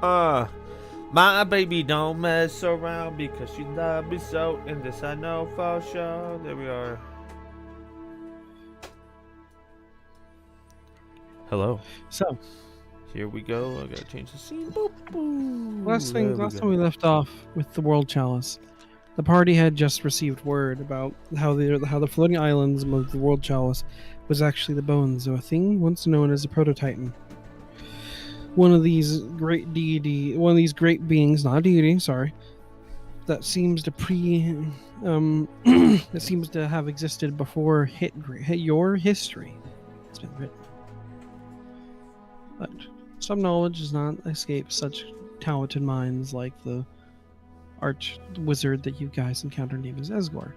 My baby don't mess around because she loves me so. And this I know for sure. There we are. Hello. So, here we go. I gotta change the scene. Boop, boop. Last time we left off with the World Chalice, the party had just received word about how the floating islands of the World Chalice was actually the bones of a thing once known as a prototitan. One of these great beings, not a deity, sorry, that seems to that seems to have existed before hit your history. It's been written. But some knowledge does not escape such talented minds like the arch wizard that you guys encountered named as Esgor.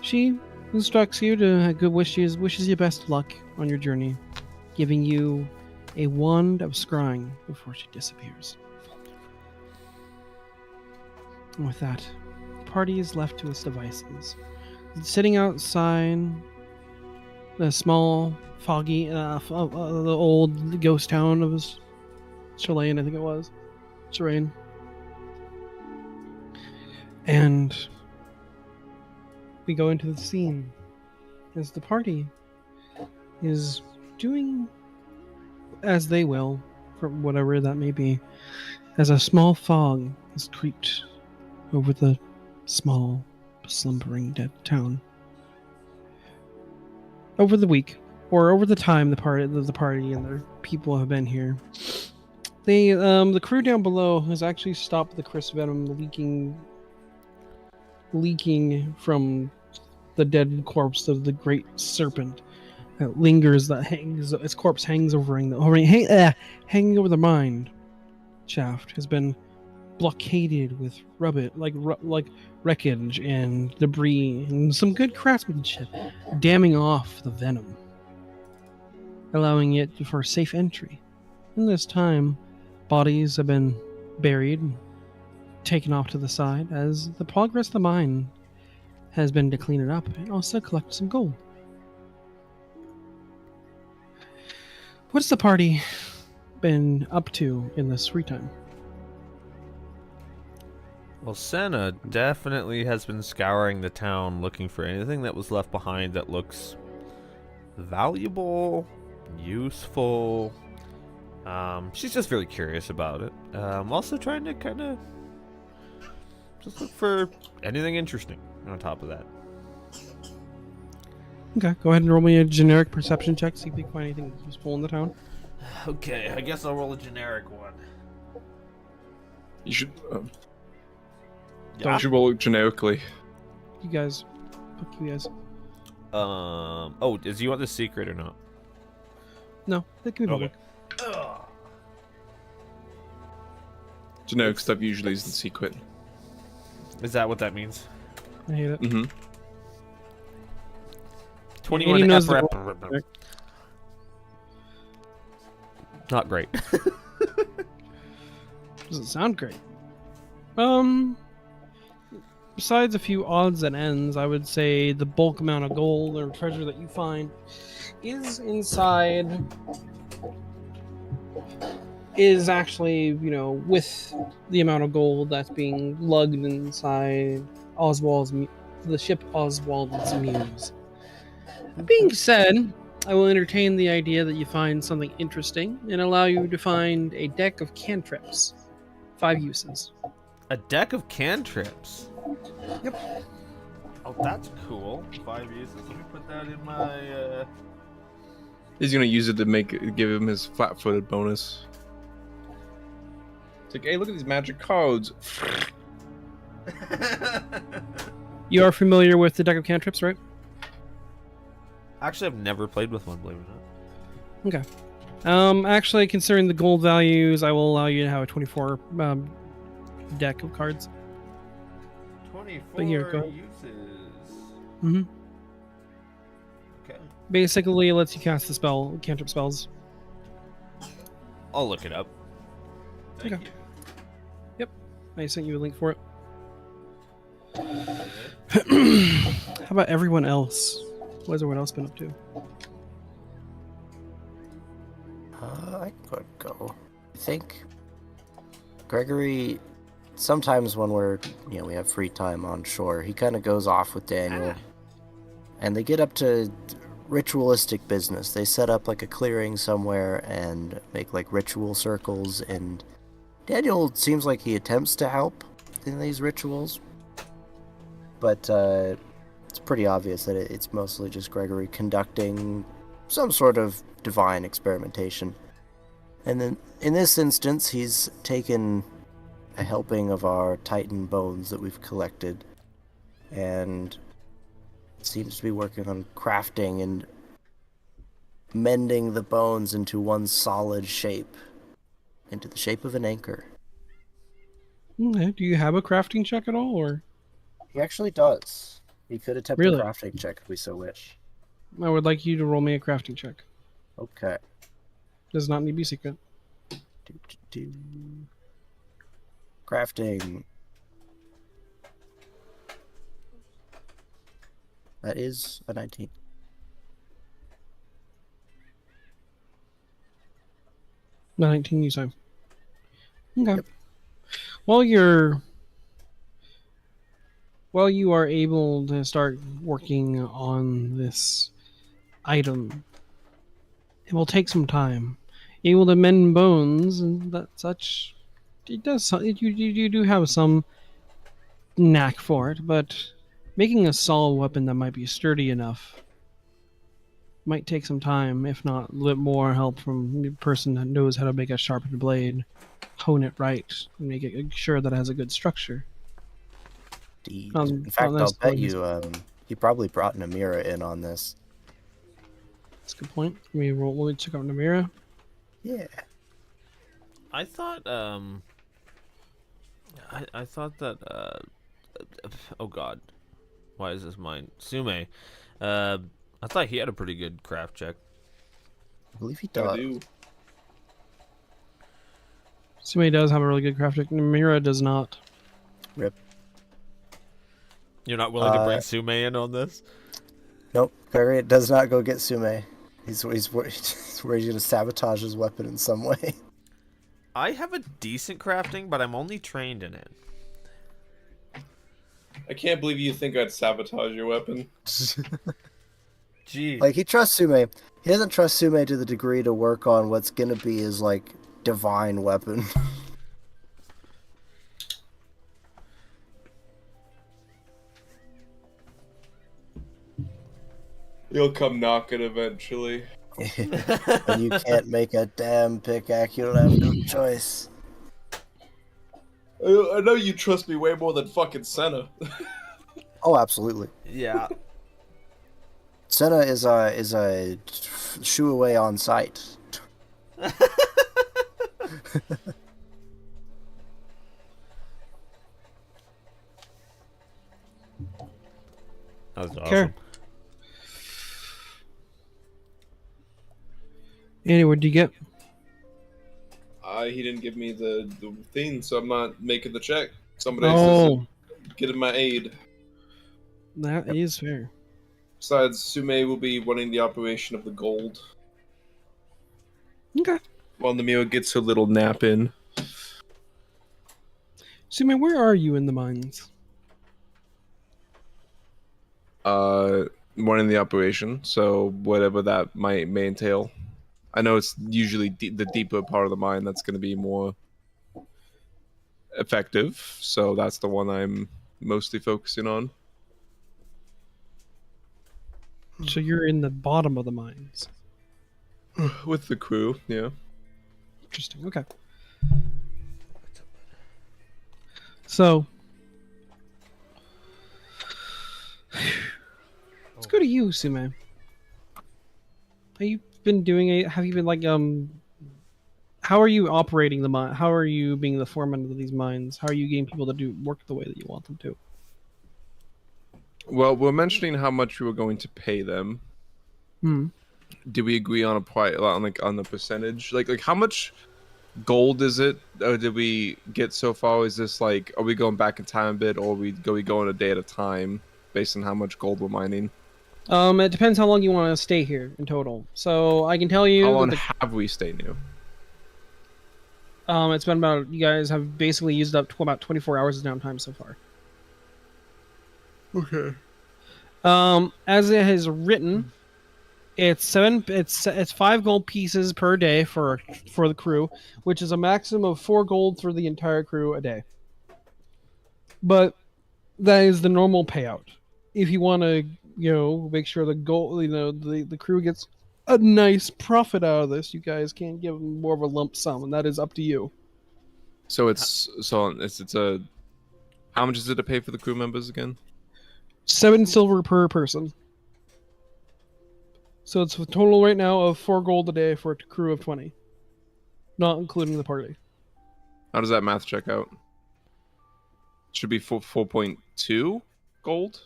She instructs you to wishes you best luck on your journey, giving you a wand of scrying before she disappears. And with that, the party is left to its devices. Sitting outside the small, foggy, the old ghost town of Chalain, I think it was. Chalain. And we go into the scene as the party is doing as they will, for whatever that may be, as a small fog has creeped over the small, slumbering dead town. Over the week, or over the time the party and their people have been here, the crew down below has actually stopped the Chris Venom leaking from the dead corpse of the great serpent that lingers, its corpse hangs hanging over the mine shaft, has been blockaded with wreckage and debris and some good craftsmanship, damming off the venom, allowing it for safe entry. In this time, bodies have been buried, taken off to the side, as the progress of the mine has been to clean it up and also collect some gold. What's the party been up to in this free time? Well, Senna definitely has been scouring the town looking for anything that was left behind that looks valuable, useful. She's just very curious about it. Also trying to kind of just look for anything interesting on top of that. Okay, go ahead and roll me a generic perception check, see if you can find anything useful in the town. Okay, I guess I'll roll a generic one. You should... Don't you roll it generically? You guys. Fuck you guys. Oh, do you want the secret or not? No, that can be public. Generic stuff usually is the secret. Is that what that means? I hate it. Mm-hmm. 21 Not great. Doesn't sound great. Besides a few odds and ends, I would say the bulk amount of gold or treasure that you find is actually, with the amount of gold that's being lugged inside the ship Oswald's Muse. That being said, I will entertain the idea that you find something interesting and allow you to find a deck of cantrips. 5 uses. A deck of cantrips? Yep. Oh, that's cool. 5 uses. Let me put that in my, He's gonna use it to give him his flat-footed bonus. It's like, hey, look at these magic cards. You are familiar with the deck of cantrips, right? Actually, I've never played with one, believe it or not. Okay. Actually, considering the gold values, I will allow you to have a 24 deck of cards. 24 uses. Mm-hmm. Okay. Basically, it lets you cast the cantrip spells. I'll look it up. Thank Okay. you. Yep. I sent you a link for it. How about everyone else? What has everyone else been up to? I could go. I think. Gregory, sometimes when we have free time on shore, he kind of goes off with Daniel, and they get up to ritualistic business. They set up like a clearing somewhere and make like ritual circles, and Daniel seems like he attempts to help in these rituals, but it's pretty obvious that it's mostly just Gregory conducting some sort of divine experimentation. And then in this instance, he's taken a helping of our Titan bones that we've collected and seems to be working on crafting and mending the bones into one solid shape, into the shape of an anchor. Okay. Do you have a crafting check at all, or? He actually does. He could attempt Really? a crafting check if we so wish. I would like you to roll me a crafting check. Okay. Does not need to be secret. Crafting. That is a 19. No, 19, you say. Okay. Yep. While you are able to start working on this item, it will take some time. Able to mend bones and that such. It does. You do have some knack for it, but making a solid weapon that might be sturdy enough might take some time, if not a little more help from a person that knows how to make a sharpened blade, hone it right, and make it sure that it has a good structure. In fact, I'll bet you he probably brought Namira in on this. That's a good point. Let me check out Namira. Yeah. I thought I thought that oh god, why is this mine? Sume. I thought he had a pretty good craft check. I believe he I does. do. Sume does have a really good craft check. Namira does not. Rip. You're not willing to bring Sume in on this? Nope. Gregory does not go get Sume. He's worried he's going to sabotage his weapon in some way. I have a decent crafting, but I'm only trained in it. I can't believe you think I'd sabotage your weapon. Jeez. Like, he trusts Sume. He doesn't trust Sume to the degree to work on what's going to be his, like, divine weapon. You'll come knocking eventually. And you can't make a damn pickaxe. You don't have no choice. I know you trust me way more than fucking Senna. Oh, absolutely. Yeah. Senna is a shoo away on sight. That was awesome. Okay. Anyway, what did you get? He didn't give me the thing, so I'm not making the check. Somebody else is getting my aid. That is fair. Besides, Sume will be running the operation of the gold. Okay. While Namio gets her little nap in. Sume, where are you in the mines? Running the operation, so whatever that may entail. I know it's usually the deeper part of the mine that's going to be more effective, so that's the one I'm mostly focusing on. So you're in the bottom of the mines. With the crew, yeah. Interesting. Okay. So let's go to you, Sume. Have you been doing have you been like how are you operating the mine? How are you being the foreman of these mines? How are you getting people to do work the way that you want them to? Well, we're mentioning how much we were going to pay them. Did we agree on a price, on the percentage? Like how much gold is it? Or did we get so far? Is this like, are we going back in time a bit, or we going a day at a time based on how much gold we're mining? It depends how long you want to stay here in total. So I can tell you. How long have we stayed here? It's been about, you guys have basically used up about 24 hours of downtime so far. Okay. As it is written, it's 5 gold pieces per day for the crew, which is a maximum of 4 gold for the entire crew a day. But that is the normal payout. If you want to, make sure the the crew gets a nice profit out of this, you guys can give them more of a lump sum, and that is up to you. So it's a. How much is it to pay for the crew members again? 7 silver per person. So it's a total right now of 4 gold a day for a crew of 20, not including the party. How does that math check out? Should be 4.2 gold.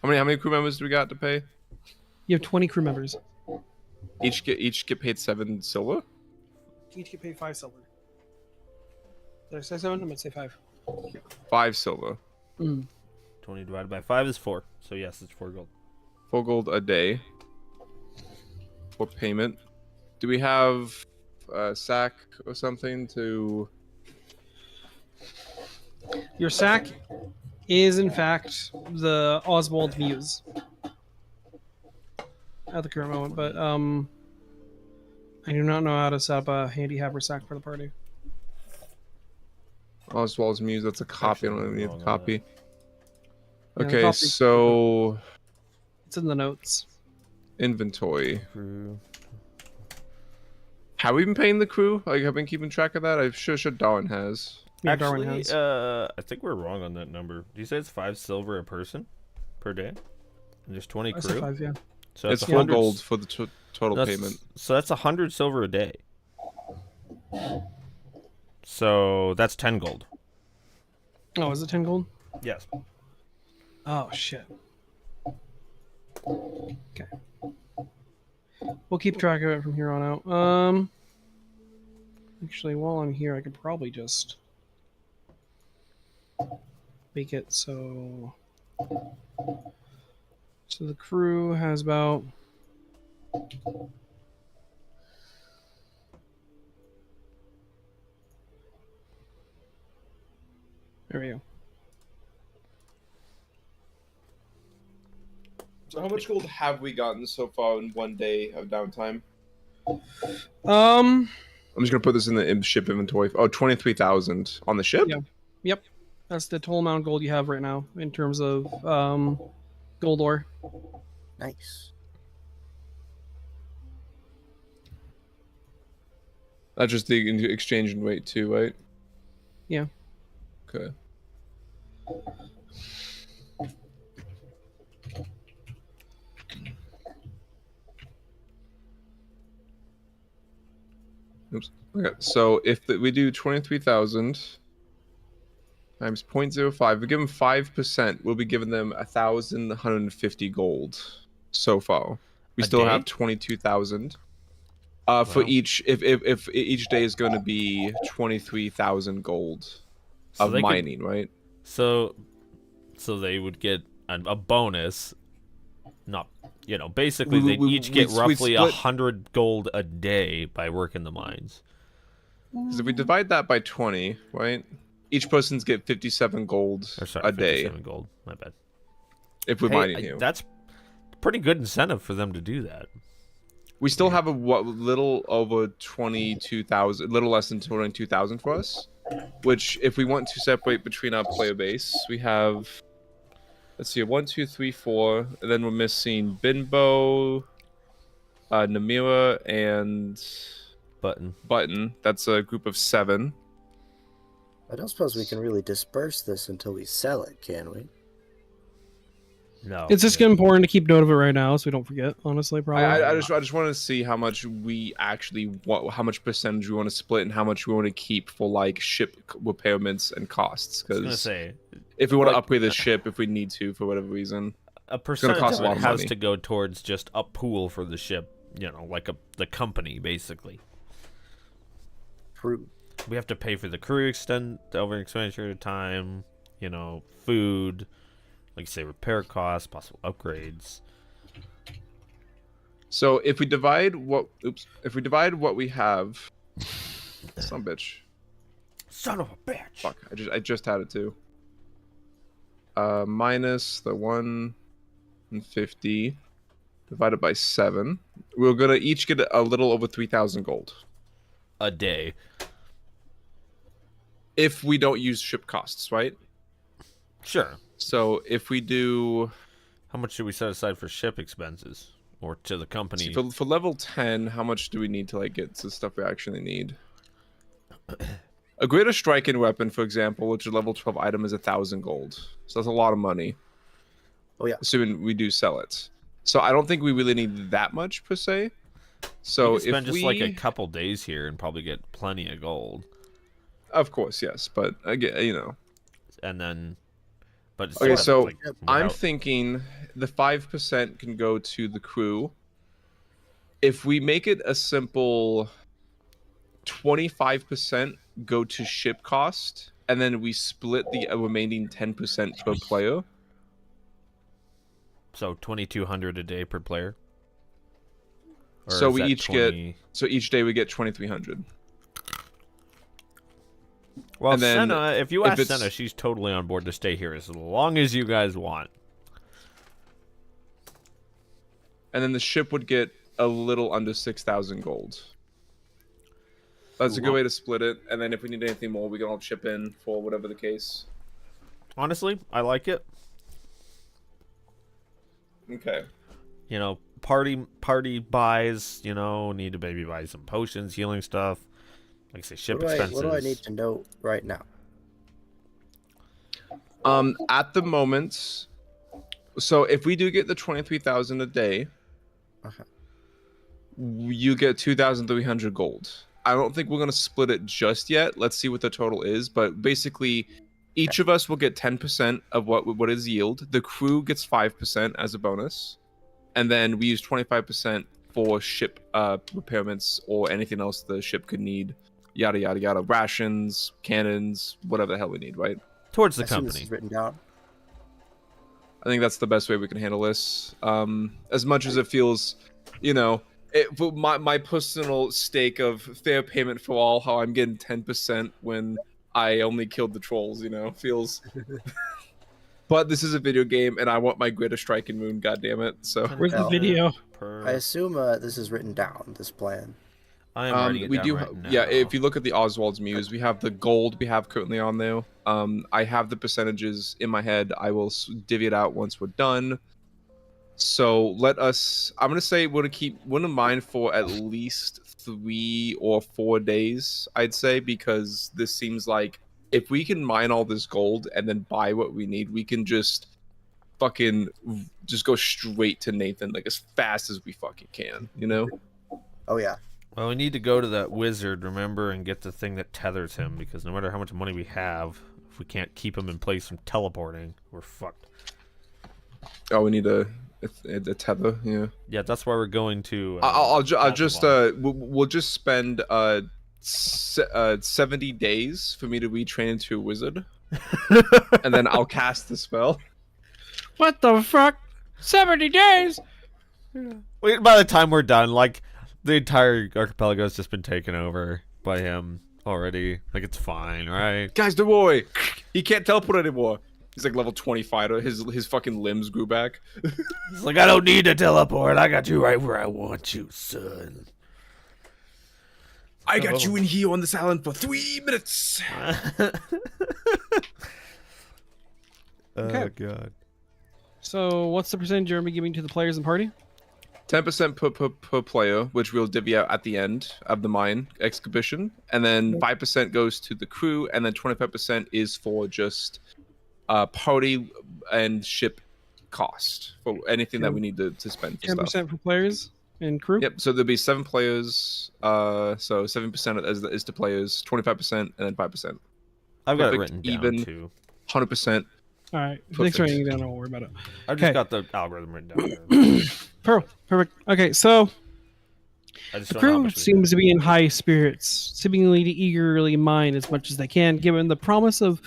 How many crew members do we got to pay? You have 20 crew members. Each get paid 7 silver. Each get paid 5 silver. Did I say 7? I'm gonna say 5. 5 silver. 20 divided by 5 is 4. So yes, it's 4 gold. 4 gold a day for payment. Do we have a sack or something to? Your sack is, in fact, the Oswald Muse at the current moment, but I do not know how to set up a handy haver sack for the party. Oswald's Muse. That's a copy. I don't even need a copy. Yeah, Okay, copy. so It's in the notes. inventory. Crew. Have we been paying the crew? Like, have been keeping track of that? I'm sure Darwin has. Yeah, Actually, Darwin has. I think we're wrong on that number. Do you say it's 5 silver a person per day? And there's 20 I said crew? 5, yeah. So It's that's 4 100 gold for the total that's- payment. So that's 100 silver a day. So that's 10 gold. Oh, is it 10 gold? Yes. Oh, shit. Okay. We'll keep track of it from here on out. Actually, while I'm here, I could probably just make it so the crew has about there we go. So how much gold have we gotten so far in one day of downtime? Um, I'm just gonna put this in the ship inventory. Oh, 23,000 on the ship. Yeah. Yep. That's the total amount of gold you have right now in terms of gold ore. Nice. That's just the exchange and rate too, right? Yeah. Okay. Oops. Okay. So if we do 23,000 times 0.05, we give them 5%. We'll be giving them 1,150 gold so far. We A still day? have 22,000. For Wow. each, if each day is going to be 23,000 gold So of they could- mining, right? So they would get a bonus. Not, basically they'd each get we'd roughly split- 100 gold a day by working the mines. Because if we divide that by 20, right? Each person's get 57 gold Or sorry, a day 57 gold. My bad. if we're Hey, mining here. that's pretty good incentive for them to do that. We still have a little over 22,000, little less than 22,000 for us. Which, if we want to separate between our player base, we have. Let's see, 1, 2, 3, 4, and then we're missing Binbo, Namira, and Button. That's a group of 7. I don't suppose we can really disperse this until we sell it, can we? No. It's just important to keep note of it right now, so we don't forget. Honestly, probably. I just want to see how much we actually how much percentage we want to split and how much we want to keep for like ship repairments and costs. I was gonna Because say if we want to like- upgrade the ship, if we need to for whatever reason, a percentage cost of a lot it of has money. to go towards just a pool for the ship. Like the company basically. True. We have to pay for the crew over an expenditure of time. Food. Like you say, repair costs, possible upgrades. so if we divide what we have Son of a bitch. Son of a bitch. Fuck. I just had it too. Minus the 150 divided by 7. We're gonna each get a little over 3,000 gold A day. if we don't use ship costs, right? Sure. So if we do, How much should we set aside for ship expenses? Or to the company? see, for level 10, how much do we need to like get to stuff we actually need? A greater striking weapon, for example, which is a level 12 item, is 1,000 gold. So that's a lot of money. Oh yeah. Assuming we do sell it. So I don't think we really need that much per se. So we could spend if just like a couple days here and probably get plenty of gold. Of course, yes, but again, you know. And then, but Okay, instead of, so like, I'm without- thinking the 5% can go to the crew. If we make it a simple 25% go to ship cost, and then we split the remaining 10% per player. So 2,200 a day per player. Or So is we that each get, so each day we get 2,300. Well, and then Senna, if you if ask it's- Senna, she's totally on board to stay here as long as you guys want. And then the ship would get a little under 6,000 gold. That's a good way to split it. And then if we need anything more, we can all chip in for whatever the case. Honestly, I like it. Okay. You know, party buys, you know, need to maybe buy some potions, healing stuff. Like I say, ship expenses. What do I need to know right now? At the moment, so if we do get the 23,000 a day, Uh-huh. you get 2,300 gold. I don't think we're going to split it just yet. Let's see what the total is. But basically, each of us will get 10% of what is yield. The crew gets 5% as a bonus. And then we use 25% for ship repairments or anything else the ship could need. Yada, yada, yada. Rations, cannons, whatever the hell we need, right? Towards the I assume this company. is written down. I think that's the best way we can handle this. As much as it feels, you know, my personal stake of fair payment for all, how I'm getting 10% when I only killed the trolls, you know, feels. But this is a video game, and I want my greater striking moon. God damn it! So Where's the Well, video? I assume this is written down. This plan. I am writing it we down do, right now. yeah. If you look at the Oswald's Muse, we have the gold we have currently on there. I have the percentages in my head. I will divvy it out once we're done. So let us. I'm gonna say we're gonna keep one in mind for at least 3 or 4 days. I'd say, because this seems like if we can mine all this gold and then buy what we need, we can just fucking just go straight to Nathan like as fast as we fucking can. You know. Oh yeah. Well, we need to go to that wizard, remember, and get the thing that tethers him, because no matter how much money we have, if we can't keep him in place from teleporting, we're fucked. Oh, we need a tether. Yeah. Yeah, that's why we're going to. I'll just Altamont. we'll just spend 70 days for me to retrain into a wizard, and then I'll cast the spell. What the fuck? 70 days? Wait, by the time we're done, like, the entire archipelago has just been taken over by him already. Like, it's fine, right? Guys, don't worry. He can't teleport anymore. He's like level 25. His fucking limbs grew back. He's like, I don't need to teleport. I got you right where I want you, son. I got you in here on this island for 3 minutes. Oh, God. So, what's the percentage you're going to be giving to the players and party? 10% per player, which we'll divvy out at the end of the mine exhibition, and then 5% goes to the crew, and then 25% is for just party and ship cost for anything that we need to spend for 10% stuff. for players and crew? Yep. So there'll be 7 players. So 7% is to players, 25%, and then 5%. I've got it Perfect, written down, even. too. 100%. All right. Perfect. Thanks for writing it down. Don't worry about it. I've Okay. just got the algorithm written down. Perfect. Okay, so I just the don't know how crew much we seems to be in high spirits, seemingly to eagerly mine as much as they can, given the promise of,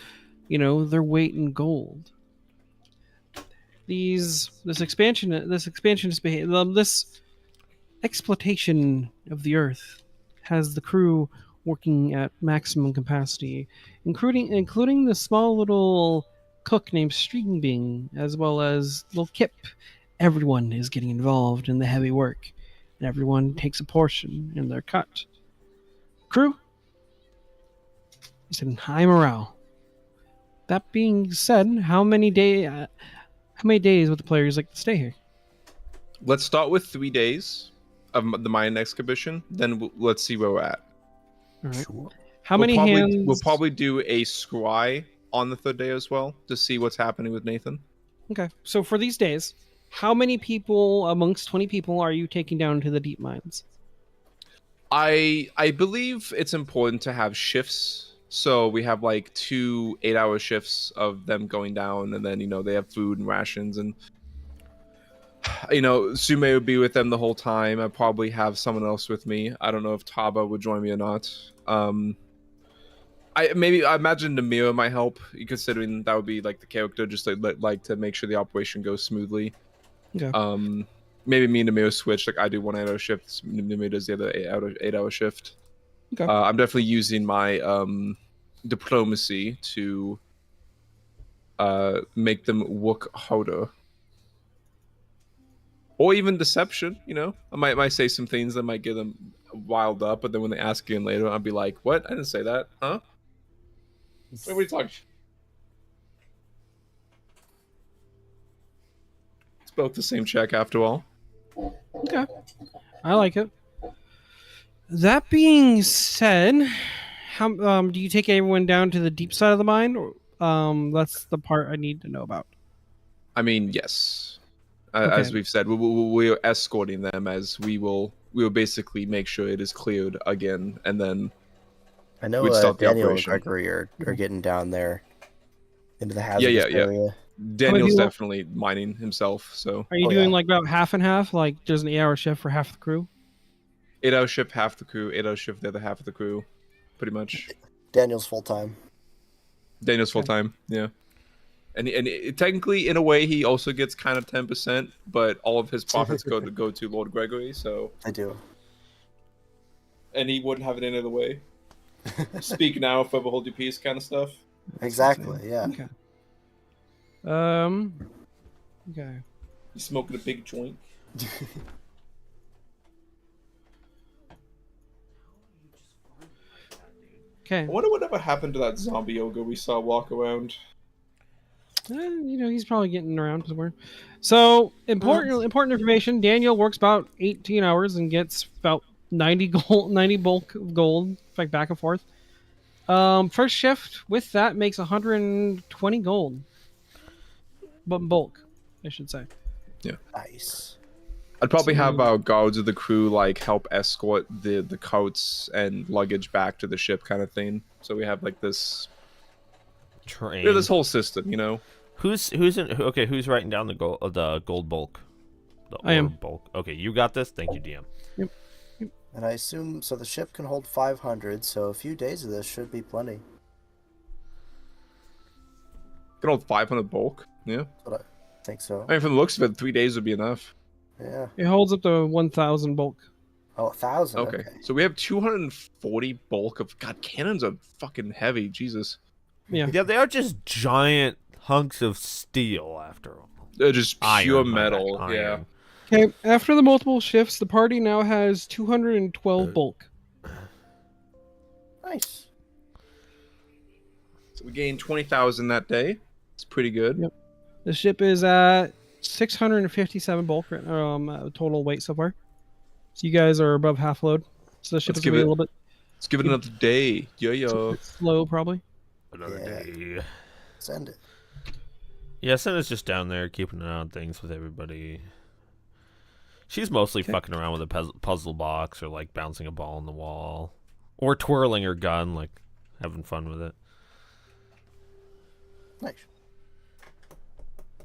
their weight in gold. This exploitation of the earth has the crew working at maximum capacity, including the small little cook named Stringbing, as well as little Kip. Everyone is getting involved in the heavy work, and everyone takes a portion in their cut. Crew, he said, high morale. That being said, how many days would the players like to stay here? Let's start with 3 days of the mining exhibition. Then let's see where we're at. All right. Sure. How many hands? We'll probably do a scry on the 3rd day as well to see what's happening with Nathan. Okay, so for these days, how many people amongst 20 people are you taking down to the deep mines? I believe it's important to have shifts. So we have like 2 8-hour shifts of them going down, and then they have food and rations, and Sume would be with them the whole time. I'd probably have someone else with me. I don't know if Taba would join me or not. I imagine Namira might help, considering that would be like the character, just like to make sure the operation goes smoothly. Okay. Maybe me and Namira switch. Like I do 1 8-hour shift, Namira does the other 8-hour shift. Okay. I'm definitely using my diplomacy to make them work harder, or even deception. I might say some things that might get them riled up, but then when they ask again later, I'll be like, "What? I didn't say that, huh? What are we talking?" It's both the same check after all. Okay. I like it. That being said, how do you take everyone down to the deep side of the mine? Or, that's the part I need to know about. I mean, yes. Okay. As we've said, we're escorting them, as we will basically make sure it is cleared again, and then I know we'd stop the Daniel and operation. Gregory are getting down there into the hazardous Yeah. area. Daniel's people- definitely mining himself, so Are you Oh, doing yeah. like about half and half? Like there's an 8-hour shift for half the crew? 8-hour shift, half the crew, 8-hour shift, the other half of the crew, pretty much. Daniel's full time. Daniel's full time, yeah. And technically, in a way, he also gets kind of 10%, but all of his profits go to Lord Gregory, so. I do. And he wouldn't have it any other way. Speak now, forever hold your peace, kind of stuff. Exactly. Yeah. Okay. Okay. He's smoking a big joint. Okay. I wonder whatever happened to that zombie ogre we saw walk around. He's probably getting around somewhere. So important information. Daniel works about 18 hours and gets about 90 bulk of gold, like back and forth. First shift with that makes 120 gold, but bulk, I should say. Nice. I'd probably So- have our guards of the crew help escort the coats and luggage back to the ship, kind of thing. So we have this Train. this whole system, Who's writing down the gold bulk? The I am. ore bulk. Okay, you got this. Thank you, DM. And I assume so. The ship can hold 500, so a few days of this should be plenty. Can hold 500 bulk. Yeah. But I think so. I mean, from the looks of it, 3 days would be enough. Yeah. It holds up to 1,000 bulk. Oh, 1,000. Okay. So we have 240 bulk of. God, cannons are fucking heavy. Jesus. Yeah. Yeah, they are just giant hunks of steel after them. They're just pure Iron, my metal. bad, Yeah. iron. Okay. After the multiple shifts, the party now has 212 bulk. Nice. So we gained 20,000 that day. It's pretty good. Yep. The ship is at 657 bulk total weight so far. So you guys are above half load. So the ship Let's is give gonna be it- a little bit Let's give it another day. Yeah. slow, probably. Another Yeah. day. Send it. Yeah, Senna's just down there keeping an eye on things with everybody. She's mostly fucking around with a puzzle box, or bouncing a ball on the wall, or twirling her gun, having fun with it. Nice.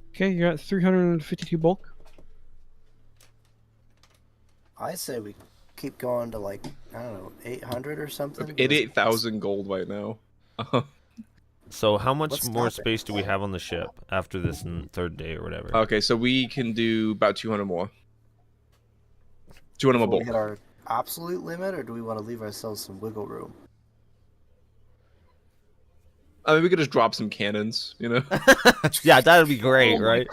Okay, you're at 352 bulk. I say we keep going to I don't know, 800 or something. 88,000 gold right now. So how much What's more stopping? space do we have on the ship after this 3rd day or whatever? Okay, so we can do about 200 more. 200 more Before we bulk. hit our absolute limit, or do we want to leave ourselves some wiggle room? I mean, we could just drop some cannons, you know, Yeah, that'd be great, right?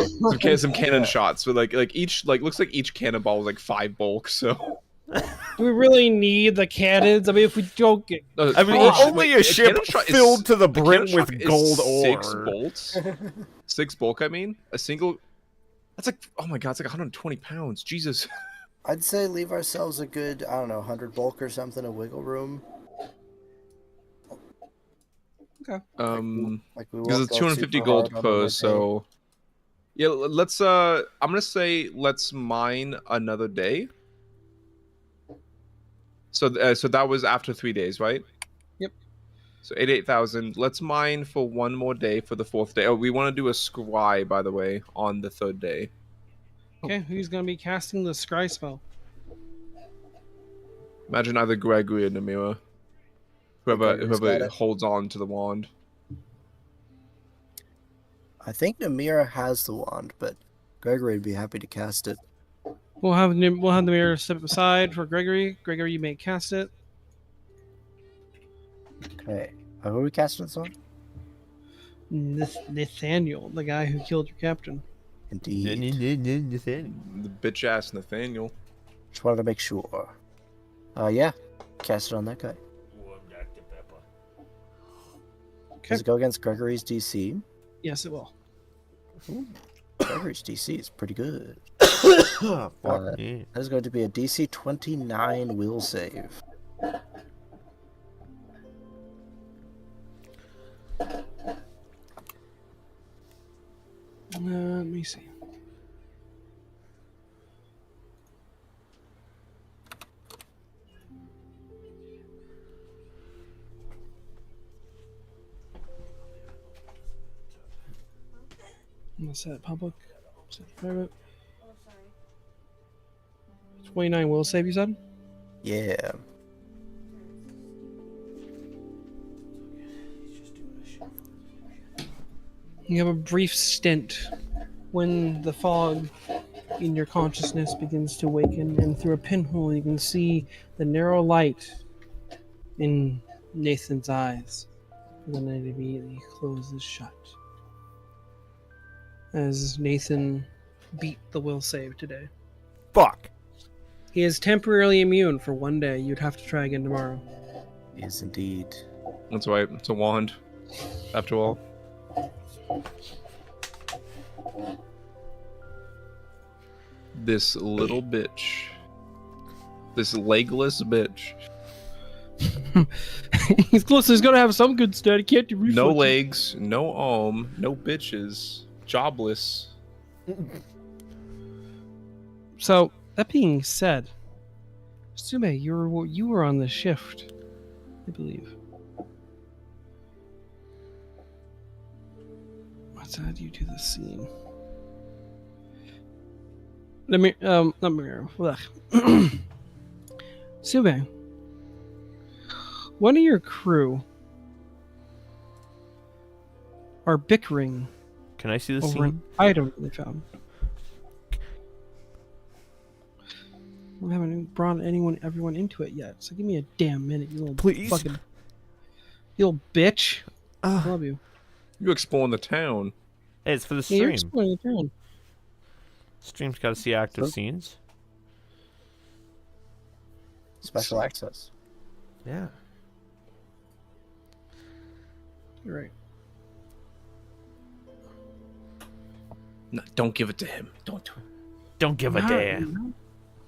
some cannon shots. But like each looks like each cannonball was like 5 bulk. So Do we really need the cannons? I mean, if we don't get... I mean, only a ship filled to the brim with gold ore. 6 bolts. 6 bulk. I mean, a single. That's like, oh my god, it's like 120 pounds. Jesus. I'd say leave ourselves a good, I don't know, 100 bulk or something, a wiggle room. Okay. Like we Because won't it's go 250 super gold hard on per, the so yeah, let's I'm gonna say let's mine another day. So so that was after 3 days, right? Yep. So 88,000. Let's mine for 1 more day for the 4th day. Oh, we want to do a scry, by the way, on the 3rd day. Okay, who's going to be casting the scry spell? Imagine either Gregory or Namira. Whoever holds on to the wand. I think Namira has the wand, but Gregory would be happy to cast it. We'll have the mirror step aside for Gregory. Gregory, you may cast it. Okay. Who are we casting this on? Nathaniel, the guy who killed your captain. Indeed. The bitch ass Nathaniel. Just wanted to make sure. Yeah. Cast it on that guy. Does it go against Gregory's DC? Yes, it will. Ooh, Gregory's DC is pretty good. Fuck yeah. That is going to be a DC 29 will save. Let me see. I'm gonna set public, set private. 29 will save, you said? Yeah. You have a brief stint when the fog in your consciousness begins to awaken, and through a pinhole you can see the narrow light in Nathan's eyes. And then it immediately closes shut. As Nathan beat the will save today. Fuck. He is temporarily immune for 1 day. You'd have to try again tomorrow. Yes, indeed. That's right. It's a wand. After all. This little bitch. This legless bitch. He's close. He's gonna have some good stat. He can't do reflex. No legs, no arm, no bitches. Jobless. So, that being said, Sume, you were on the shift, I believe. Let's add you to the scene. Not Mirror. Sume, one of your crew are bickering Can I see the over scene? an item they found. We haven't brought everyone into it yet, so give me a damn minute, you little Please. fucking, you little bitch. I love you. You exploring the town. Hey, it's for the Yeah, you're stream. exploring the town. Stream's got to see active So- scenes. Special access. Yeah. You're right. No, don't give it to him. Don't. Don't give a Nah, damn. no.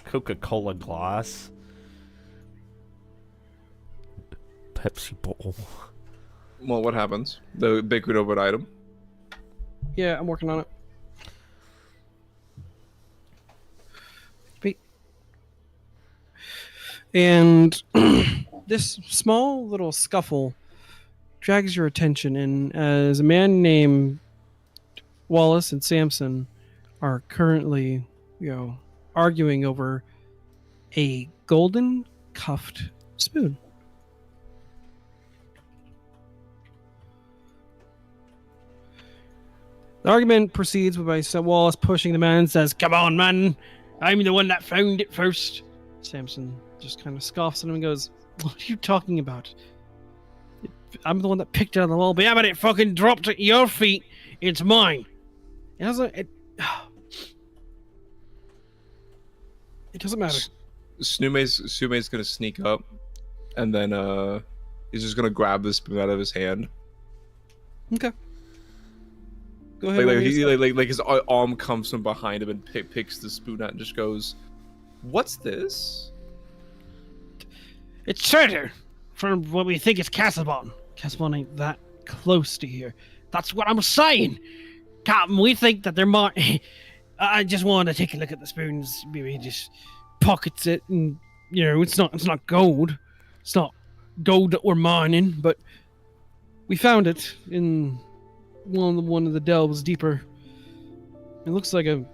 Coca-Cola glass. Pepsi bowl. Well, what happens? The bickered over item. Yeah, I'm working on it. And this small little scuffle drags your attention in as a man named Wallace and Samson are currently, arguing over a golden cuffed spoon. The argument proceeds by Wallace pushing the man and says, "Come on, man. I'm the one that found it first." Samson just kind of scoffs at him and goes, "What are you talking about? I'm the one that picked it on the wall. But yeah, but it fucking dropped at your feet. It's mine. It doesn't. It doesn't matter. Sume's gonna sneak up, and then he's just gonna grab the spoon out of his hand. Okay. Go ahead. Like his arm comes from behind him and picks the spoon out and just goes, "What's this?" It's treasure from what we think is Casabon. Casabon ain't that close to here. That's what I'm saying, Captain. We think that there might. I just wanted to take a look at the spoons. Maybe just pockets it, and it's not gold. It's not gold that we're mining, but we found it in one of the delves deeper. It looks like it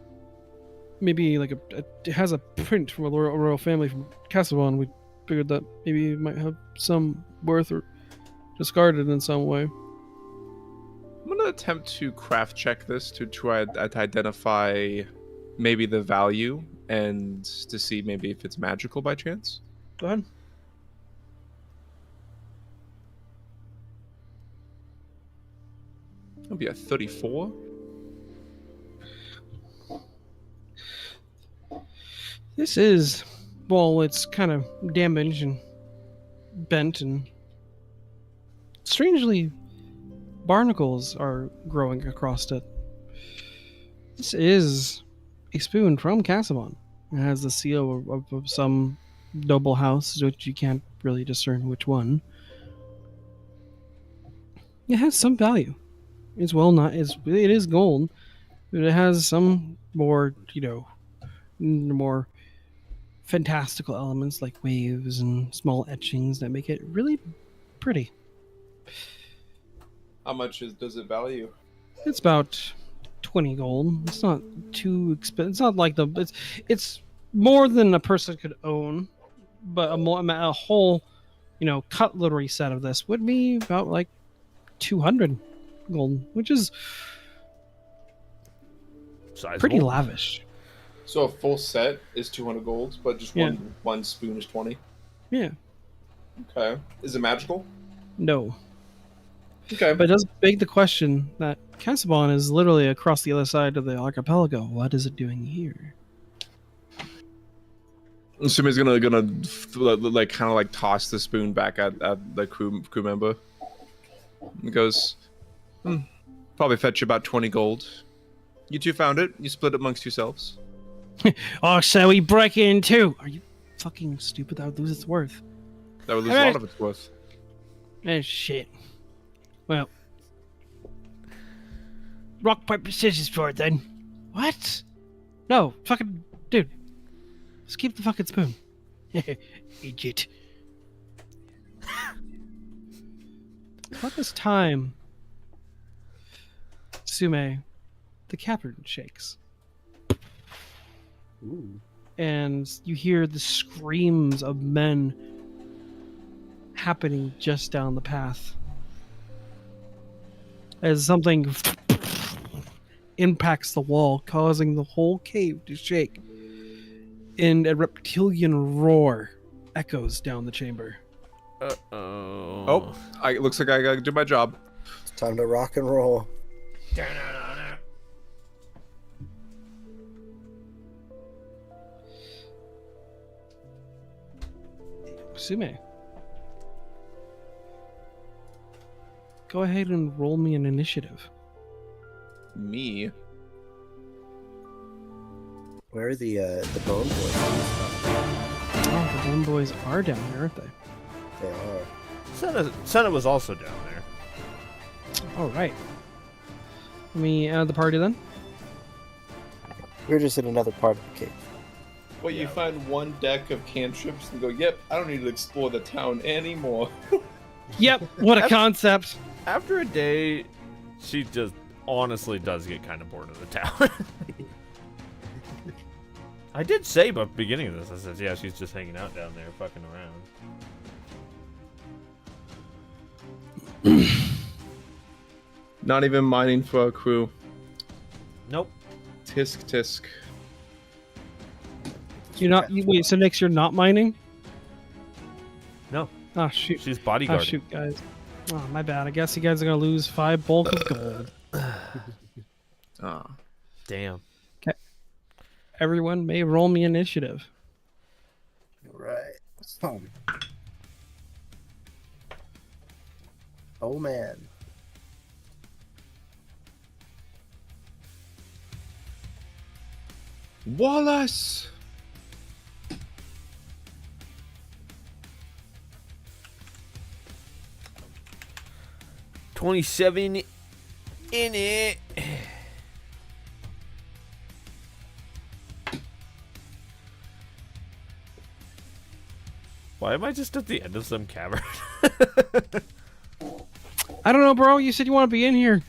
has a print from a royal family from Casabon. We figured that maybe it might have some worth or discarded in some way. I'm gonna attempt to craft check this to try to identify maybe the value and to see maybe if it's magical by chance. Go ahead. That'll be a 34. This is, well, it's kind of damaged and bent, and strangely, barnacles are growing across it. This is a spoon from Casabon. It has the seal of some noble house, which you can't really discern which one. It has some value. It's it is gold, but it has some more, more fantastical elements like waves and small etchings that make it really pretty. How much does it value? It's about 20 gold. It's not too expensive. It's not like it's more than a person could own, but a whole, cutlery set of this would be about like 200 gold, which is Sizable. Pretty lavish. So a full set is 200 gold, but just one spoon is 20. Yeah. Okay. Is it magical? No. Okay. But it does beg the question that Casabon is literally across the other side of the archipelago. What is it doing here? Sumi's gonna like kind of like toss the spoon back at the crew member. He goes, probably fetch you about 20 gold. You two found it. You split it amongst yourselves. Oh, so we break it in two. Are you fucking stupid? That would lose its worth. That would lose a lot of its worth. Shit. Well, rock, paper, scissors for it then. What? No, fucking dude. Just keep the fucking spoon. Idiot. About this time, Sume, the captain shakes. Ooh. And you hear the screams of men happening just down the path. As something impacts the wall, causing the whole cave to shake. And a reptilian roar echoes down the chamber. Uh-oh. Oh, it looks like I gotta do my job. It's time to rock and roll. Sume, go ahead and roll me an initiative. Me? Where are the Bone Boys? Oh, the Bone Boys are down here, aren't they? They are. Senna was also down there. All right. Let me add the party then. We're just in another part of the cave. Well, you find one deck of cantrips and go, yep, I don't need to explore the town anymore. Yep, what a concept. After a day, she just honestly does get kind of bored of the town. I did say at the beginning of this, I said, yeah, she's just hanging out down there, fucking around. Not even mining for our crew. Nope. Tisk tisk. Wait, so next you're not mining? No. Oh, shoot. She's bodyguarding. Oh, shoot, guys. Oh, my bad. I guess you guys are gonna lose 5 bulk of gold. Ah. Damn. Everyone may roll me initiative. Right. Oh man. Wallace. $27 in it. Why am I just at the end of some cavern? I don't know, bro. You said you want to be in here.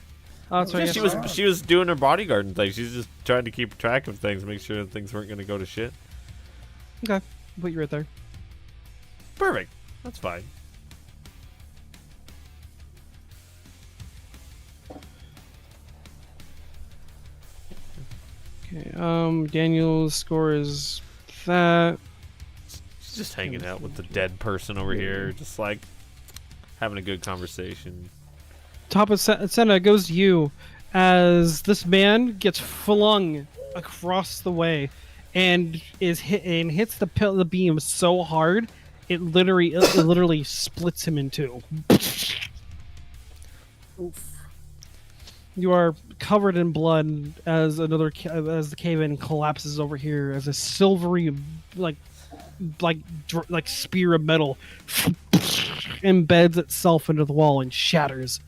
Oh, that's right. Yeah, she was doing her bodyguard thing. She's just trying to keep track of things, make sure that things weren't going to go to shit. Okay, I'll put you right there. Perfect. That's fine. Okay. Daniel's score is that. She's just hanging out with the dead person over here, just like having a good conversation. Top of Senna goes to you as this man gets flung across the way and hits the beam so hard it literally splits him in two. Oof. You are covered in blood as the cave-in collapses over here as a silvery like spear of metal embeds itself into the wall and shatters.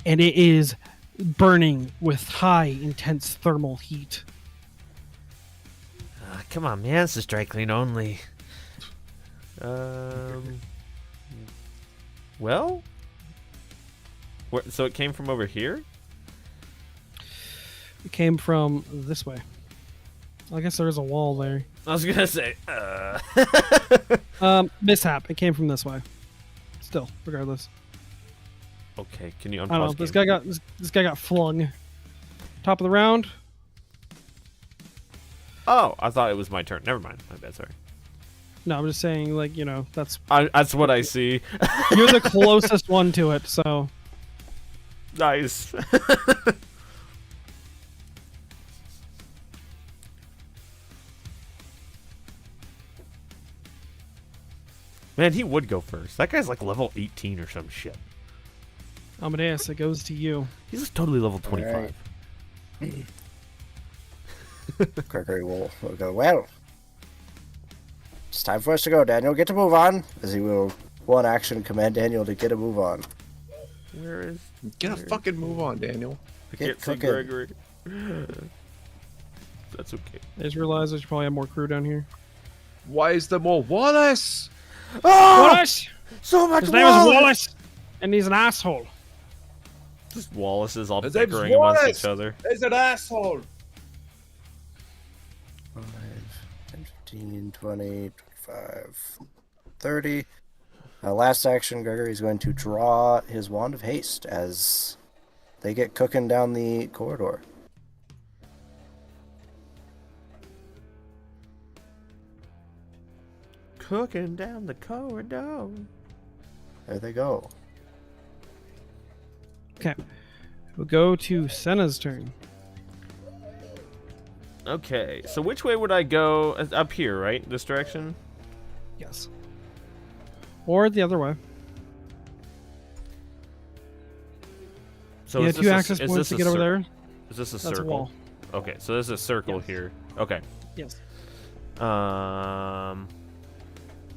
And it is burning with high, intense thermal heat. Come on, man. This is dry clean only. Well? So it came from over here? It came from this way. I guess there is a wall there. I was gonna say, Mishap. It came from this way. Still, regardless. Okay, can you I don't know. unpause This guy got flung. Top of the round. Oh, I thought it was my turn. Never mind. My bad, sorry. No, I'm just saying, like, that's That's what I see. you're the closest one to it, so Nice. Man, he would go first. That guy's like level 18 or some shit. Amadeus, it goes to you. He's just totally level 25. Right. Gregory will go, well, it's time for us to go, Daniel. Get to move on. As he will one action command Daniel to get a move on. Where is... Get a fucking move on, Daniel. I Get can't see cooking. Gregory. That's okay. I just realized I should probably have more crew down here. Why is there more Wallace? Oh! Wallace! So much His name is Wallace! And he's an asshole. Just Wallaces all His name's bickering amongst Wallace! each other. He's an asshole. 5, 10, 15, 20, 25, 30. Last action, Gregory's going to draw his Wand of Haste as they get cooking down the corridor. Cooking down the corridor. There they go. Okay. We'll go to Senna's turn. Okay, so which way would I go? Up here, right? This direction? Yes. Or the other way. So you is have this two a- access is points this to a get over cir- there. Is this a That's a circle? wall. Okay, so there's a circle Yes. here. Okay. Yes.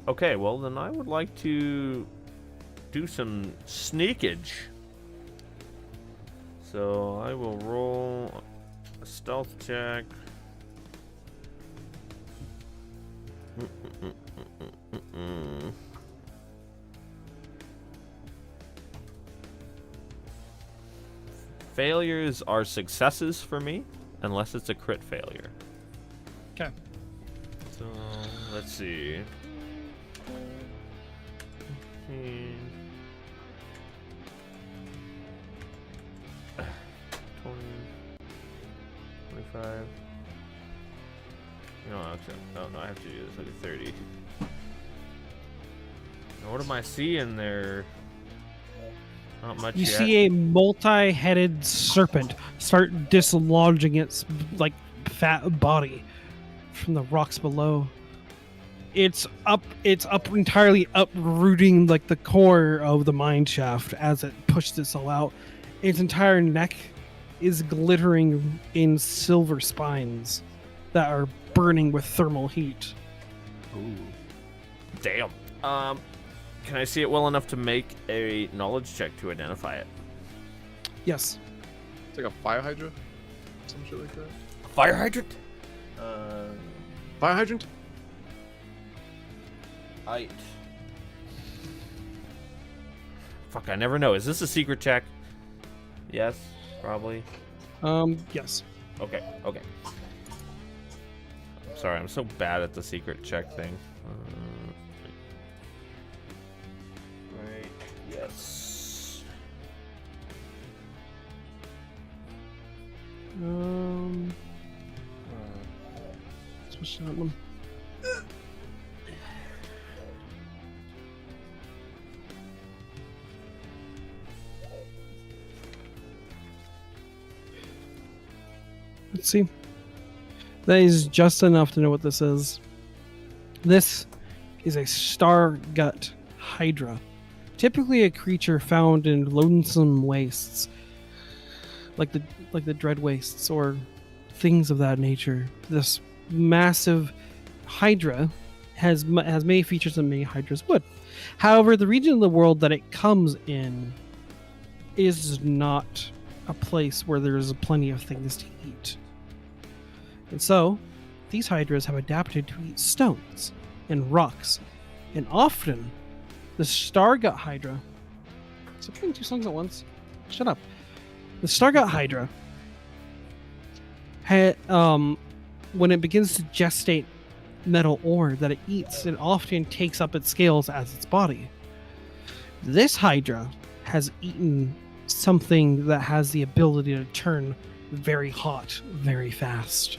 Okay, well then I would like to do some sneakage. So I will roll a stealth check. Failures are successes for me, unless it's a crit failure. Okay. So let's see. 20, 25. No, actually, no, I have to do this like a 30. Now, what am I seeing there? Not much You yet. see a multi-headed serpent start dislodging its like fat body from the rocks below. It's up entirely uprooting like the core of the mine shaft as it pushed itself out. Its entire neck is glittering in silver spines that are burning with thermal heat. Ooh. Damn. Can I see it well enough to make a knowledge check to identify it? Yes. It's like a fire hydrant? Some shit like that? Fire hydrant? Fire hydrant? Height. Fuck, I never know. Is this a secret check? Yes, probably. Yes. Okay. I'm sorry, I'm so bad at the secret check thing. Right. Yes. Switch that one. Let's see. That is just enough to know what this is. This is a star-gut hydra. Typically a creature found in lonesome wastes. Like the dread wastes or things of that nature. This massive hydra has many features that many hydras would. However, the region of the world that it comes in is not a place where there's plenty of things to eat. And so, these hydras have adapted to eat stones and rocks. And often, the Stargut Hydra... Is it playing two songs at once? Shut up. The Stargut Hydra, when it begins to gestate metal ore that it eats, it often takes up its scales as its body. This Hydra has eaten something that has the ability to turn very hot very fast.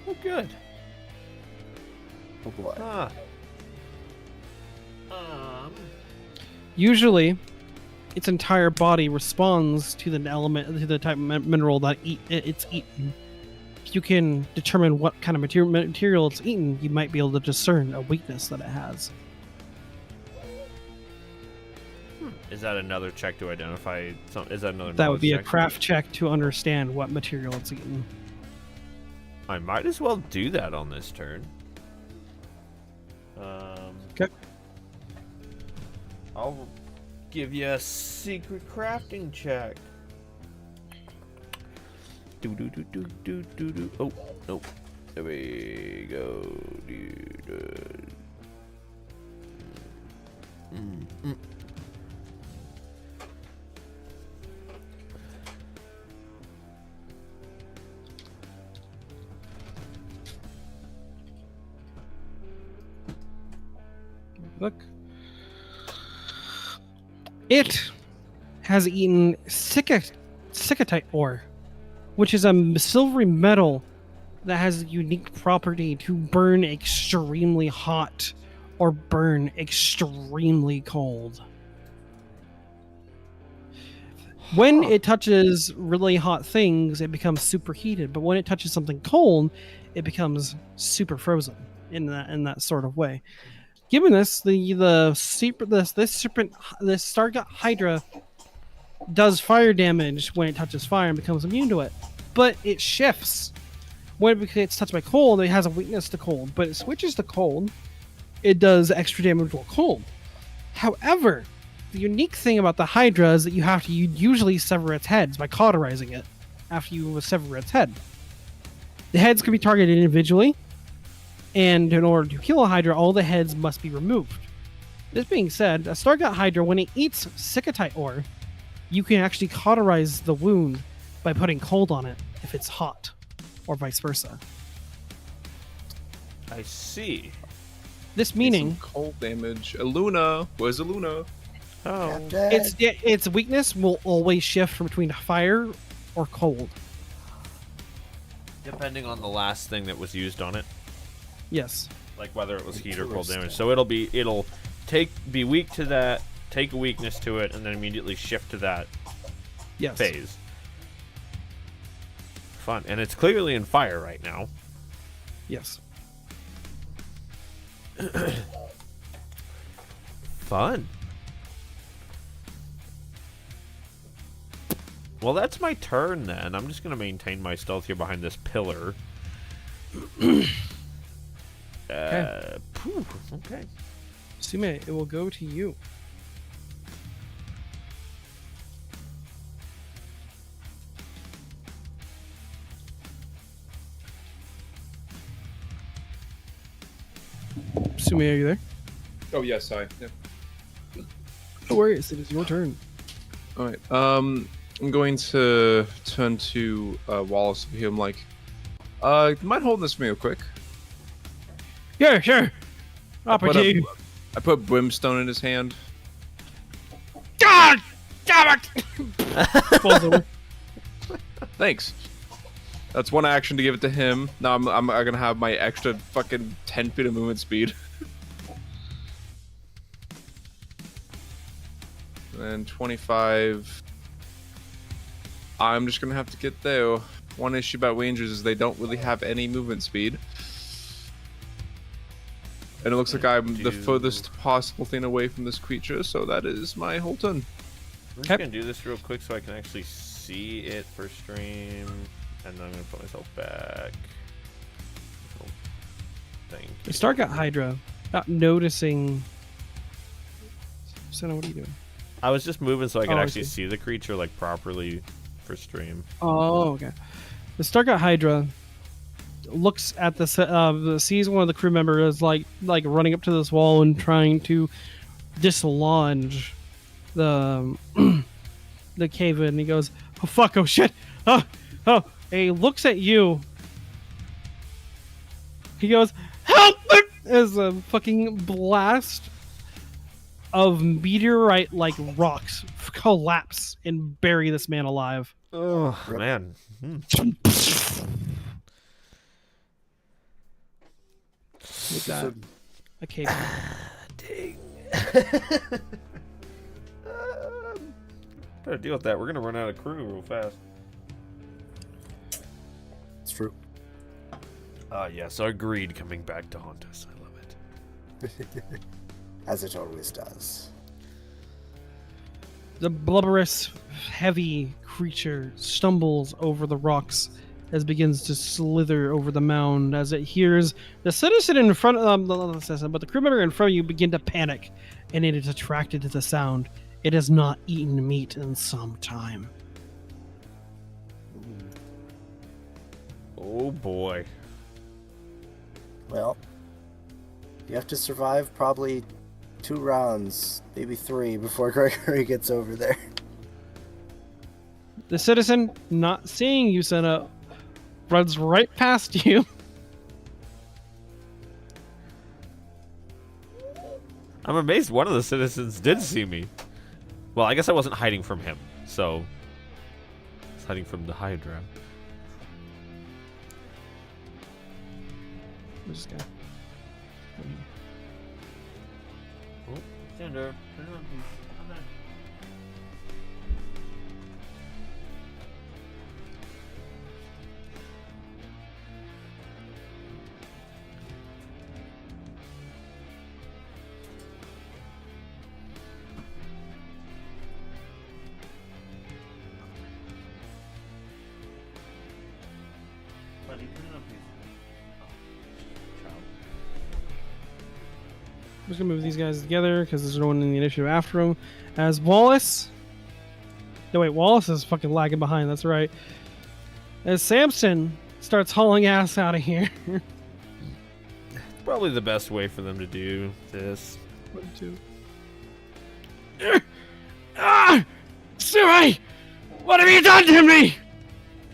Oh, good. Oh boy. Huh. Usually, its entire body responds to the type of mineral that it's eaten. If you can determine what kind of material it's eaten, you might be able to discern a weakness that it has. Is that another check to identify? Is that another? That would be a knowledge check? craft check to understand what material it's eaten. I might as well do that on this turn. Okay. I'll give you a secret crafting check. Do. Oh, nope. There we go. Look. It has eaten Sikatite ore, which is a silvery metal that has a unique property to burn extremely hot or burn extremely cold. When it touches really hot things, it becomes superheated, but when it touches something cold, it becomes super frozen in that sort of way. Given this, this Stargut Hydra does fire damage when it touches fire and becomes immune to it, but it shifts. When it gets touched by cold, it has a weakness to cold, but it switches to cold, it does extra damage while cold. However, the unique thing about the Hydra is that you have to usually sever its heads by cauterizing it after you sever its head. The heads can be targeted individually, and in order to kill a Hydra, all the heads must be removed. This being said, a Stargut Hydra, when it eats Sikatite ore, you can actually cauterize the wound by putting cold on it if it's hot, or vice versa. I see. This meaning Some cold damage. Luna. Where's the Luna? Oh. its weakness will always shift from between fire or cold. Depending on the last thing that was used on it. Yes. Like whether it was heat or cold damage. So it'll be weak to that take a weakness to it, and then immediately shift to that Yes. phase. Fun. And it's clearly in fire right now. Yes. Fun. Well, that's my turn then. I'm just going to maintain my stealth here behind this pillar. Okay. Sume, it will go to you. Sume, are you there? Oh yes, sorry. Yeah. No worries, it is your turn. All right. I'm going to turn to Wallace over here. I'm like, you mind holding this real quick? Yeah, sure. Opportunity. I put brimstone in his hand. God damn it! Falls over. Thanks. That's one action to give it to him. Now I'm gonna have my extra fucking 10 feet of movement speed. And 25. I'm just gonna have to get there. One issue about rangers is they don't really have any movement speed. And it looks like I'm the furthest possible thing away from this creature, so that is my whole turn. I'm just going to do this real quick so I can actually see it for stream. And then I'm going to put myself back. Oh, thank you. The Stargate Hydra, not noticing. Senna, what are you doing? I was just moving so I could I actually see. see the creature like properly for stream. Oh, okay. The Stargate Hydra looks at sees one of the crew members like running up to this wall and trying to dislodge the the cave in. And he goes, "Oh fuck! Oh shit! Oh!" And he looks at you. He goes, "Help!" As a fucking blast of meteorite like rocks collapse and bury this man alive. Oh man. With that, a cave. Dang. Gotta deal with that. We're gonna run out of crew real fast. It's true. Yes, our greed coming back to haunt us. I love it. As it always does. The blubberous, heavy creature stumbles over the rocks as it begins to slither over the mound as it hears the citizen in front of but the crew member in front of you begin to panic, and it is attracted to the sound. It has not eaten meat in some time. Oh boy. Well, you have to survive probably 2 rounds, maybe 3, before Gregory gets over there. The citizen, not seeing you, Senna, runs right past you. I'm amazed one of the citizens did see me. Well, I guess I wasn't hiding from him, so I was hiding from the Hydra. Where's this guy? Oh, Sander, turn it on, please. Come on. Buddy, turn it on, please. I'm just gonna move these guys together because there's no one in the initiative after him. As Wallace. No, wait, Wallace is fucking lagging behind. That's right. As Samson starts hauling ass out of here. Probably the best way for them to do this. 1, 2. Ah! Suri! What have you done to me?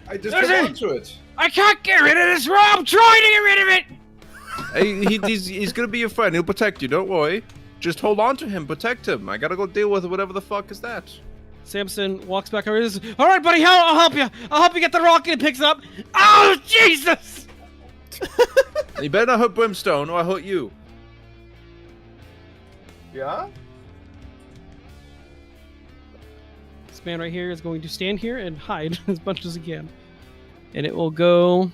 I just There's hold it. on to it. I can't get rid of this robe! I'm trying to get rid of it! Hey, he's gonna be your friend. He'll protect you. Don't worry. Just hold on to him. Protect him. I gotta go deal with whatever the fuck is that. Samson walks back over. All right, buddy, I'll help you. I'll help you get the rocket and picks it up. Oh, Jesus! You better not hurt Brimstone or I hurt you. Yeah? This man right here is going to stand here and hide as much as he can. And it will go...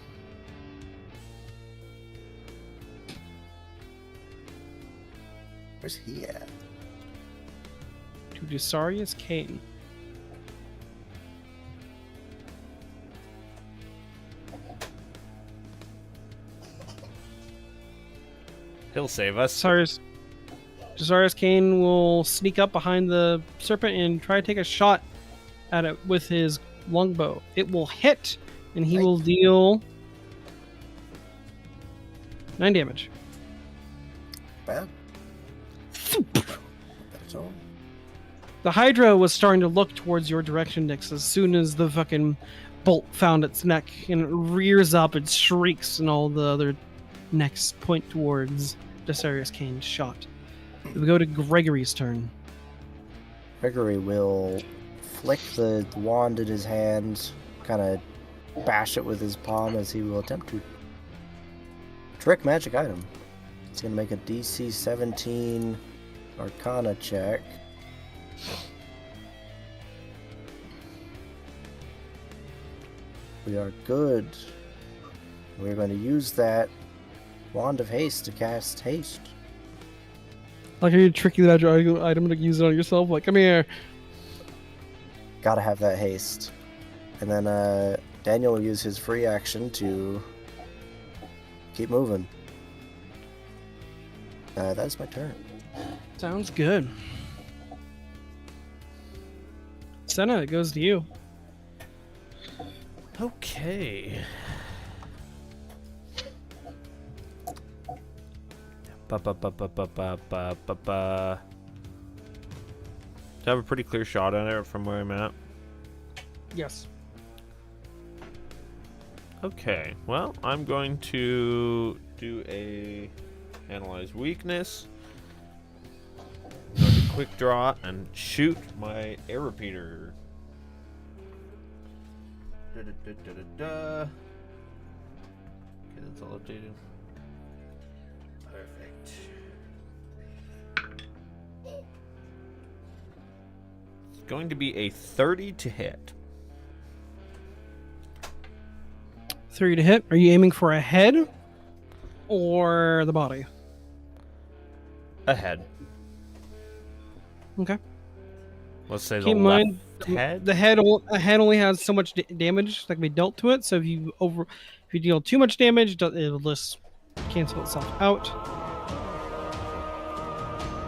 Where's he at? to Dusarius Kane. He'll save us. Dusarius Kane will sneak up behind the serpent and try to take a shot at it with his longbow. It will hit, and he will deal 9 damage. Bad. That's all. The Hydra was starting to look towards your direction, Nix, as soon as the fucking bolt found its neck, and it rears up and shrieks, and all the other necks point towards Dusarius Kane's shot. We go to Gregory's turn. Gregory will flick the wand in his hand, kind of bash it with his palm as he will attempt to trick magic item. He's going to make a DC 17 Arcana check. We are good. We're going to use that Wand of Haste to cast Haste. Like, are you tricking the magic item to use it on yourself? Like, come here. Gotta have that haste. And then Daniel will use his free action to keep moving. That's my turn. Sounds good. Senna, it goes to you. Okay. Do I have a pretty clear shot at it from where I'm at? Yes. Okay, well, I'm going to do a analyze weakness, go to quick draw, and shoot my air repeater. Okay, that's all updated. Perfect. It's going to be a 30 to hit. 3 to hit. Are you aiming for a head or the body? A head. Okay. Let's say Keep the in mind, head. a head only has so much damage that can be dealt to it. So if you deal too much damage, it'll just cancel itself out.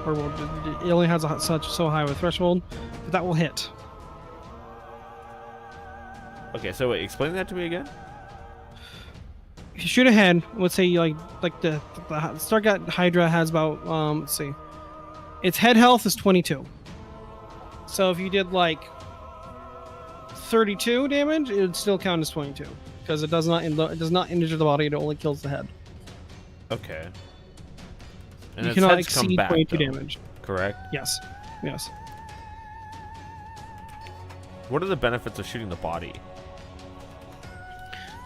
Or it only has so high of a threshold, but that will hit. Okay, so wait, explain that to me again. If you shoot a head, let's say like the Stargat Hydra has about let's see, its head health is 22. So if you did like 32 damage, it would still count as 22 because it does not injure the body; it only kills the head. Okay. And You its cannot heads come exceed back, 22 though, damage. correct? Yes. Yes. What are the benefits of shooting the body?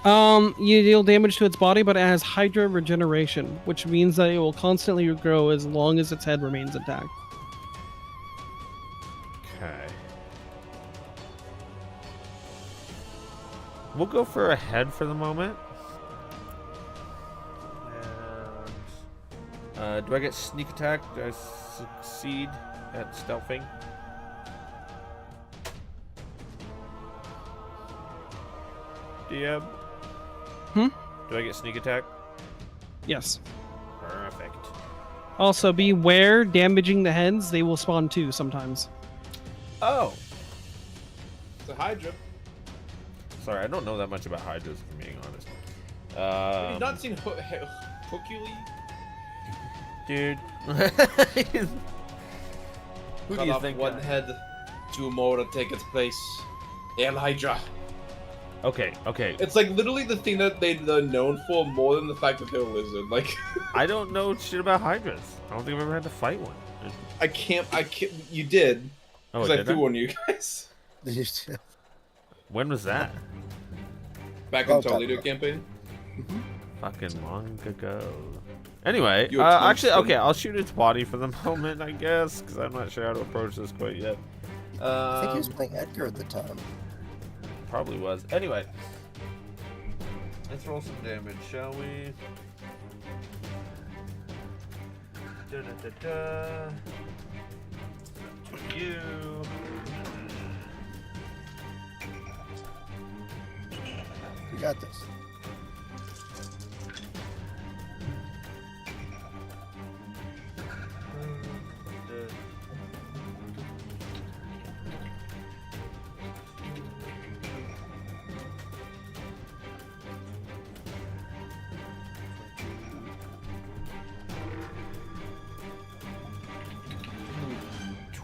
You deal damage to its body, but it has Hydra regeneration, which means that it will constantly grow as long as its head remains intact. Okay. We'll go for a head for the moment. And, do I get sneak attack? Do I succeed at stealthing? DM? Do I get sneak attack? Yes. Perfect. Also, beware damaging the heads; they will spawn too sometimes. Oh! It's a Hydra. Sorry, I don't know that much about Hydras, if I'm being honest. Have you not seen Hookuli? Dude. Who do you think? One head, 2 more to take its place. El Hydra. Okay. It's like literally the thing that they're known for more than the fact that they're a wizard. Like, I don't know shit about Hydras. I don't think I've ever had to fight one. I can't. You did. Oh, Because I did threw I? one of you guys. When was that? Back in Toledo campaign. Fucking long ago. Anyway, You were actually, tungsten. okay, I'll shoot its body for the moment, I guess, because I'm not sure how to approach this quite yet. I think he was playing Edgar at the time. Probably was. Anyway, let's roll some damage, shall we? Da-da-da-da. To you. You got this.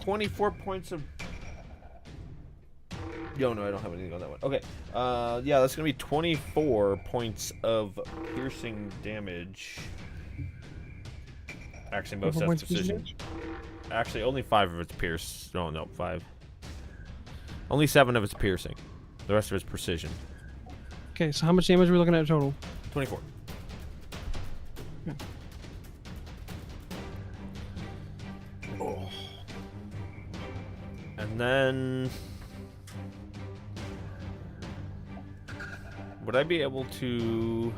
$24 points of... Yo, no, I don't have anything on that one. Okay. Yeah, that's going to be 24 points of piercing damage. Actually, most of that's precision. Actually, only 5 of it's pierce. No, 5. Only 7 of it's piercing. The rest of it's precision. Okay, so how much damage are we looking at total? 24. Yeah. Oh. And then... would I be able to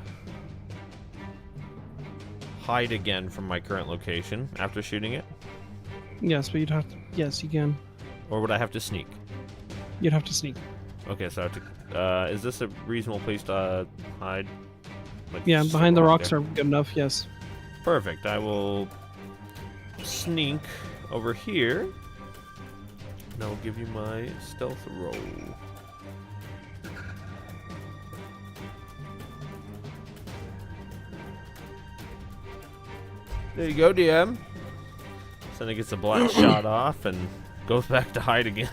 hide again from my current location after shooting it? Yes, but you'd have to... Yes, you can. Or would I have to sneak? You'd have to sneak. Okay, so I have to... is this a reasonable place to hide? Like, Yeah, behind the rocks there? are good enough, yes. Perfect. I will sneak over here. And I'll give you my stealth roll. There you go, DM. So then it gets a black shot off and goes back to hide again.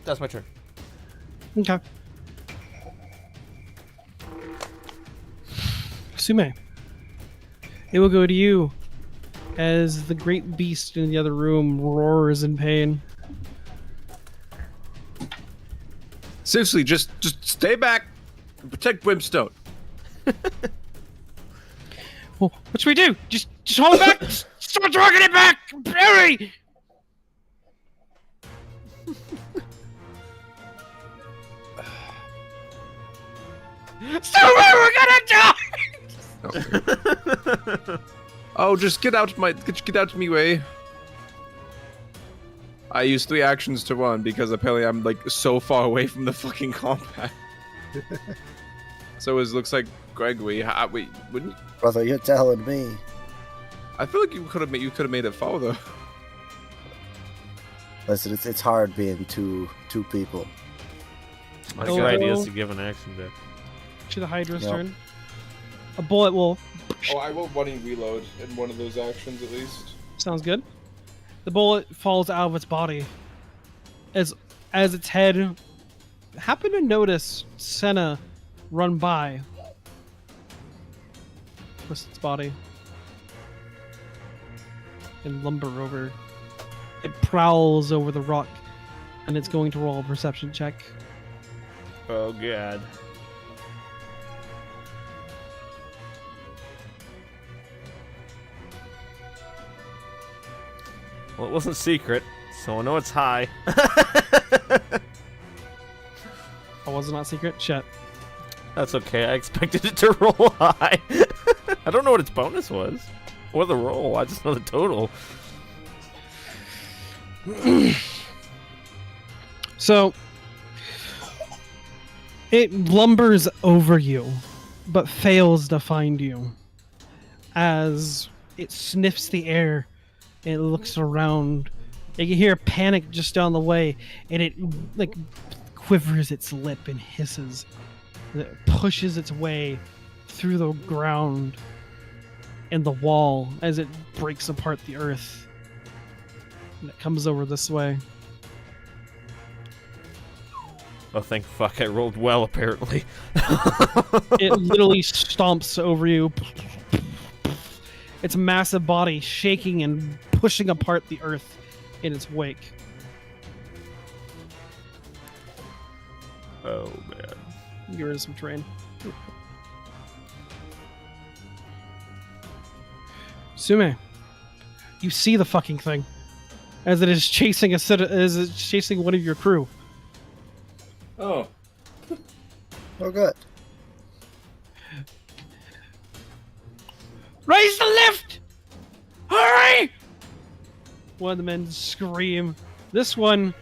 That's my turn. Okay. Sume. It will go to you as the great beast in the other room roars in pain. Seriously, just stay back and protect Brimstone. Well, what should we do? Just hold it back! Start dragging it back! Hurry! Sume, we're gonna die! Oh, just get out of me way. I used 3 actions to run because apparently I'm like so far away from the fucking combat. So it looks like Gregory. Wait, wouldn't? Brother, you're telling me. I feel like you could have made it farther. Listen, it's hard being two people. My good idea is to give an action deck. To the Hydra's Yep. turn. A bullet will... Oh, I will running reload in one of those actions at least. Sounds good. The bullet falls out of its body. As its head... Happen to notice Senna run by. Twist its body. And lumber over. It prowls over the rock. And it's going to roll a perception check. Oh, God. Well, it wasn't secret, so I know it's high. Oh, was it not secret? Shit. That's okay, I expected it to roll high. I don't know what its bonus was. Or the roll, I just know the total. So, it lumbers over you, but fails to find you. As it sniffs the air, it looks around. You can hear panic just down the way, and it like quivers its lip and hisses. It pushes its way through the ground and the wall as it breaks apart the earth. And it comes over this way. Oh, thank fuck, I rolled well, apparently. It literally stomps over you. Its massive body shaking and pushing apart the earth in its wake. Oh, man. You're in some terrain. Sume, you see the fucking thing as it is chasing chasing one of your crew. Oh. Oh, good. Raise the lift! Hurry! One of the men scream. This one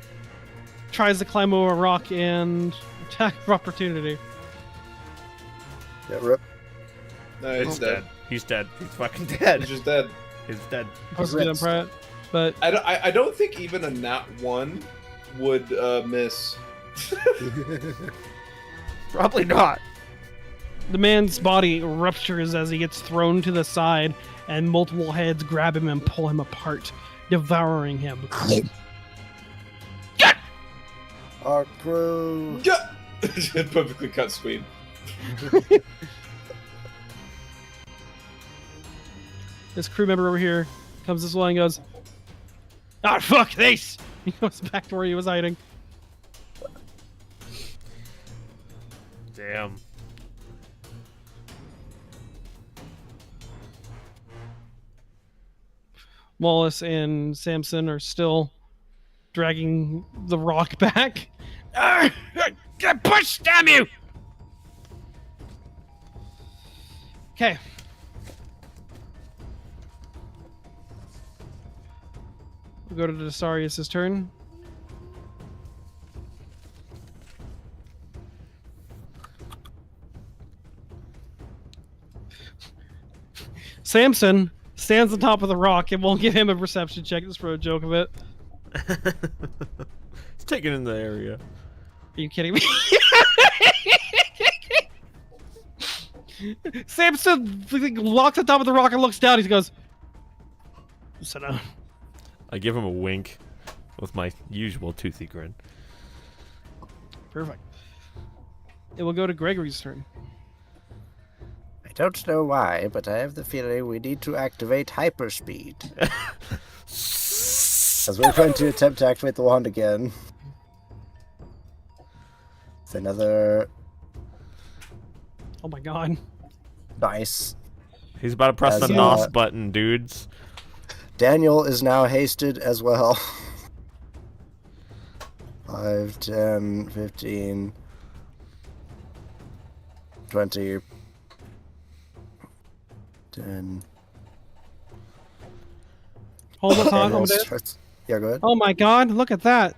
tries to climb over a rock and attack of opportunity. Yeah, rip. No, he's dead. He's dead. He's fucking dead. He's just dead. He's dead. Supposed to be on Pratt, but I don't think even a nat 1 would miss. Probably not. the man's body ruptures as he gets thrown to the side, and multiple heads grab him and pull him apart, devouring him. Our crew. Yeah. Perfectly cut sweet. This crew member over here comes this way and goes, "Ah, fuck this!" He goes back to where he was hiding. Damn. Wallace and Samson are still dragging the rock back. Get pushed, damn you! Okay. We'll go to Destarius' turn. Samson stands on top of the rock and won't give him a perception check just for a joke of it. He's taken in the area. Are you kidding me? Samson locks on top of the rock and looks down. He goes, "Sit down." I give him a wink with my usual toothy grin. Perfect. It will go to Gregory's turn. I don't know why, but I have the feeling we need to activate hyperspeed. As we're going to attempt to activate the wand again. It's another Oh my god. nice. He's about to press As, the NOS button, dudes. Daniel is now hasted as well. 5, 10, 15, 20, 10. Hold on, Daniel hold on. starts- Yeah, go ahead. Oh my god, look at that.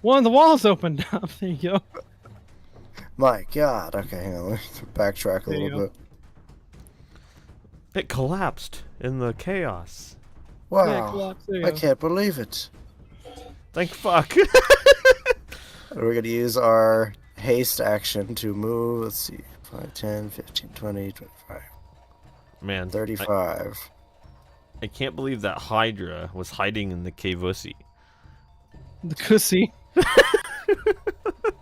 One of the walls opened up. There you go. My god. Okay, hang on. Let me backtrack a There you little go. bit. It collapsed in the chaos. Yeah, Wow. collapse. There you I go. can't believe it. Thank fuck. We're going to use our haste action to move. Let's see. 5, 10, 15, 20, 25, Man, 35. I can't believe that Hydra was hiding in the Cavussy. The cussy.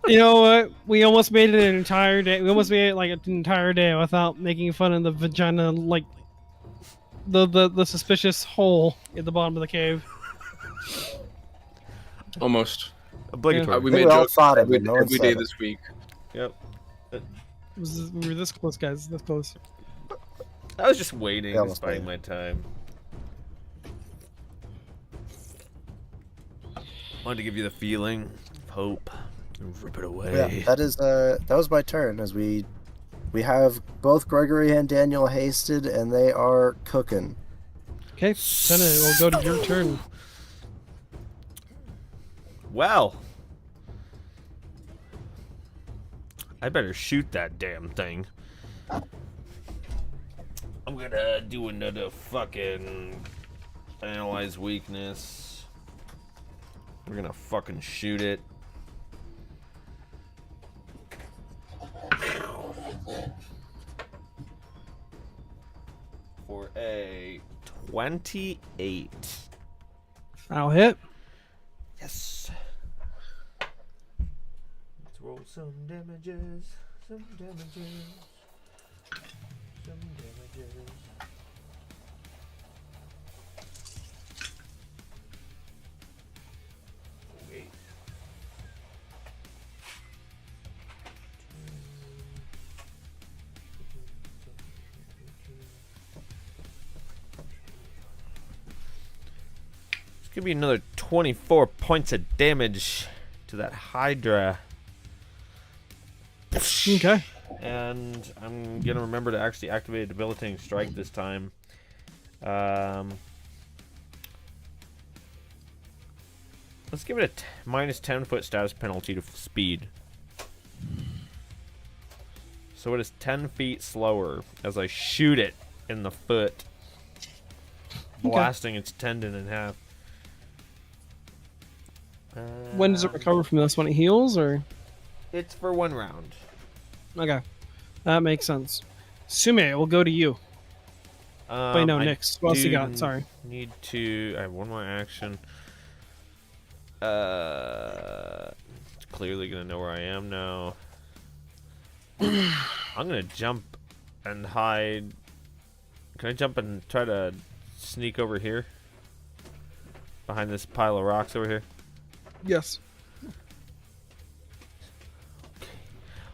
You know what? We almost made it an entire day. We almost made it like an entire day without making fun of the vagina, like the suspicious hole in the bottom of the cave. Almost. Obligatory. We They made all jokes thought it, every, but no one every said day it. this week. Yep. We were this close, guys. This close. I was just waiting, Yeah, just almost biding made my time. Wanted to give you the feeling of hope and rip it away. Yeah, that was my turn as we have both Gregory and Daniel hasted and they are cooking. Okay, Senna, we'll go to your turn. Well, I better shoot that damn thing. I'm gonna do another fucking analyze weakness. We're gonna fucking shoot it. For a 28. I'll hit. Yes. Let's roll some damages. Some damages. Some damages. Wait. It's gonna be another 24 points of damage to that Hydra. Okay. And I'm gonna remember to actually activate a debilitating strike this time. Let's give it a minus 10-foot status penalty to speed. So it is 10 feet slower as I shoot it in the foot, blasting its tendon in half. When does it recover from this? When it heals, or? It's for 1 round. Okay, that makes sense. Sume, we'll go to you. Wait, no, I Nyx. What else you got? Sorry. Need to. I have 1 more action. It's clearly gonna know where I am now. I'm gonna jump and hide. Can I jump and try to sneak over here? Behind this pile of rocks over here? Yes.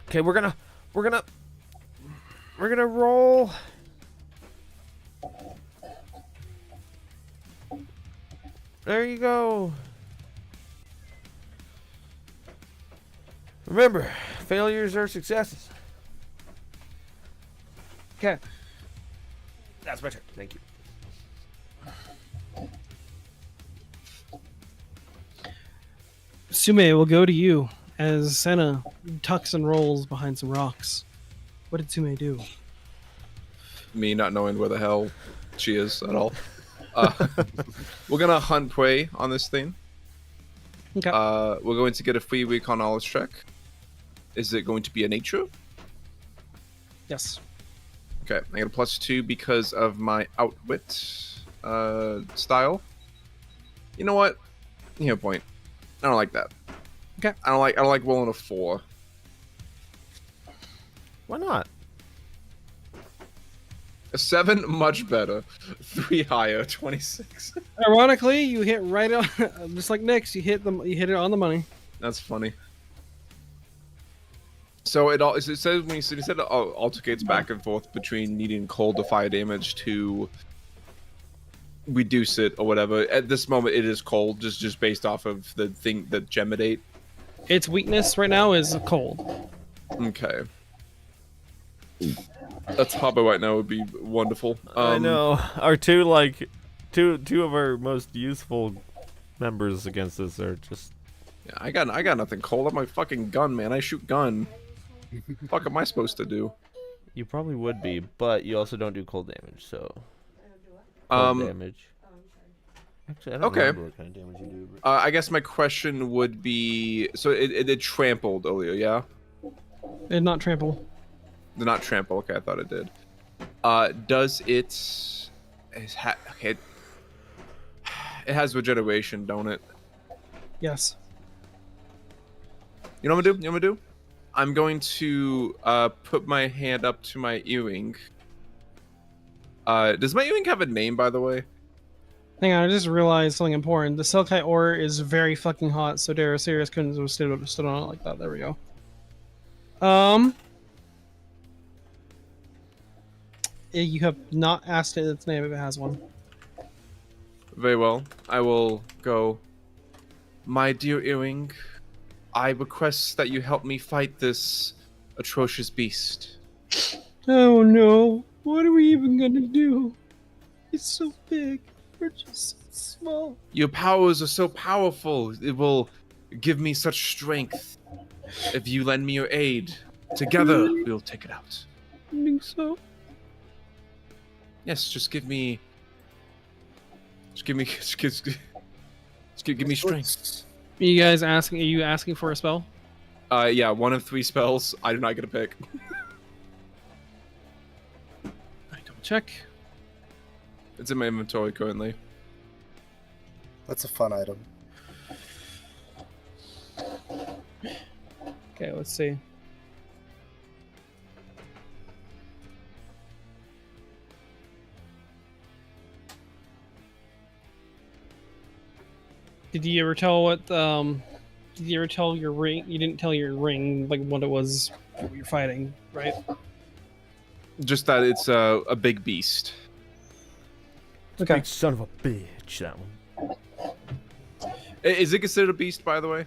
Okay, we're gonna roll. There you go. Remember, failures are successes. Okay. That's my turn. Thank you. Sume, we'll go to you as Senna tucks and rolls behind some rocks. What did Sume do? Me not knowing where the hell she is at all. We're gonna hunt prey on this thing. Okay. We're going to get a free recon knowledge check. Is it going to be a nature? Yes. Okay, I get a +2 because of my outwit style. You know what? Here, point. I don't like that. Okay. I don't like rolling a 4. Why not? A 7, much better. 3 higher, 26. Ironically, you hit right on, just like Nyx. You hit it on the money. That's funny. So it says when you said it altercates back and forth between needing cold to fire damage to reduce it or whatever. At this moment, it is cold, just based off of the Gymnopedie. Its weakness right now is cold. Okay. A Tabo right now would be wonderful. I know. Our two of our most useful members against this are just. Yeah, I got nothing cold. I'm a fucking gun, man. I shoot gun. Fuck am I supposed to do? You probably would be, but you also don't do cold damage, so. Cold damage. Actually, I don't remember what kind of damage you do. But... I guess my question would be, so it trampled earlier, yeah? It did not trample. Did not trample. Okay, I thought it did. Does it? Okay. It has regeneration, don't it? Yes. You know what I'm gonna do? I'm going to put my hand up to my earring. Does my earring have a name, by the way? Hang on, I just realized something important. The Selkite ore is very fucking hot, so Sirius couldn't have stood on it like that. There we go. You have not asked it its name if it has one. Very well. I will go. My dear earring, I request that you help me fight this atrocious beast. Oh no. What are we even gonna do? It's so big. We're just so small. Your powers are so powerful. It will give me such strength. If you lend me your aid, together we'll take it out. I think so. Yes, just give me strength. Are you asking for a spell? Yeah, 1 of 3 spells. I do not get a pick. I double check. It's in my inventory currently. That's a fun item. Okay, let's see. Did you ever tell what did you ever tell your ring? You didn't tell your ring like what it was you're fighting, right? Just that it's a big beast. Okay. Big son of a bitch, that one. Is it considered a beast, by the way?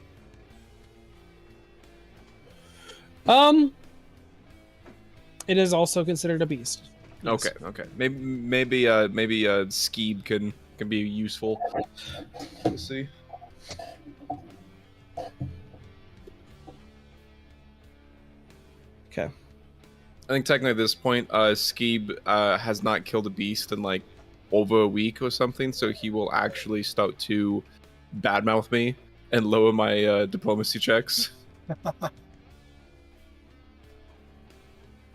It is also considered a beast. Yes. Okay. Maybe Skeeb can be useful. Let's see. Okay. I think technically at this point, Skeeb has not killed a beast in like over a week or something, so he will actually start to badmouth me and lower my diplomacy checks.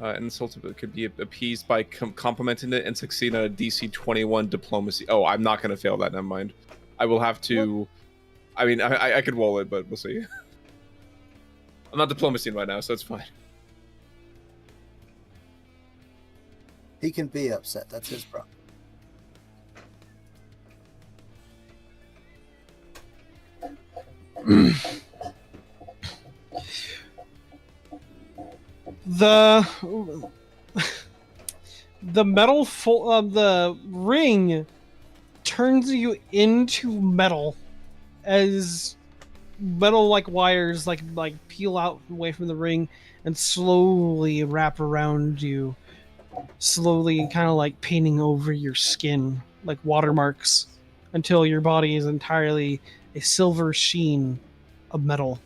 Insulted could be appeased by complimenting it and succeed on a DC 21 diplomacy. Oh, I'm not gonna fail that. Never mind. I will have to. I mean, I could roll it, but we'll see. I'm not diplomacying right now, so it's fine. He can be upset. That's his problem. The metal the ring turns you into metal as metal like wires like peel out away from the ring and slowly wrap around you, slowly kind of like painting over your skin like watermarks until your body is entirely a silver sheen of metal.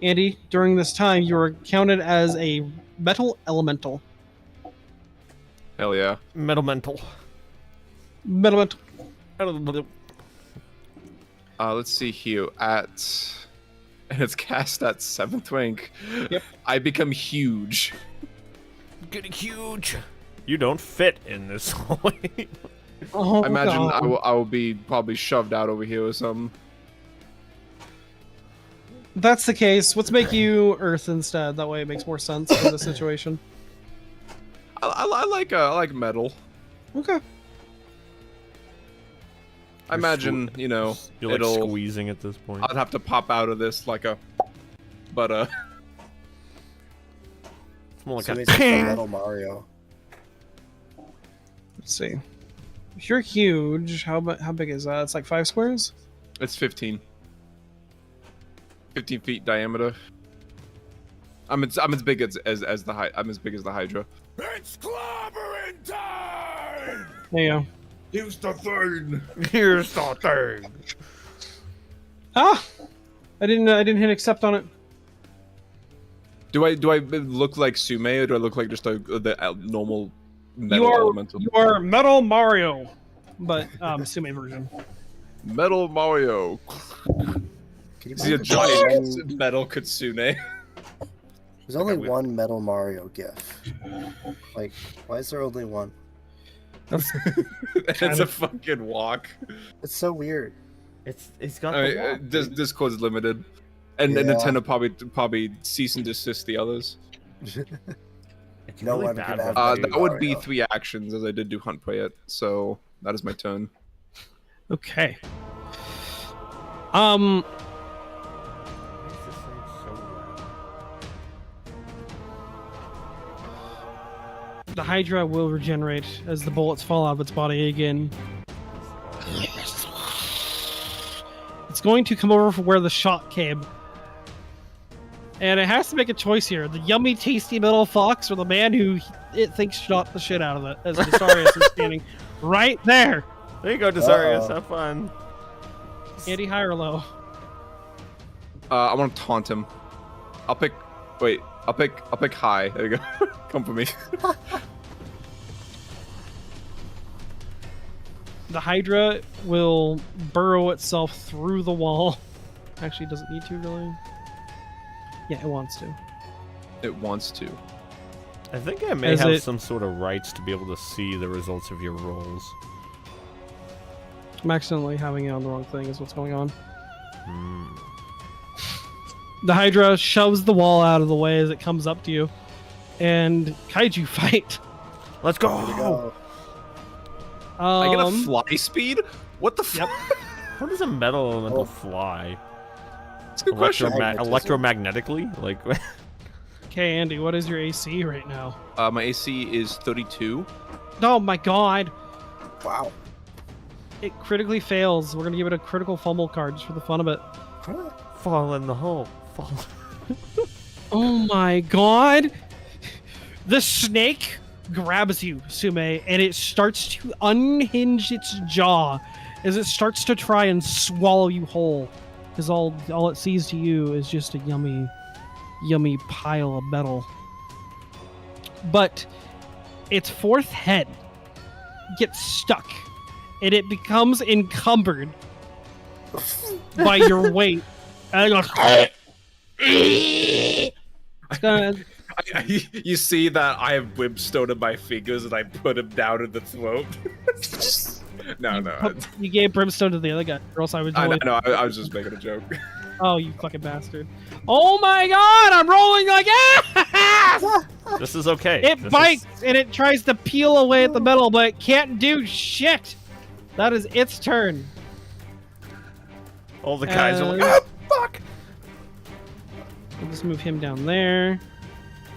Andy, during this time, you are counted as a metal elemental. Hell yeah. Metal mental. Metal. Let's see here. And it's cast at 7th rank. Yep. I become huge. Getting huge. You don't fit in this way. Oh, I imagine God. I will be probably shoved out over here or something. If that's the case, let's make you Earth instead. That way it makes more sense for the situation. I like metal. Okay. I imagine, you know, You're like it'll. squeezing at this point. I'd have to pop out of this like a. But It's more like So a he's like a Metal Mario. Let's see. If you're huge, how big is that? It's like 5 squares? It's 15. 15 feet diameter. I'm as big as the I'm as big as the Hydra. It's clobbering time! There you go. Here's the thing. Here's the thing. Ah! I didn't hit accept on it. Do I look like Sume, or do I look like just the normal metal You are elemental? you are Metal Mario, but Sume version. Metal Mario. Can you See a believe giant metal Kitsune. There's only one Metal Mario gif. Like, why is there only one? It's a fucking walk. It's so weird. It's got I the mean, walk, dude. Discord's limited, and Yeah. Nintendo probably cease and desist the others. It's No really one bad could with have it, That dude. would be Mario. 3 actions, as I did do Hunt Play It, so that is my turn. Okay. Why is this thing so loud? The Hydra will regenerate as the bullets fall out of its body again. It's going to come over from where the shot came. And it has to make a choice here. The yummy, tasty metal fox or the man who it thinks shot the shit out of it, as Darius is standing right there. There you go, Desarius. Uh-oh. Have fun. Andy, high or low? I want to taunt him. I'll pick high. There you go. Come for me. The Hydra will burrow itself through the wall. Actually, does it need to, really? Yeah, it wants to. It wants to. I think I may Is have it- some sort of rights to be able to see the results of your rolls. I'm accidentally having it on the wrong thing is what's going on. Hmm. The Hydra shoves the wall out of the way as it comes up to you. And kaiju fight. Let's go! There we go. I get a fly speed? What the fuck? How does a metal elemental Oh. fly? That's a good question. Electromagnetically? Like, Okay, Andy, what is your AC right now? My AC is 32. Oh my god. Wow. It critically fails. We're gonna give it a critical fumble card just for the fun of it. Fall in the hole. Fall. Oh my god! The snake grabs you, Sume, and it starts to unhinge its jaw as it starts to try and swallow you whole. Because all it sees to you is just a yummy pile of metal. But its fourth head gets stuck, and it becomes encumbered by your weight. And it goes, it's gonna, You see that I have Wimstone in my fingers and I put him down in the throat. No. you gave brimstone to the other guy, or else I would. I Totally... know. I was just making a joke. Oh, you fucking bastard! Oh my god, I'm rolling like ass! This is okay. It bites and it tries to peel away at the metal, but it can't do shit. That is its turn. All the guys are like, ah, fuck! We'll just move him down there.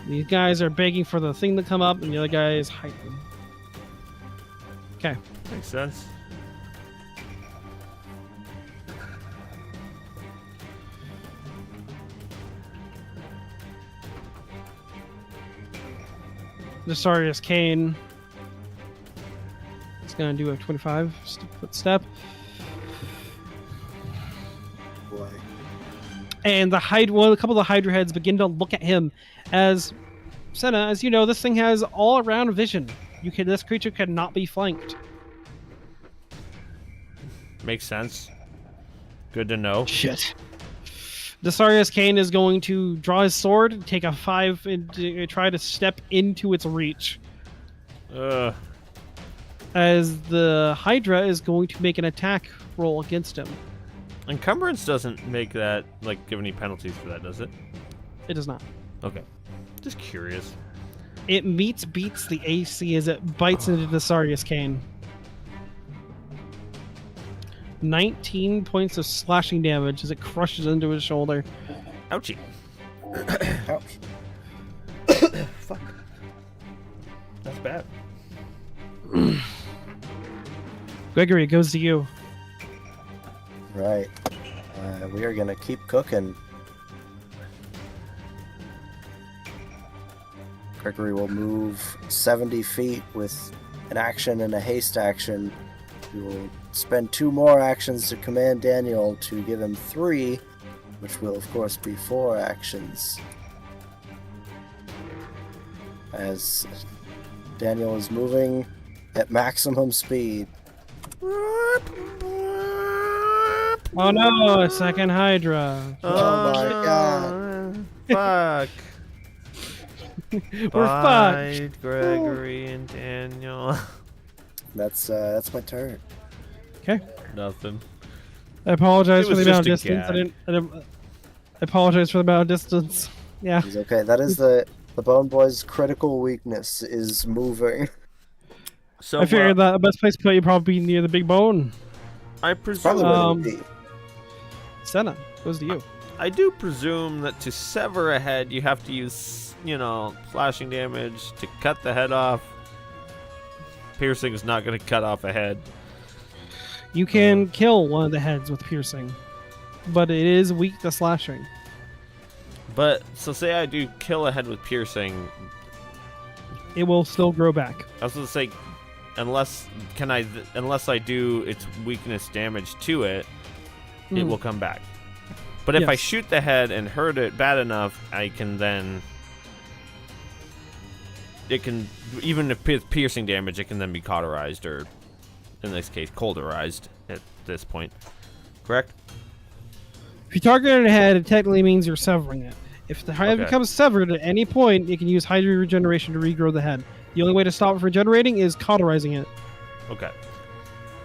These guys are begging for the thing to come up, and the other guy is hiding. Okay. Makes sense. Desarius Kane. It's gonna do a 25 foot step. Boy. And a couple of the Hydra heads begin to look at him as Senna, as you know, this thing has all around vision. This creature cannot be flanked. Makes sense. Good to know. Shit. Desarius Kane is going to draw his sword, take a 5, and try to step into its reach. As the Hydra is going to make an attack roll against him. Encumbrance doesn't make that, like, give any penalties for that, does it? It does not. Okay. Just curious. It beats the AC as it bites into Desarius Kane. 19 points of slashing damage as it crushes into his shoulder. Ouchie. Ouch. Fuck. That's bad. Gregory, it goes to you. Right. We are gonna keep cooking. Gregory will move 70 feet with an action and a haste action. We will spend 2 more actions to command Daniel to give him 3, which will of course be 4 actions. As Daniel is moving at maximum speed. Oh no, a second Hydra. Oh my god. Fuck. We're fucked. Gregory and Daniel. That's my turn. Okay. Nothing. I apologize It for was the amount of just a distance. gag. I apologize for the amount of distance. Yeah. He's okay. That is the Bone Boy's critical weakness is moving. So I figured that the best place to put you probably be near the big bone. I presume Probably wouldn't be. Senna, goes to you. I do presume that to sever a head, you have to use, slashing damage to cut the head off. Piercing is not going to cut off a head. You can kill one of the heads with piercing, but it is weak to slashing. But, so say I do kill a head with piercing. It will still grow back. I was going to say, unless I do its weakness damage to it, it will come back. But if I Yes. shoot the head and hurt it bad enough, I can then... It can, even if it's piercing damage, it can then be cauterized, or in this case, colderized at this point. Correct? If you target a head, it technically means you're severing it. If the head Okay. becomes severed at any point, you can use Hydra Regeneration to regrow the head. The only way to stop it from regenerating is cauterizing it. Okay.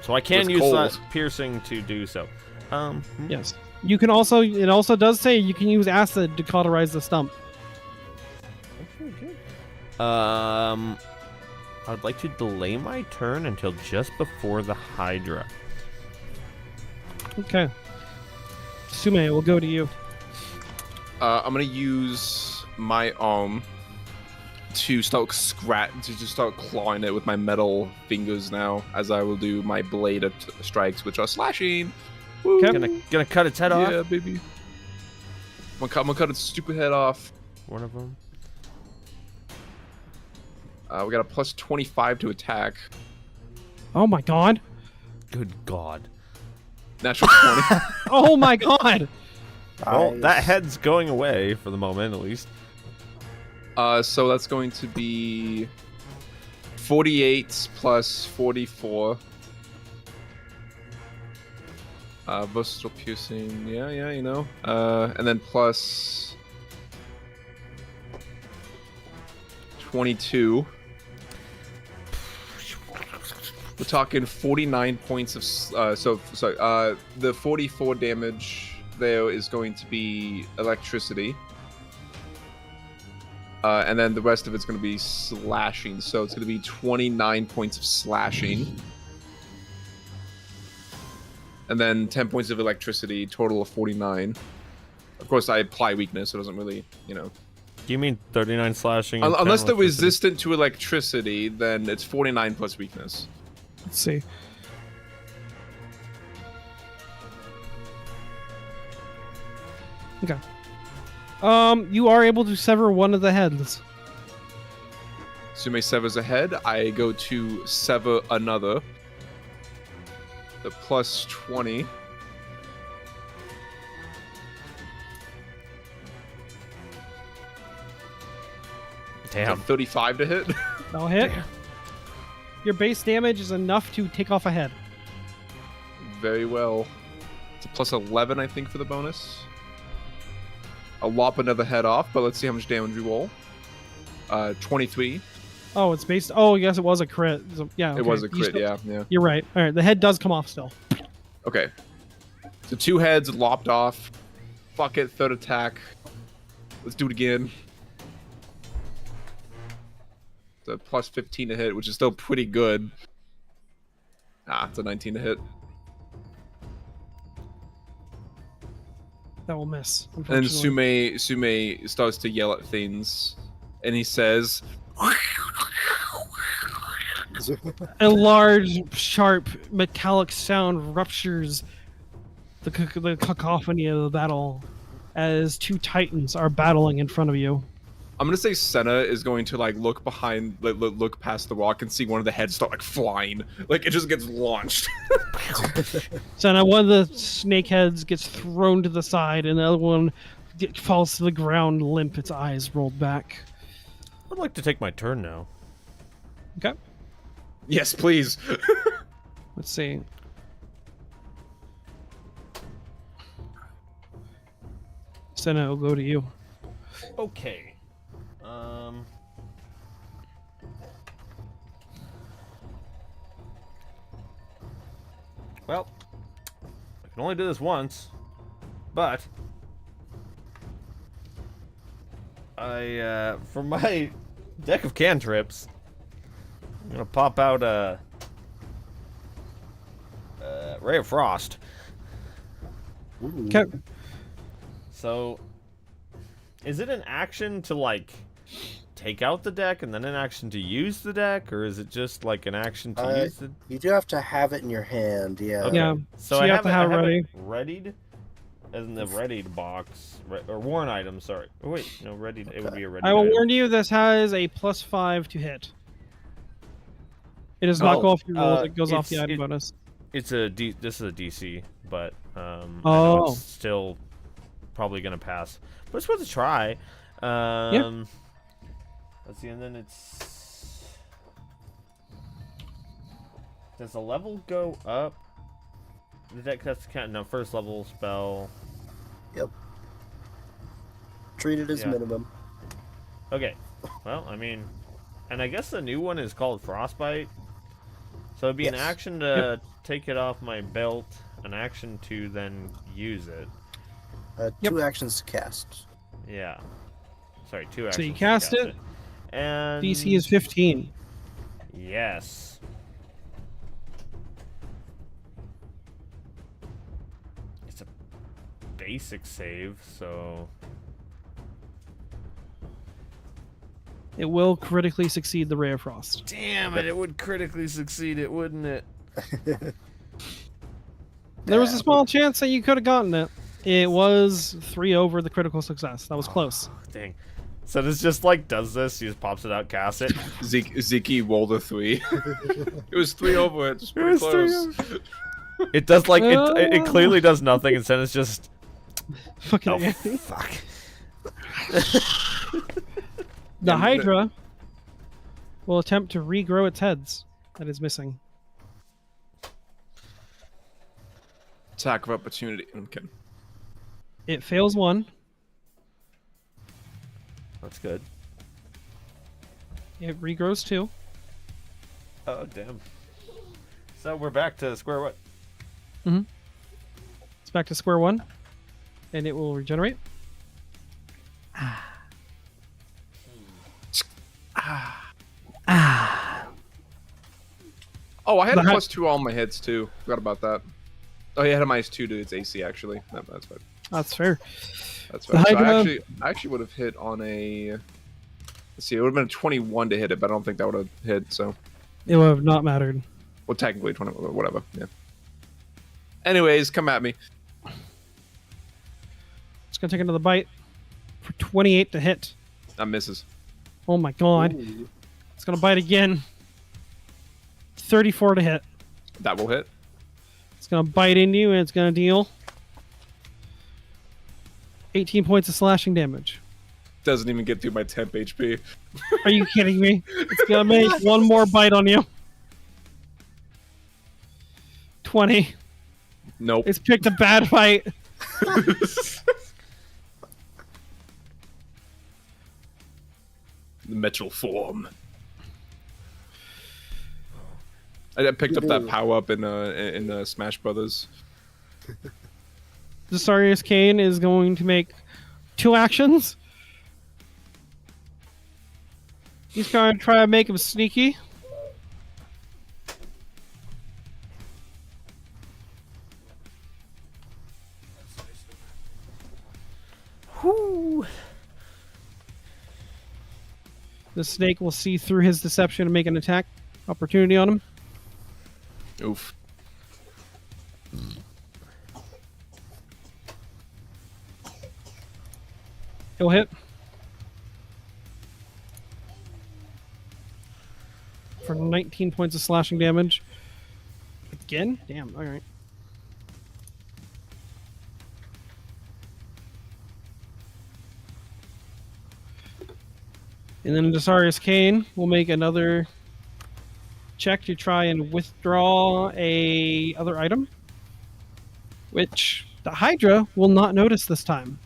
So I can It's use cold. that piercing to do so. Yes. You can also, it also does say you can use acid to cauterize the stump. I'd like to delay my turn until just before the Hydra. Okay. Sume, we'll go to you. I'm gonna use my arm to start just start clawing it with my metal fingers now, as I will do my blade strikes, which are slashing. Woo. Gonna cut its head off. Yeah, baby. I'm gonna cut its stupid head off. One of them. We got a plus 25 to attack. Oh my god. Good God. Natural 20. Oh my god. Well, Nice. that head's going away for the moment, at least. So that's going to be 48 plus 44. Versatile piercing, yeah, you know. And then plus 22. We're talking 49 points of the 44 damage there is going to be electricity. And then the rest of it's going to be slashing. So it's going to be 29 points of slashing. And then 10 points of electricity, total of 49. Of course, I apply weakness, so it doesn't really, you know. Do you mean 39 slashing? and 10 Unless they're electricity? resistant to electricity, then it's 49 plus weakness. Let's see. Okay. You are able to sever one of the heads. Sume severs a head. I go to sever another. The plus 20. Damn. 35 to hit. That'll hit. Your base damage is enough to take off a head. Very well. It's a plus 11, I think, for the bonus. I'll lop another head off, but let's see how much damage we roll. 23. Oh, it's based. Oh, yes, it was a crit. So, yeah, okay. It was a You crit, still- yeah. You're right. All right, the head does come off still. Okay. So 2 heads lopped off. Fuck it, third attack. Let's do it again. It's a plus 15 to hit, which is still pretty good. It's a 19 to hit. That will miss. And Unfortunately. Sume starts to yell at things, and he says, A large, sharp, metallic sound ruptures the cacophony of the battle as 2 titans are battling in front of you. I'm gonna say Senna is going to like look behind, look past the rock and see one of the heads start like flying. Like it just gets launched. So now one of the snake heads gets thrown to the side, and the other one falls to the ground limp, its eyes rolled back. I'd like to take my turn now. Okay, Yes, please. let's see. Senna will go to you. Okay. Well, I can only do this once, but for my deck of cantrips, I'm gonna pop out a Ray of Frost. Okay. So, is it an action to like take out the deck and then an action to use the deck, or is it just like an action to use the? You do have to have it in your hand, yeah. Okay. Yeah. So So I you have to have it ready. readied, as in the readied box, or worn item. Sorry. Oh wait, no, readied. It would be a ready. I will warn you, this has a +5 to hit. It does not Oh, go off your rolls, it goes off the it's- item bonus. It's a D. This is a DC, but I know Oh. it's still probably gonna pass. But it's worth a try. Let's see, and then it's. Does the level go up? The deck has to count. No, first level spell. Yep. Treat it as Yeah. minimum. Okay. Well, I mean, and I guess the new one is called Frostbite. So it'd be an Yes. action to take it off my belt, an action to then use it. Yep. 2 actions to cast. Yeah. Sorry, 2 actions. So you to cast it. And DC is 15. Yes. It's a basic save, so It will critically succeed the Ray of Frost. Damn it! It would critically succeed it, wouldn't it? There was a small chance that you could have gotten it. It was 3 over the critical success. That was close. Dang. So this just like does this. He just pops it out, casts it. Ziki rolled a 3. It was 3 over. It's pretty close. It does like it clearly does nothing. Instead, it's just Fucking oh Andy. fuck. The Hydra will attempt to regrow its heads that is missing. Attack of opportunity. I'm kidding. It fails 1. That's good. It regrows 2. Oh damn. So we're back to square one. It's back to square 1. And it will regenerate. Oh, I had a The +2 on my hits too. Forgot about that. Oh, yeah, I had a -2 to its AC actually. No, that's fine. That's fair. That's The fine. So Hydra- I actually would have hit on a. Let's see, it would have been a 21 to hit it, but I don't think that would have hit. So, It would have not mattered. well, technically 20, whatever. Yeah. Anyways, come at me. It's going to take another bite for 28 to hit. That misses. Oh my god. It's going to bite again. 34 to hit. That will hit. It's going to bite into you and it's going to deal 18 points of slashing damage. Doesn't even get through my temp HP. Are you kidding me? It's going to make one more bite on you. 20. Nope. It's picked a bad fight. The metal form. I picked up that power up in Smash Brothers. Dustarius Kane is going to make 2 actions. He's going to try to make him sneaky. Whoo. The snake will see through his deception and make an attack opportunity on him. Oof. He'll hit. For 19 points of slashing damage. Again? Damn, alright. And then Dustarius Kane will make another check to try and withdraw a other item, which the Hydra will not notice this time,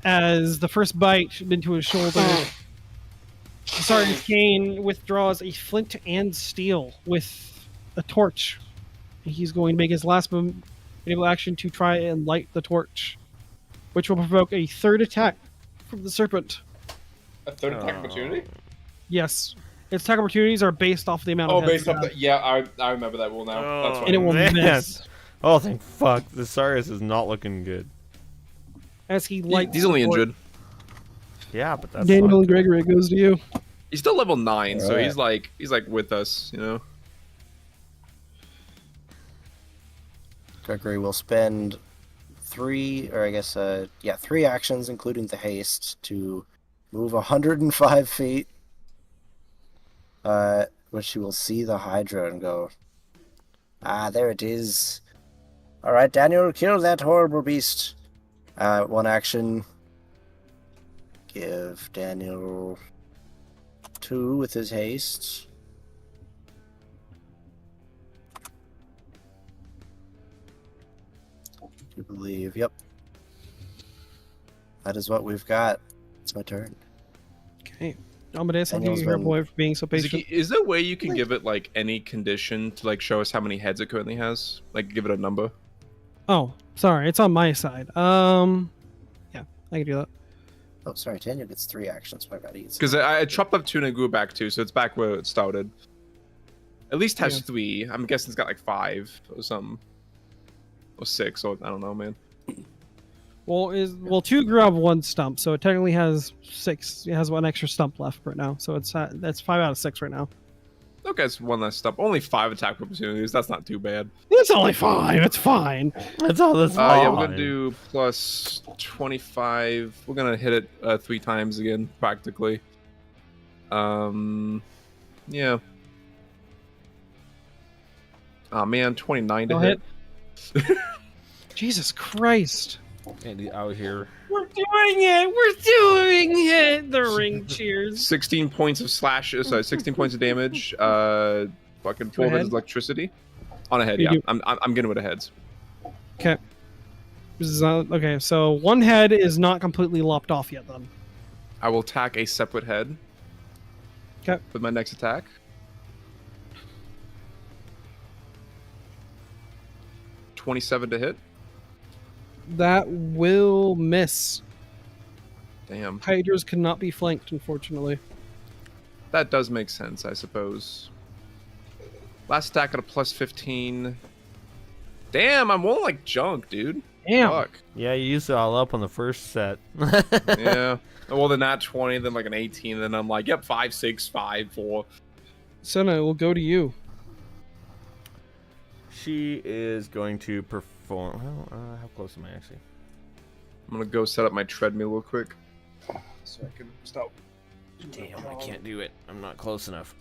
as the first bite into his shoulder. Dustarius Kane withdraws a flint and steel with a torch. He's going to make his last able action to try and light the torch, which will provoke a third attack from the serpent. A third attack opportunity? Yes. Its attack opportunities are based off the amount Oh, of heads based it off has. the... Yeah, I remember that rule now. That's Oh, right. And it will man. miss Oh, thank fuck. The Sarius is not looking good. as he lights He's only the torch. injured. Yeah, but that's Daniel not and Gregory, it goes to you. He's still level 9, so Alright. he's like with us, you know. Gregory will spend 3 actions, including the haste, to move 105 feet. Which you will see the Hydra and go, "Ah, there it is. All right, Daniel, kill that horrible beast." 1 action. Give Daniel 2 with his haste. You believe? Yep. That is what we've got. It's my turn. Okay. Amadeus, I'll give Daniel's you her been- boy for being so patient. Ziki, is there a way you can give it like any condition to like show us how many heads it currently has? Like give it a number? Oh, sorry, it's on my side. Yeah, I can do that. Oh, sorry, Daniel gets 3 actions. My bad. He gets- Because I chopped up 2 and it grew back 2, so it's back where it started. At least has Yeah. 3. I'm guessing it's got like 5 or something. Or 6, or I don't know, man. Well, 2 grew out of 1 stump, so it technically has 6. It has 1 extra stump left right now, so that's 5 out of 6 right now. Okay, it's 1 less stump. Only 5 attack opportunities. That's not too bad. It's only 5. It's fine. That's all this. Yeah, we're gonna do plus 25. We're gonna hit it 3 times again, practically. Yeah. Oh man, 29 to hit. Jesus Christ. Andy out here. We're doing it! We're doing it! The ring cheers. 16 points of slash. Sorry, 16 points of damage. Fucking 12 hits of electricity. On a head, yeah. I'm getting with the heads. Okay. Okay, so 1 head is not completely lopped off yet, then. I will attack a separate head. Okay. With my next attack. $27 to hit. That will miss. Damn. Hydras cannot be flanked, unfortunately. That does make sense, I suppose. Last attack at a plus 15. Damn, I'm rolling like junk, dude. Damn. Fuck. Yeah, you used it all up on the first set. Yeah. Well, then that 20, then like an 18, then I'm like, yep, 5, 6, 5, 4. Senna, we'll go to you. She is going to perform. Well, how close am I actually? I'm gonna go set up my treadmill real quick, so I can stop. Damn, I can't do it. I'm not close enough.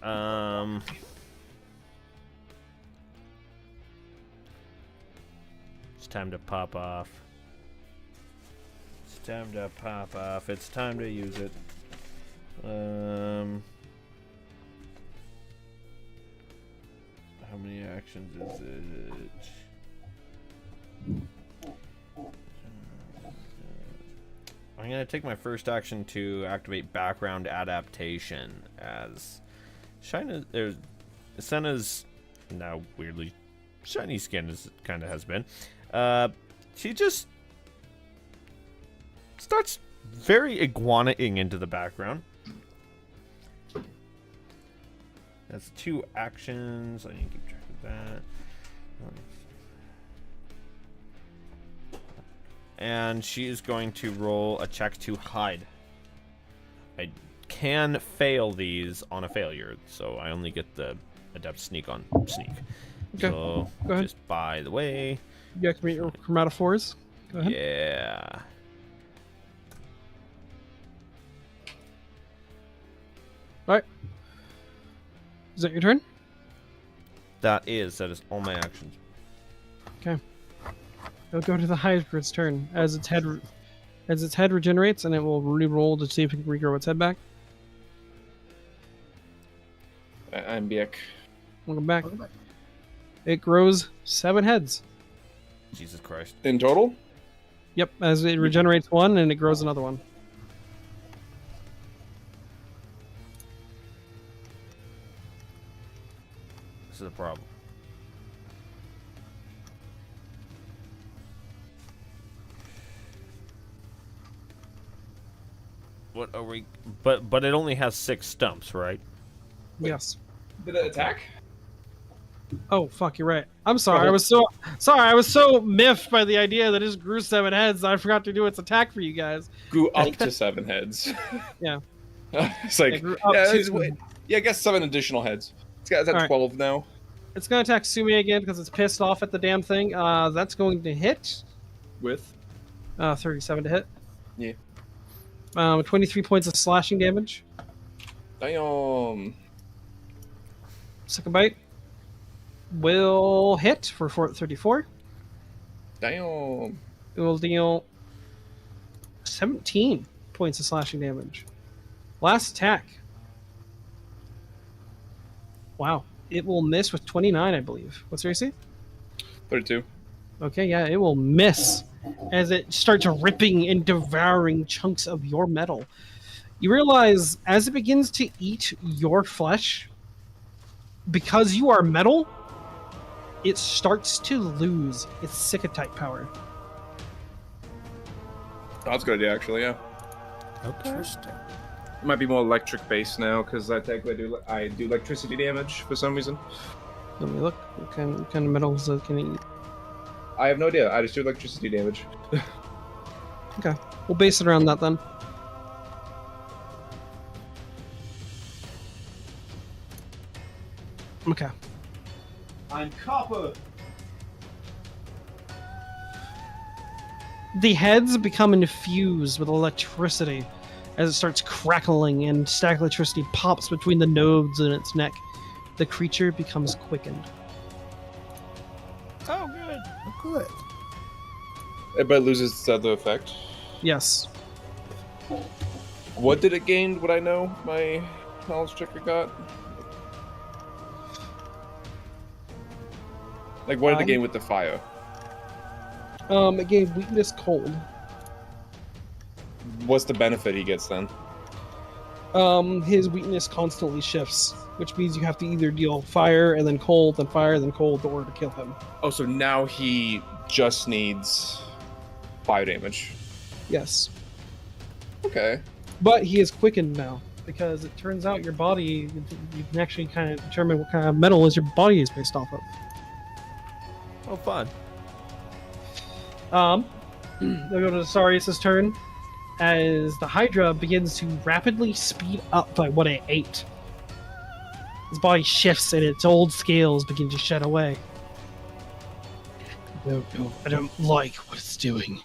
It's time to pop off. It's time to pop off. It's time to use it. How many actions is it? I'm going to take my first action to activate background adaptation as Senna's now weirdly shiny skin as it kind of has been. She just starts very iguana-ing into the background. That's 2 actions. I need to keep track of that. And she is going to roll a check to hide. I can fail these on a failure, so I only get the adept sneak on sneak. Okay. So, go ahead. just by the way. You activate your chromatophores. Go ahead. Yeah. Alright. Is that your turn? That is all my actions. Okay. It'll go to the Hydra's turn as its head regenerates, and it will re-roll to see if it can regrow its head back. I'm back. Welcome back. It grows 7 heads. Jesus Christ. In total? Yep, as it regenerates 1 and it grows another 1. This is a problem. What are we? But it only has 6 stumps, right? Yes. Did it attack? Oh fuck, you're right. I'm sorry. I was so miffed by the idea that it just grew 7 heads that I forgot to do its attack for you guys. Grew up to 7 heads. Yeah. It's like, yeah, I guess 7 additional heads. It's got 12 now. It's gonna attack Sumi again because it's pissed off at the damn thing. That's going to hit. With? 37 to hit. Yeah. 23 points of slashing damage. Damn. Second bite will hit for 34. Damn. It will deal 17 points of slashing damage. Last attack. Wow. It will miss with 29, I believe. What's your AC? 32. Okay, yeah, it will miss as it starts ripping and devouring chunks of your metal. You realize as it begins to eat your flesh, because you are metal, it starts to lose its Psychotite power. Oh, that's a good idea, actually, yeah. Okay. Interesting. It might be more electric based now because I do electricity damage for some reason. Let me look. What kind of metals can it eat? I have no idea. I just do electricity damage. Okay, we'll base it around that then. Okay. I'm copper. The heads become infused with electricity as it starts crackling, and static electricity pops between the nodes in its neck. The creature becomes quickened. Oh, good. Oh, good. Everybody loses its other effect. Yes. What did it gain? Would I know? My knowledge checker got. Like, what did it gain with the fire? It gave weakness cold. What's the benefit he gets then? His weakness constantly shifts, which means you have to either deal fire and then cold, then fire, then cold in order to kill him. Oh, so now he just needs fire damage. Yes. Okay. But he is quickened now, because it turns out your body, you can actually kind of determine what kind of metal is your body is based off of. Oh, fun. They'll go to Sarius' turn as the Hydra begins to rapidly speed up by what it ate. His body shifts and its old scales begin to shed away. No, I don't like what it's doing.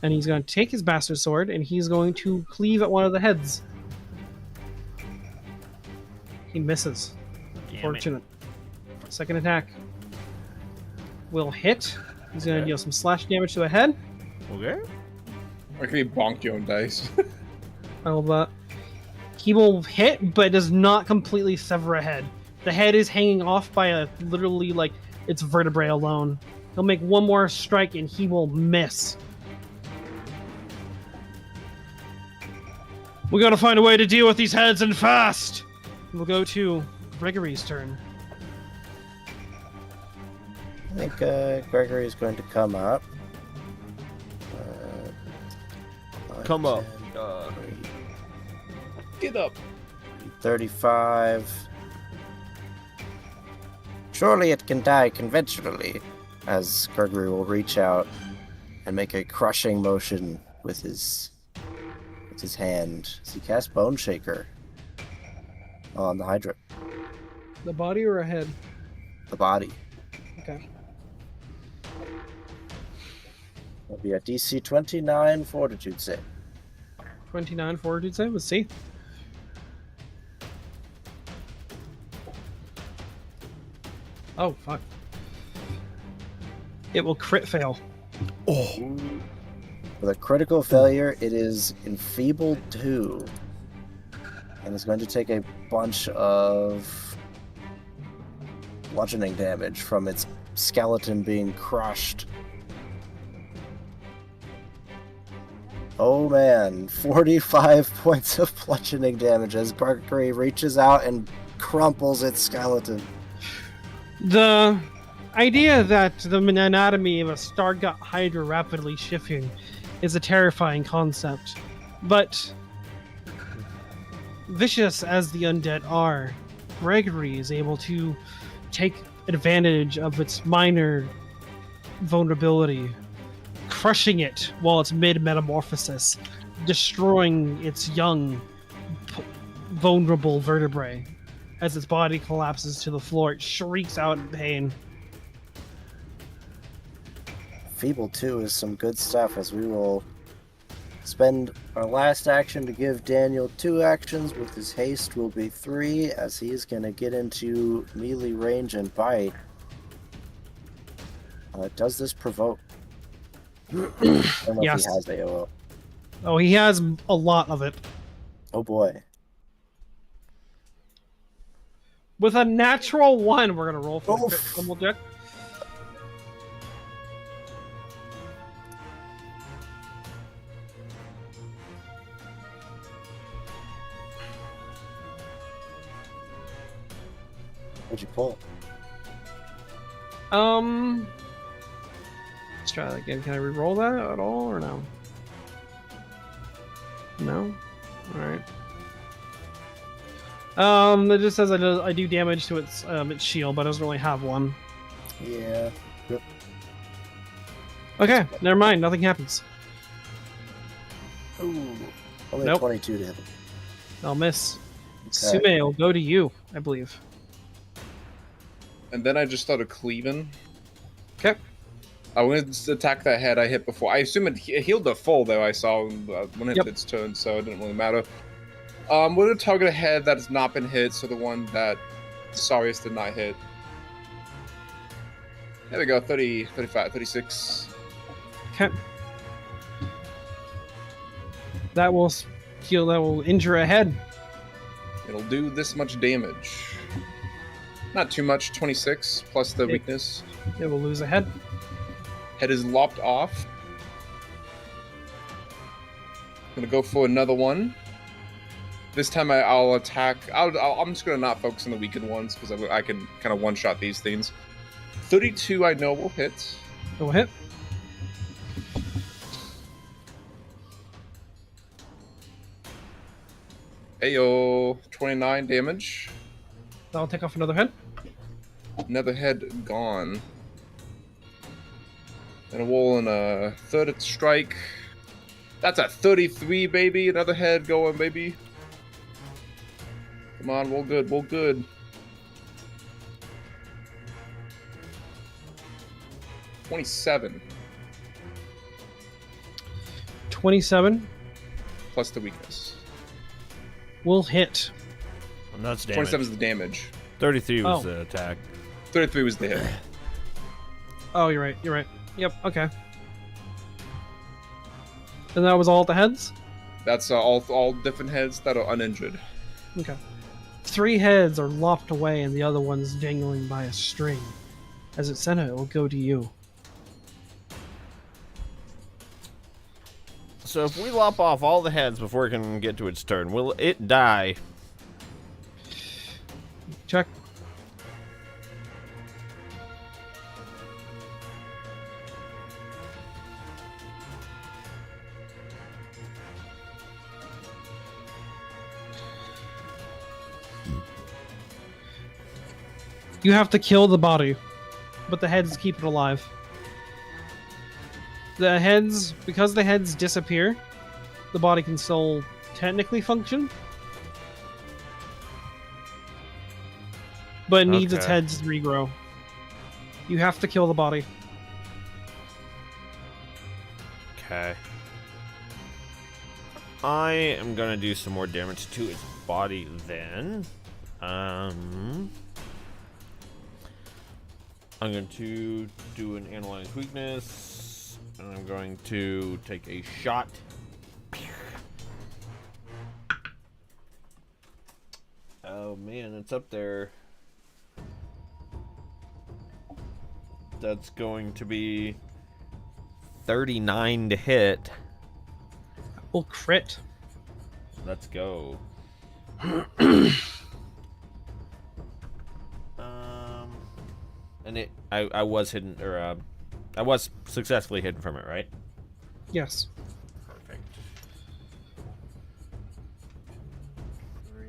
And he's going to take his bastard sword and he's going to cleave at one of the heads. He misses. Fortunate. Second attack will hit. He's going to deal some slash damage to a head. Okay. Or can you bonk your own dice? I love that. He will hit, but does not completely sever a head. The head is hanging off by literally like its vertebrae alone. He'll make one more strike and he will miss. We gotta find a way to deal with these heads and fast! We'll go to Gregory's turn. I think Gregory is going to come up. Come up. 10, Get up. 35. Surely it can die conventionally, as Gregory will reach out and make a crushing motion with his hand as he casts Bone Shaker on the Hydra. The body or a head? The body. Okay. It'll be a DC 29 Fortitude save. 29 fortitude save. Let's see. Oh, fuck. It will crit fail. With a critical failure, it is enfeebled 2. And is going to take a bunch of bludgeoning damage from its skeleton being crushed. Oh man, 45 points of bludgeoning damage as Gregory reaches out and crumples its skeleton. The idea that the anatomy of a Stargut Hydra rapidly shifting is a terrifying concept, but vicious as the undead are, Gregory is able to take advantage of its minor vulnerability, crushing it while it's mid-metamorphosis, destroying its young, vulnerable vertebrae. As its body collapses to the floor, it shrieks out in pain. Feeble 2 is some good stuff, as we will spend our last action to give Daniel 2 actions. With his haste will be 3, as he is going to get into melee range and bite. Does this provoke? I don't know Yes. if he has AOO. Oh, he has a lot of it. Oh boy. With a natural 1, we're gonna roll for the Oof. crit symbol check. What'd you pull? Let's try that again. Can I re-roll that at all or no? No? Alright. It just says I do damage to its shield, but it doesn't really have one. Yeah. Yep. Okay, never mind. Nothing happens. Only Nope. 22 to hit. I'll miss. Okay. Sume will go to you, I believe. And then I just started cleaving. Okay. I went to attack that head I hit before. I assume it healed the full, though, I saw when it Yep. hit its turn, so it didn't really matter. We're going to target a head that has not been hit, so the one that Sarius did not hit. There we go, 30, 35, 36. Okay. That will heal. That will injure a head. It'll do this much damage. Not too much, 26, plus the weakness. It will lose a head. Head is lopped off. Gonna go for another one. This time I'll attack. I'm just gonna not focus on the weakened ones because I can kind of one-shot these things. 32 I know will hit. It will hit. Ayo, 29 damage. That'll take off another head. Another head gone. And a roll and a third strike. That's a 33, baby. Another head going, baby. Come on, roll good, roll good. 27 27 plus the weakness. will hit. And that's damage. 27 is the damage. 33 was Oh. the attack. 33 was the hit. Oh, you're right. You're right. Yep. Okay. And that was all the heads. That's all different heads that are uninjured. Okay. 3 heads are lopped away, and the other one's dangling by a string. As it's sent, it will go to you. So if we lop off all the heads before it can get to its turn, will it die? Check. You have to kill the body, but the heads keep it alive. The heads, because the heads disappear, the body can still technically function, but it needs its Okay. heads to regrow. You have to kill the body. Okay. I am gonna do some more damage to its body then. I'm going to do an analyze weakness, and I'm going to take a shot. Oh man, it's up there. That's going to be 39 to hit. Will crit. Let's go. And I was hidden, or I was successfully hidden from it, right? Yes. Perfect. 3.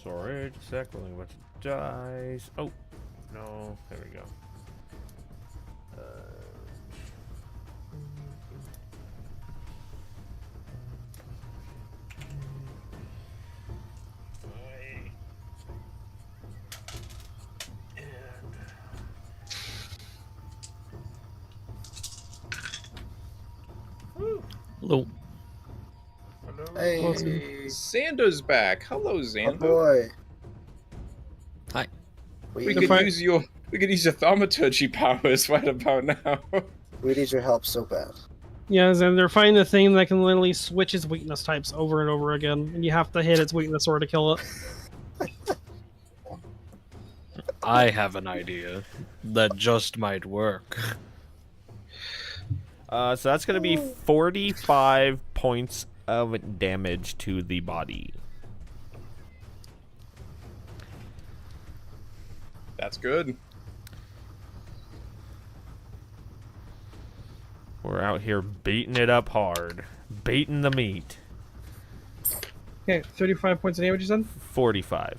Sorry, just a sec. Rolling a bunch of dice. Oh, no. There we go. Hello. Hey, Xander's back. Hello, oh Xander. boy. Hi. We We could use your thaumaturgy powers right about now. need your help so bad. Yes, and they're finding the thing that can literally switch its weakness types over and over again, and you have to hit its weakness or to kill it. I have an idea that just might work. So that's going to be 45 points of damage to the body. That's good. We're out here beating it up hard. Beating the meat. Okay, 35 points of damage, you said? 45.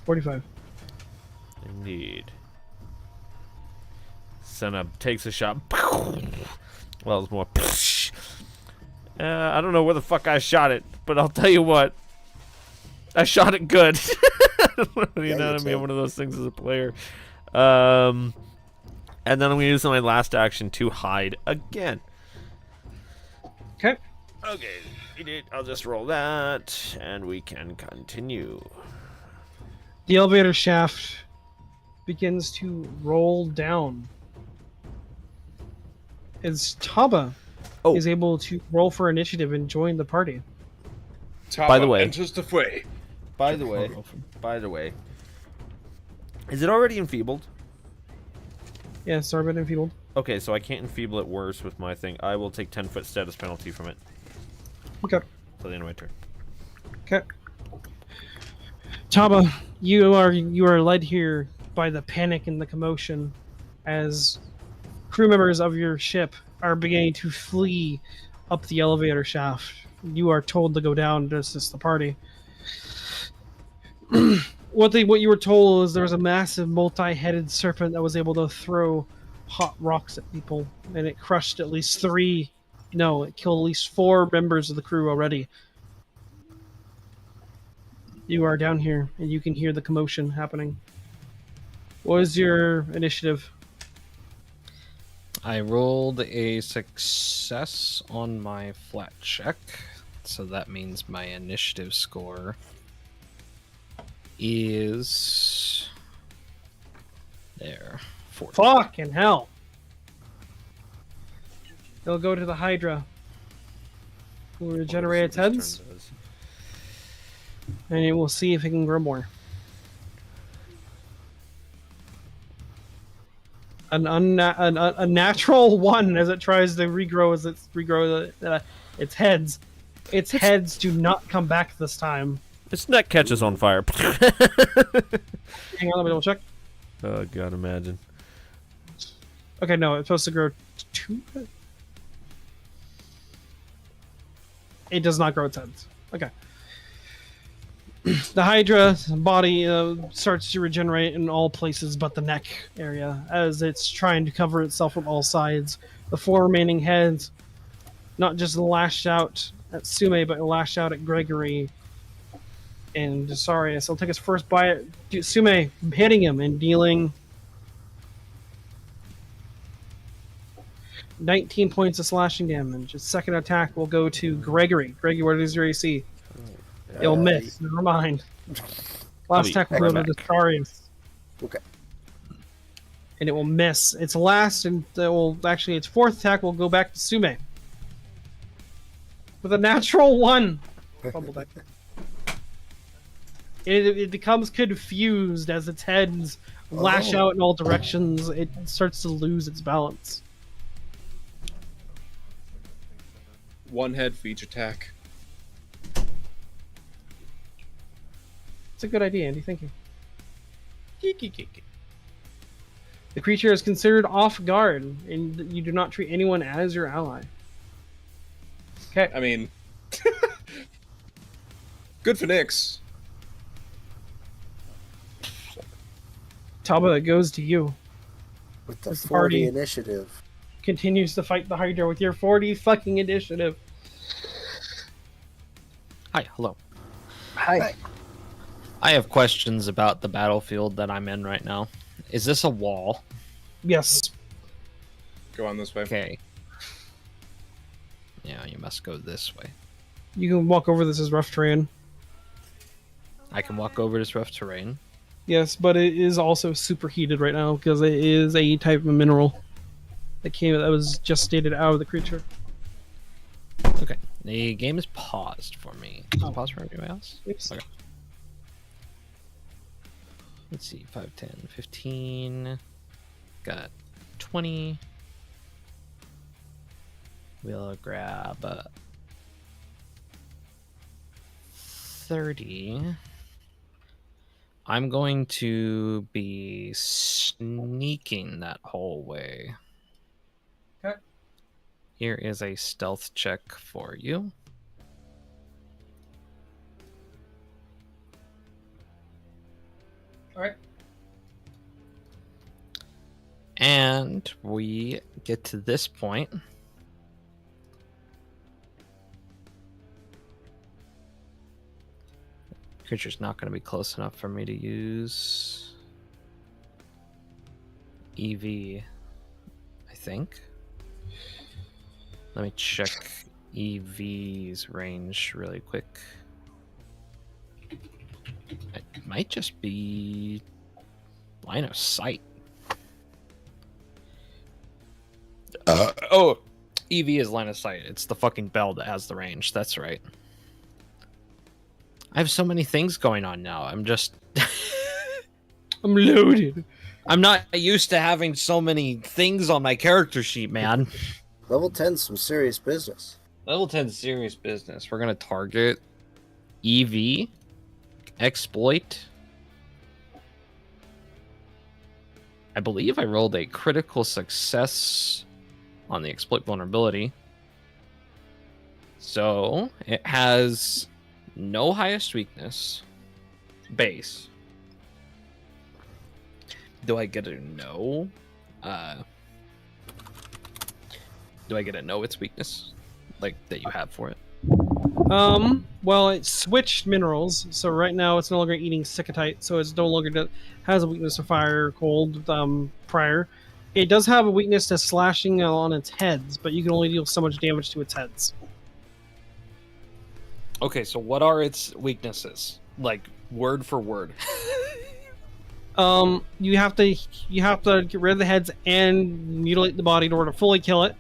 45. Indeed. Senna takes a shot. Well, it's more. I don't know where the fuck I shot it, but I'll tell you what. I shot it good. You know what I mean? One of those things as a player. And then I'm going to use my last action to hide again. Okay. Okay. I'll just roll that, and we can continue. The elevator shaft begins to roll down. As Taba is able to roll for initiative and join the party. Taba By the way- enters the fray. By the way, is it already enfeebled? Yeah, Starbit enfeebled. Okay, so I can't enfeeble it worse with my thing. I will take 10-foot status penalty from it. Okay. Till the end of my turn. Okay. Taba, you are led here by the panic and the commotion as crew members of your ship are beginning to flee up the elevator shaft. You are told to go down to assist the party. What you were told is there was a massive multi-headed serpent that was able to throw hot rocks at people, and it crushed at least it killed at least 4 members of the crew already. You are down here, and you can hear the commotion happening. What is your initiative? I rolled a success on my flat check, so that means my initiative score is there. 40. Fucking hell! They'll go to the Hydra. Will regenerate its heads, and it will see if it can grow more. A natural 1 as it tries to regrow its heads. Its heads do not come back this time. Its neck catches on fire. Hang on, let me double check. Oh, God, imagine. Okay, no, it's supposed to grow 2. It does not grow its heads. Okay. The Hydra body starts to regenerate in all places but the neck area as it's trying to cover itself from all sides. The 4 remaining heads not just lash out at Sume, but lash out at Gregory and Desarius. He'll take his first bite at Sume, hitting him and dealing 19 points of slashing damage. His second attack will go to Gregory. Gregory, what is your AC? It'll miss. Never mind. Last attack will go to Desarius. Okay. And it will miss. Its last, and its 4th attack will go back to Sume. With a natural 1. Fumble deck. It becomes confused as its heads lash out in all directions. It starts to lose its balance. 1 head for each attack. It's a good idea, Andy. Thank you. The creature is considered off guard, and you do not treat anyone as your ally. Okay. I mean, good for Nyx. Taba, it goes to you. With the This 40 party- initiative. Continues to fight the Hydra with your 40 fucking initiative. Hi, hello. Hi. I have questions about the battlefield that I'm in right now. Is this a wall? Yes. Go on this way. Okay. Yeah, you must go this way. You can walk over this as rough terrain. I can walk over this rough terrain. Yes, but it is also superheated right now because it is a type of mineral that was just stated out of the creature. Okay. The game is paused for me. Is it paused for anybody else? Oops. Okay. Let's see. 5, 10, 15. Got 20. We'll grab 30. I'm going to be sneaking that whole way. Okay. Here is a stealth check for you. All right. And we get to this point. Creature's not going to be close enough for me to use EV, I think. Let me check EV's range really quick. It might just be line of sight. Oh, EV is line of sight. It's the fucking bell that has the range. That's right. I have so many things going on now. I'm just... I'm loaded. I'm not used to having so many things on my character sheet, man. Level 10's some serious business. Level 10 serious business. We're going to target EV, exploit. I believe I rolled a critical success on the exploit vulnerability. So it has no highest weakness. Base. Do I get a no? Do I get a no its weakness? Like that you have for it? Well, it switched minerals, so right now it's no longer eating Sikatite, so it's no longer has a weakness to fire, cold, prior. It does have a weakness to slashing on its heads, but you can only deal so much damage to its heads. Okay, so what are its weaknesses? Like word for word. You have to get rid of the heads and mutilate the body in order to fully kill it.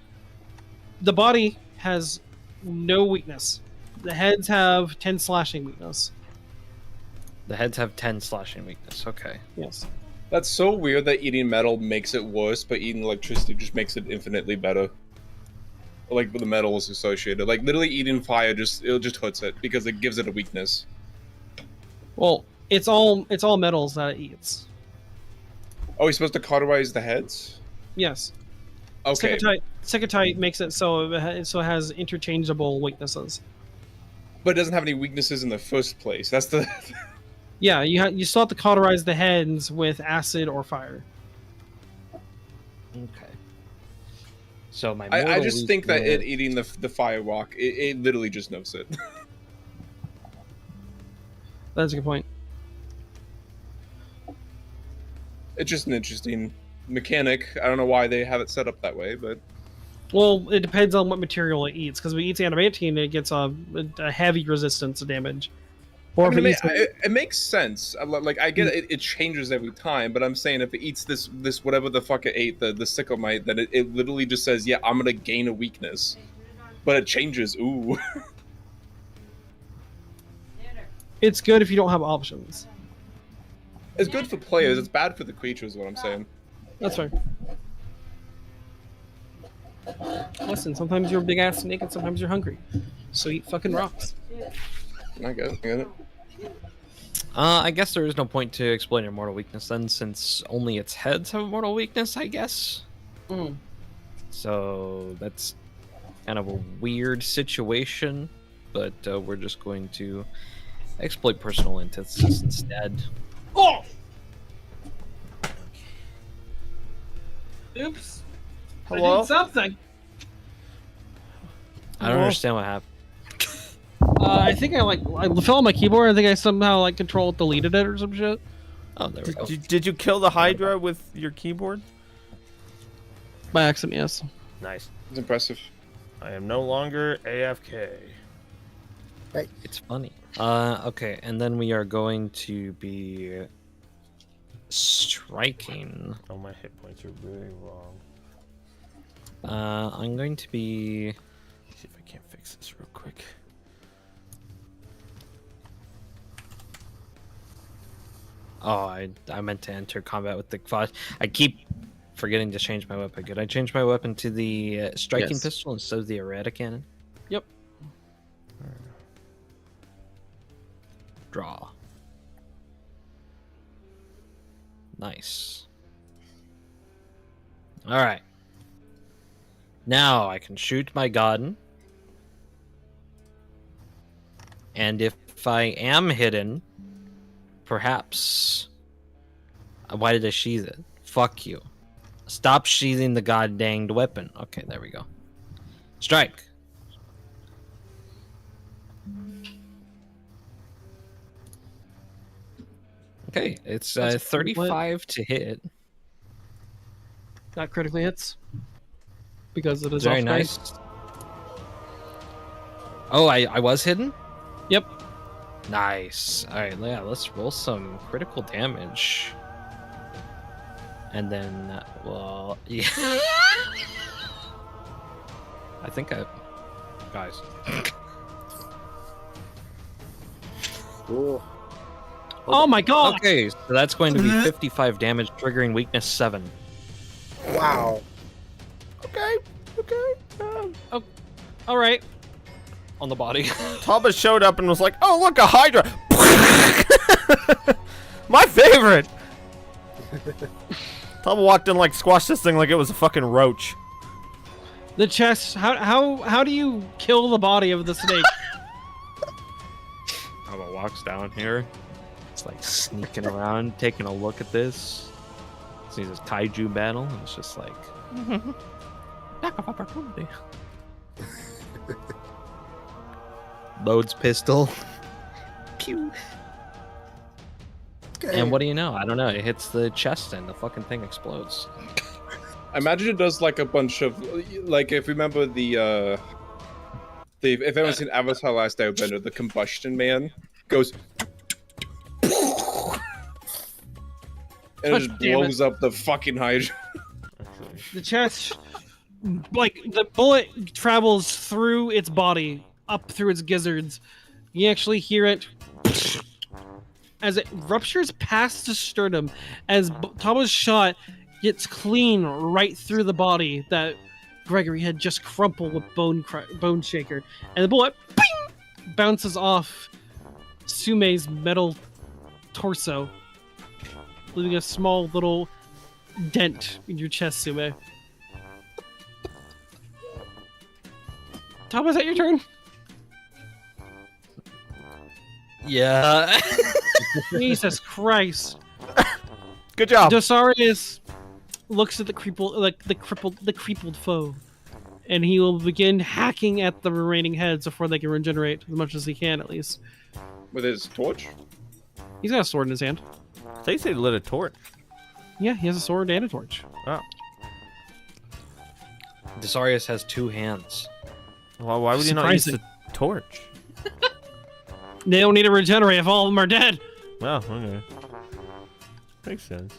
The body has no weakness. The heads have 10 slashing weakness. The heads have 10 slashing weakness. Okay. Yes. That's so weird that eating metal makes it worse, but eating electricity just makes it infinitely better. Like the metal is associated. Like literally eating fire it just hurts it because it gives it a weakness. Well, it's all metals that it eats. Oh, he's supposed to cauterize the heads? Yes. Okay. Sikatite makes it so it has interchangeable weaknesses. But it doesn't have any weaknesses in the first place. That's the... Yeah, you still have to cauterize the heads with acid or fire. Okay. So my I just think that weakness- it eating the fire rock, it literally just knows it. That's a good point. It's just an interesting mechanic. I don't know why they have it set up that way, but... Well, it depends on what material it eats, because if it eats adamantine, it gets a heavy resistance to damage. Or I mean, if it eats... it makes sense. Like, I get it changes every time, but I'm saying if it eats this whatever the fuck it ate, the sycamite, then it literally just says, yeah, I'm gonna gain a weakness. But it changes, ooh. It's good if you don't have options. It's good for players, it's bad for the creatures, is what I'm saying. That's fair. Listen, sometimes you're a big ass snake and sometimes you're hungry. So eat fucking rocks. I get it. I guess there is no point to exploiting a mortal weakness then, since only its heads have a mortal weakness, I guess. Mm. So that's kind of a weird situation, but we're just going to exploit personal antithesis instead. Oh! Oops. Hello? I did something. I don't understand what happened. I think I fell on my keyboard. I think I somehow control deleted it or some shit. Oh, there we go. Did you kill the Hydra with your keyboard? By accident, yes. Nice. It's impressive. I am no longer AFK. It's funny. Okay, and then we are going to be striking. Oh, my hit points are really wrong. I'm going to be... See if I can't fix this real quick. Oh, I meant to enter combat with the Fox. I keep forgetting to change my weapon. Could I change my weapon to the striking Yes. pistol instead of the errata cannon? Yep. Draw. Nice. Alright. Now I can shoot my gun. And if I am hidden, perhaps... Why did I sheath it? Fuck you. Stop sheathing the goddamned weapon. Okay, there we go. Strike. Okay, it's That's a 35 to hit. That critically hits. Because it is Very off nice. base. Oh, I was hidden? Yep. Nice. Alright, yeah, let's roll some critical damage. And then, well, yeah. I think guys. Ooh. Oh my god! Okay, so that's going to be 55 damage, triggering weakness 7. Wow. Okay. Alright. On the body. Thomas showed up and was like, "Oh, look, a Hydra!" My favorite. Tom walked in like squashed this thing like it was a fucking roach. The chest. How do you kill the body of the snake? Alba walks down here. It's like sneaking around, taking a look at this. Sees this kaiju battle, and it's just like lack of opportunity. Loads pistol. Pew. Okay. And what do you know? I don't know. It hits the chest and the fucking thing explodes. I imagine it does like a bunch of, like, if you remember if anyone's seen Avatar: Last Airbender, the combustion man goes, and it just damn it. blows up the fucking Hydra. The chest, like the bullet travels through its body, up through its gizzards. You actually hear it as it ruptures past the sternum, as Tama's shot gets clean right through the body that Gregory had just crumpled with bone shaker, and the bullet bing, bounces off Sume's metal torso, leaving a small little dent in your chest, Sume. Tom, is that your turn? Yeah. Jesus Christ. Good job. Dosarius looks at the crippled foe, and he will begin hacking at the remaining heads before they can regenerate as much as he can, at least. With his torch? He's got a sword in his hand. They say lit a torch. Yeah, he has a sword and a torch. Oh. Dosarius has 2 hands. Well, why would you not use the torch? They don't need to regenerate if all of them are dead. Oh, okay. Makes sense.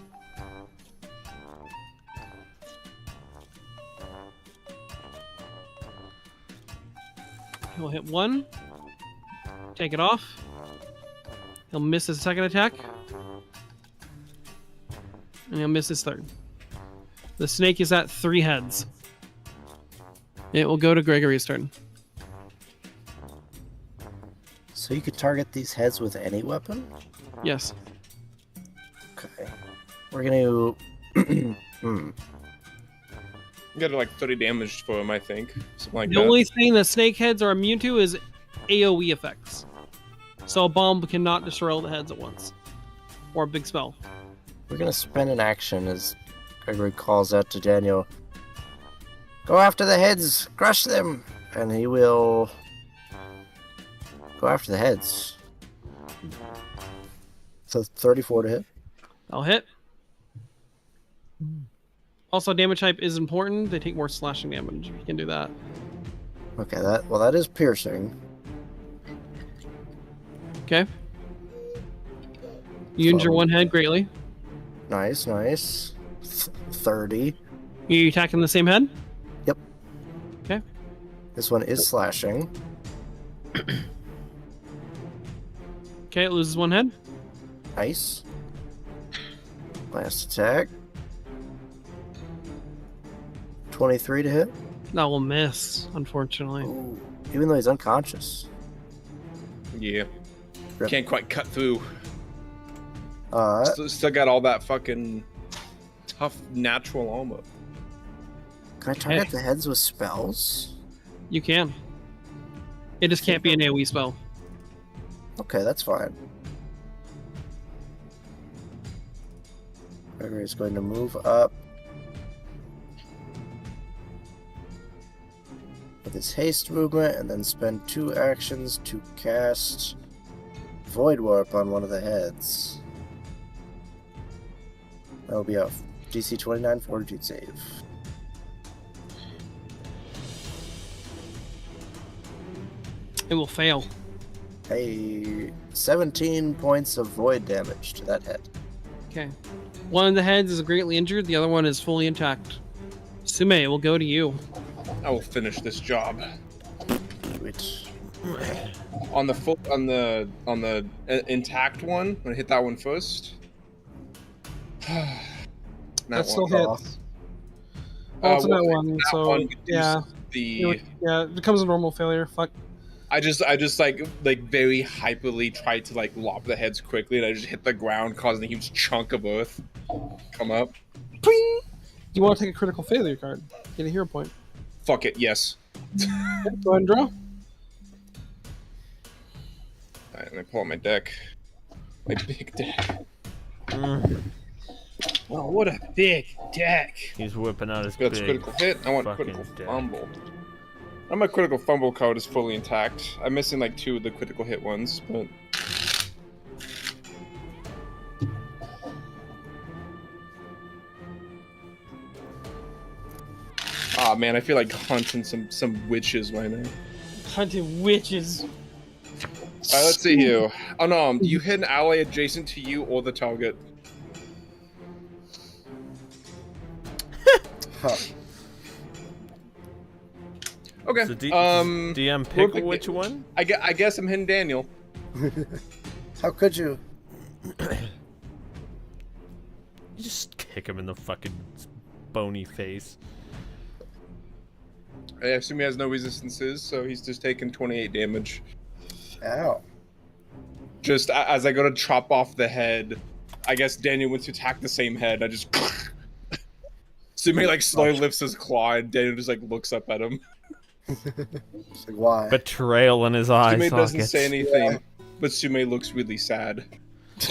He'll hit 1. Take it off. He'll miss his second attack. And he'll miss his third. The snake is at 3 heads. It will go to Gregory's turn. So you could target these heads with any weapon? Yes. Okay. We're gonna... You got like 30 damage for him, I think. Something like The that. only thing that snake heads are immune to is AoE effects. So a bomb cannot destroy all the heads at once. Or a big spell. We're gonna spend an action as Gregory calls out to Daniel. Go after the heads! Crush them! And he will... go after the heads. So 34 to hit. I'll hit. Also, damage type is important. They take more slashing damage. You can do that. Okay, that is piercing. Okay. You injure one head greatly. Nice. 30. You attacking the same head? Yep. Okay. This one is slashing. Okay, it loses one head. Nice. Last attack. 23 to hit. That will miss, unfortunately. Ooh, even though he's unconscious. Yeah. Rip. Can't quite cut through. Uh, Still got all that fucking tough natural armor. can I target the heads with spells? You can. It just can't be an AoE spell. Okay, that's fine. Gregory is going to move up his haste movement and then spend 2 actions to cast Void Warp on one of the heads. That'll be a DC 29 Fortitude save. It will fail. Hey, 17 points of void damage to that head. Okay. One of the heads is greatly injured. The other one is fully intact. Sume, it will go to you. I will finish this job. Which On the intact one, I'm gonna hit that one first. That still one. hits. Also that one, that so one yeah. It becomes a normal failure. Fuck. I just like very hyperly tried to like lob the heads quickly, and I just hit the ground, causing a huge chunk of earth come up. Ping! You want to take a critical failure card? Get a hero point. Fuck it, yes. Okay, go ahead and draw. Alright, and I pull out my deck. My big deck. Oh, what a big deck! He's whipping out his That's big critical hit. I want fucking critical deck. fumble. Now my critical fumble card is fully intact. I'm missing like 2 of the critical hit ones, but ah man, I feel like hunting some witches right now. Hunting witches. Alright, let's see here. Oh no, you hit an ally adjacent to you or the target. huh. Okay. So DM pick quick- which one? I guess I'm hitting Daniel. How could you? You just kick him in the fucking bony face. I assume he has no resistances, so he's just taking 28 damage. Ow. Just as I go to chop off the head, I guess Daniel went to attack the same head. I just Sume like slowly lifts his claw, and Daniel just like looks up at him. It's like, why? Betrayal in his eyes. Sume doesn't sockets. say anything, but Sume looks really sad.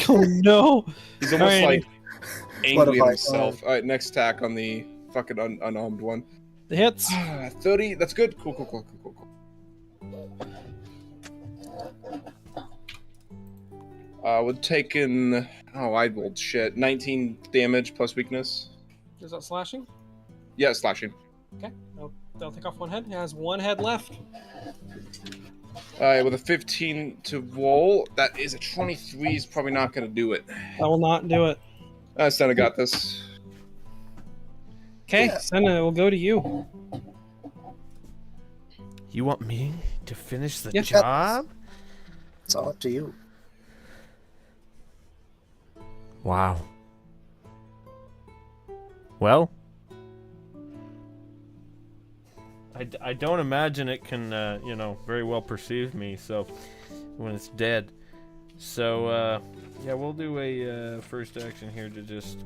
Oh no! He's almost like What angry have at I himself. All right, next attack on the fucking unarmed one. The hits. 30. That's good. Cool. We're taking. Oh, I rolled shit. 19 damage plus weakness. Is that slashing? Yeah, slashing. Okay. They'll take off one head. It has one head left. Alright, with a 15 to roll, that is a 23. Is probably not going to do it. I will not do it. Senna got this. Okay, Senna, it will go to you. You want me to finish the Yeah. job? It's all up to you. Wow. Well, I don't imagine it can, very well perceive me. So when it's dead, so yeah, we'll do a first action here to just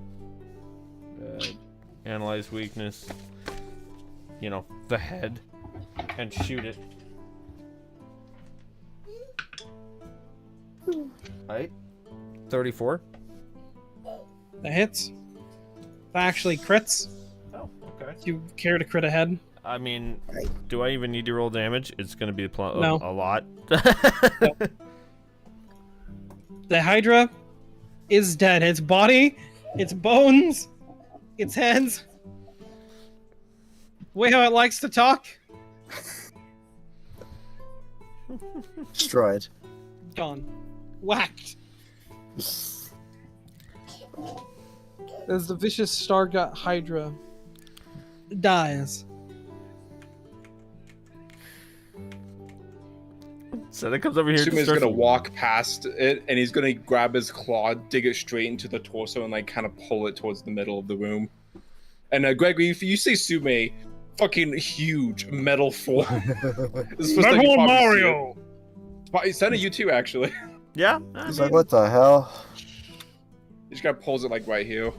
analyze weakness. The head, and shoot it. Right. 34. That hits. That actually crits. Oh, okay. Do you care to crit a head? I mean, do I even need to roll damage? It's going to be No. a lot. The Hydra is dead. Its body, its bones, its heads. Way how it likes to talk. Destroyed. Gone. Whacked. As the vicious Stargut Hydra dies. So that comes over here. Sume's gonna walk past it, and he's gonna grab his claw, dig it straight into the torso, and like kind of pull it towards the middle of the room. And Gregory, if you say Sume, fucking huge metal form. This was like Metal Mario! It's kind of you too, actually. Yeah. He's like, what the hell? He just kind of pulls it like right here.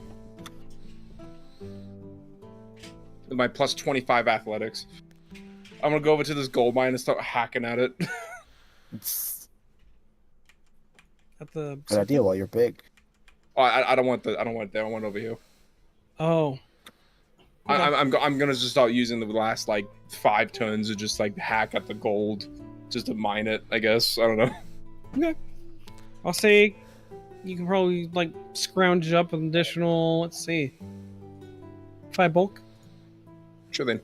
With my plus 25 athletics. I'm gonna go over to this gold mine and start hacking at it. At the Good idea while you're big. Oh, I don't want it there. I want it over here. Oh. I'm gonna just start using the last like 5 turns to just like hack at the gold, just to mine it. I guess I don't know. Okay. I'll say you can probably like scrounge up an additional. Let's see, 5 bulk. Sure then.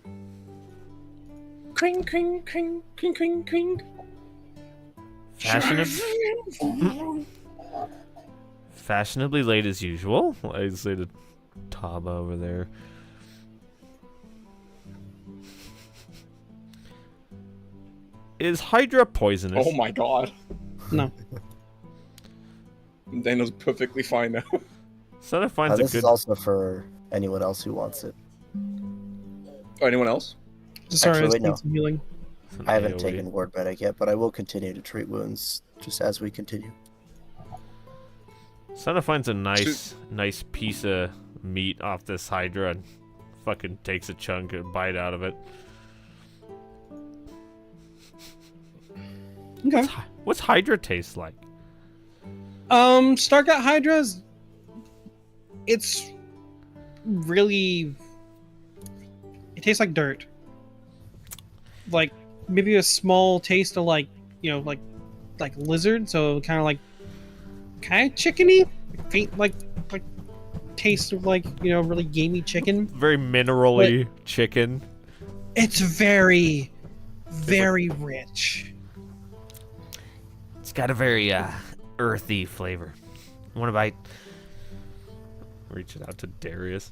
Cring, cring, cring, cring, cring, cring. Fashionably late as usual. I say to Taba over there. Is Hydra poisonous? Oh my god. No. Daniel's perfectly fine now. Senna finds a This good. is also for anyone else who wants it. Oh, anyone else? Sorry, Actually, I just no. need some healing. It's an I haven't AoE. taken ward medic yet, but I will continue to treat wounds just as we continue. Senna finds a nice piece of meat off this Hydra and fucking takes a chunk and bite out of it. Okay. What's Hydra taste like? Stargut Hydras. It's really. It tastes like dirt. Like maybe a small taste of like like lizard, so kind of chickeny, faint like taste of like really gamey chicken. Very minerally chicken. It's very, very rich. It's got a very earthy flavor. Want to bite? Reach it out to Darius.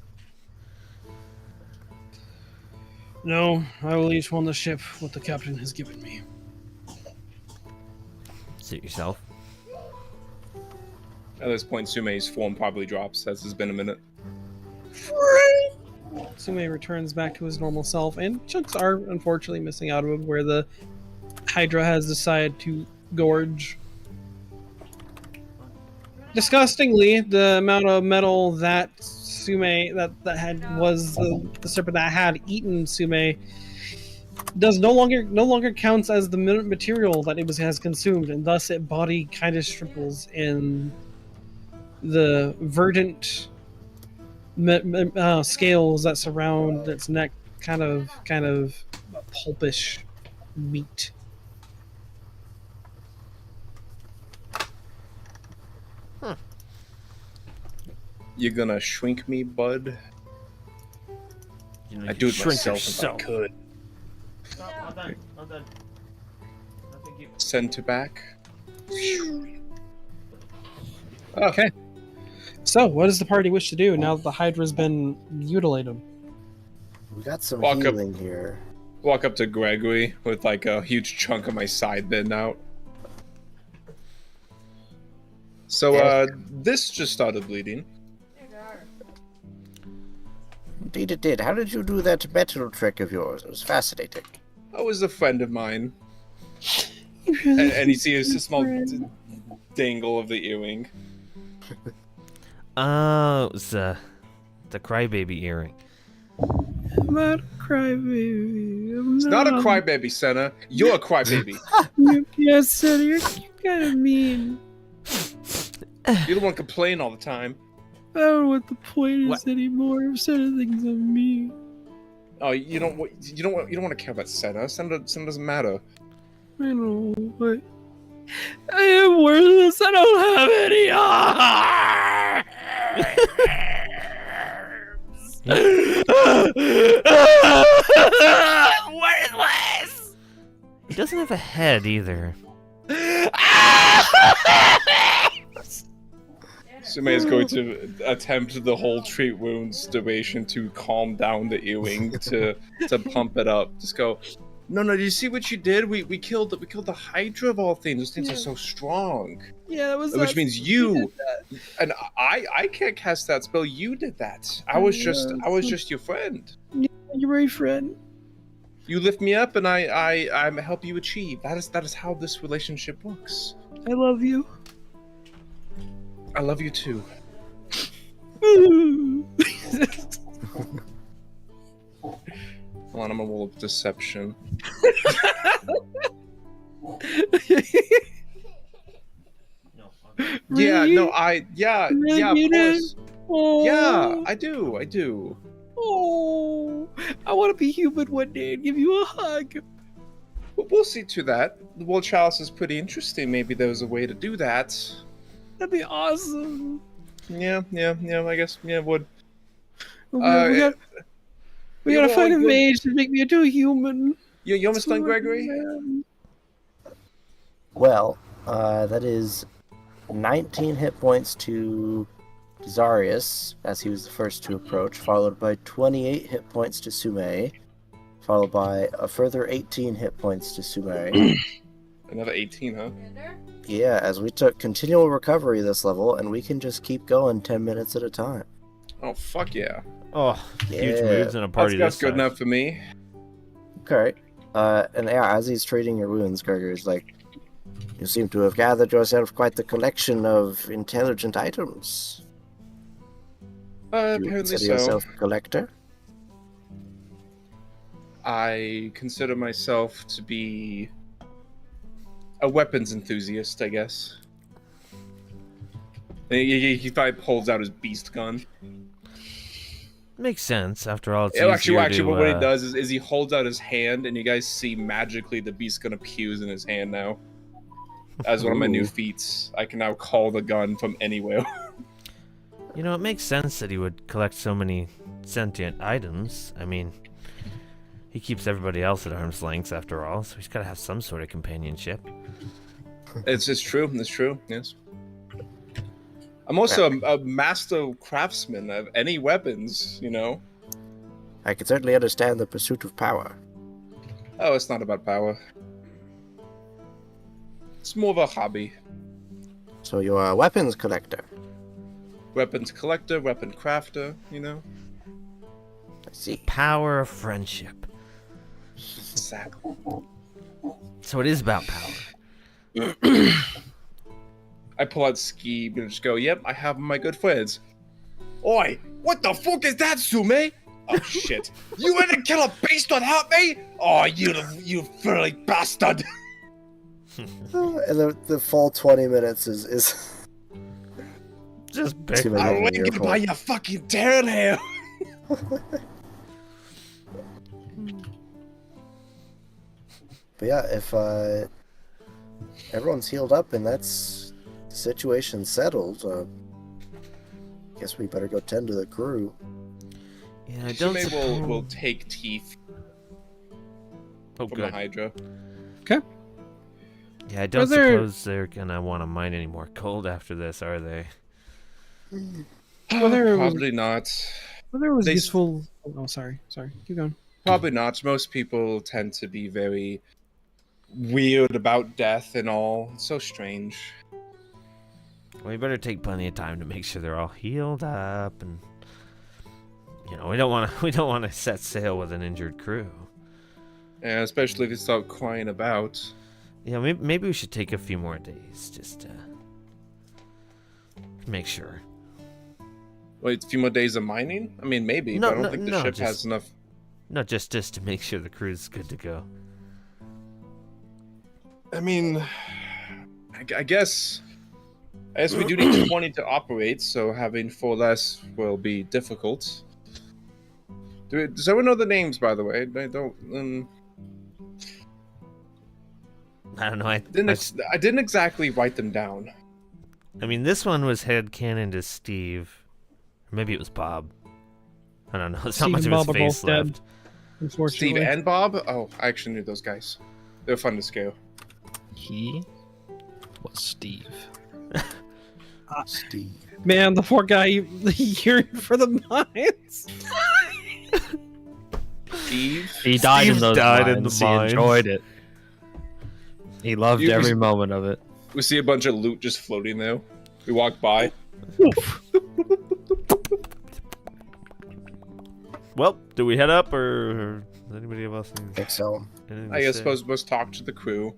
No, I will eat on the ship what the captain has given me. Suit yourself. At this point, Sumei's form probably drops, as it's been a minute. Sume returns back to his normal self, and chunks are unfortunately missing out of where the Hydra has decided to gorge. Disgustingly, the amount of metal that Sume was the serpent that had eaten Sume does no longer counts as the material that it has consumed, and thus its body kind of shrivels, and the verdant scales that surround its neck kind of pulpish wheat. You gonna shrink me, bud? You know, I'd do it shrink myself yourself. if I could. Not done. Send to back. Okay. So, what does the party wish to do now that the Hydra's been mutilated? We got some Walk up. healing here. Walk up to Gregory with like a huge chunk of my side bitten out. So, this just started bleeding. Indeed it did. How did you do that metal trick of yours? It was fascinating. I was a friend of mine. And you see a small dangle of the earring. Oh, it was the crybaby earring. I'm not a crybaby. It's not a crybaby, Senna. You're a crybaby. Yes, Senna, you're kind of mean. You're the one complaining all the time. I don't know what the point is anymore. I've said things on me. Oh, you don't want to care about Senna. Senna doesn't matter. I know, but I am worthless. I don't have any arms. Worthless. He doesn't have a head either. Sume is going to attempt the whole treat wounds duration to calm down the earring to pump it up. Just go. No, do you see what you did? We killed the Hydra of all things. Those things are so strong. Yeah, that was. Which means you and I can't cast that spell. You did that. I was just your friend. You're my friend. You lift me up, and I help you achieve. That is how this relationship works. I love you. I love you too. Hold on, I'm gonna roll up deception. Yeah, Really? no, yeah, of course. Oh. Yeah, I do. Oh, I want to be human one day and give you a hug. But we'll see to that. The World Chalice is pretty interesting. Maybe there's a way to do that. That'd be awesome. Yeah, I guess, would. We gotta find a mage to make me into a human. You almost done, Gregory? Well, that is 19 hit points to Zarius, as he was the first to approach, followed by 28 hit points to Sume, followed by a further 18 hit points to Sume. Another 18, huh? Yeah, as we took continual recovery this level, and we can just keep going 10 minutes at a time. Oh, fuck yeah. Oh, huge Yeah. moves in a party That's this good size. enough for me. Okay. And yeah, as he's treating your wounds, Gregory's like, you seem to have gathered yourself quite the collection of intelligent items. Do you Apparently consider so. yourself a collector? I consider myself to be a weapons enthusiast, I guess. He probably pulls out his beast gun. Makes sense. After all, it's Actually, easier to, what he does is he holds out his hand, and you guys see magically the beast gun appears in his hand now. As one of my new Ooh. feats, I can now call the gun from anywhere. You know, it makes sense that he would collect so many sentient items. I mean, he keeps everybody else at arm's length after all, so he's got to have some sort of companionship. It's true. It's true. Yes. I'm also a master craftsman of any weapons. You know. I can certainly understand the pursuit of power. Oh, it's not about power. It's more of a hobby. So you're a weapons collector. Weapons collector, weapon crafter. You know. I see. Power of friendship. Exactly. So it is about power. I pull out Ski and just go, yep, I have my good friends. Oi, what the fuck is that, Sume? Oh shit. You had to kill a beast without me? Oh, you filthy bastard. And the full 20 minutes is Just Too big. many I'll of wake your you fault. by your fucking tail hair. But yeah, if everyone's healed up and that's the situation settled, guess we better go tend to the crew. Yeah, I don't Sume will take teeth Oh, from the good. Hydra. Yeah, I don't there- suppose they're gonna want to mine any more gold after this, are they? Whether it was- Probably not. Whether it was They- useful. Oh, sorry. Keep going. Probably not. Most people tend to be very weird about death and all. It's so strange. Well, we better take plenty of time to make sure they're all healed up, and you know, we don't want to set sail with an injured crew. Yeah, especially if you start crying about. Yeah, maybe we should take a few more days just to make sure. Wait, a few more days of mining? I mean, maybe, No, but I don't no, think the no, ship just- has enough. Not just to make sure the crew's good to go. I mean, I guess we do need 20 to operate, so having 4 less will be difficult. Does everyone know the names, by the way? I don't. I don't know. I didn't exactly write them down. I mean, this one was headcanon to Steve. Or maybe it was Bob. I don't know. It's not Steve much and of Bob his are face both dead. left. Unfortunately. Steve and Bob? Oh, I actually knew those guys. They were fun to scale. He was Steve. Steve. Man, the poor guy yearned for the mines. Steve? He died in Steve those died in mines. the mines. He enjoyed it. He loved You- every moment of it. We see a bunch of loot just floating there. We walk by. Well, do we head up, or does anybody else I think so. anything to I guess say? suppose we must talk to the crew.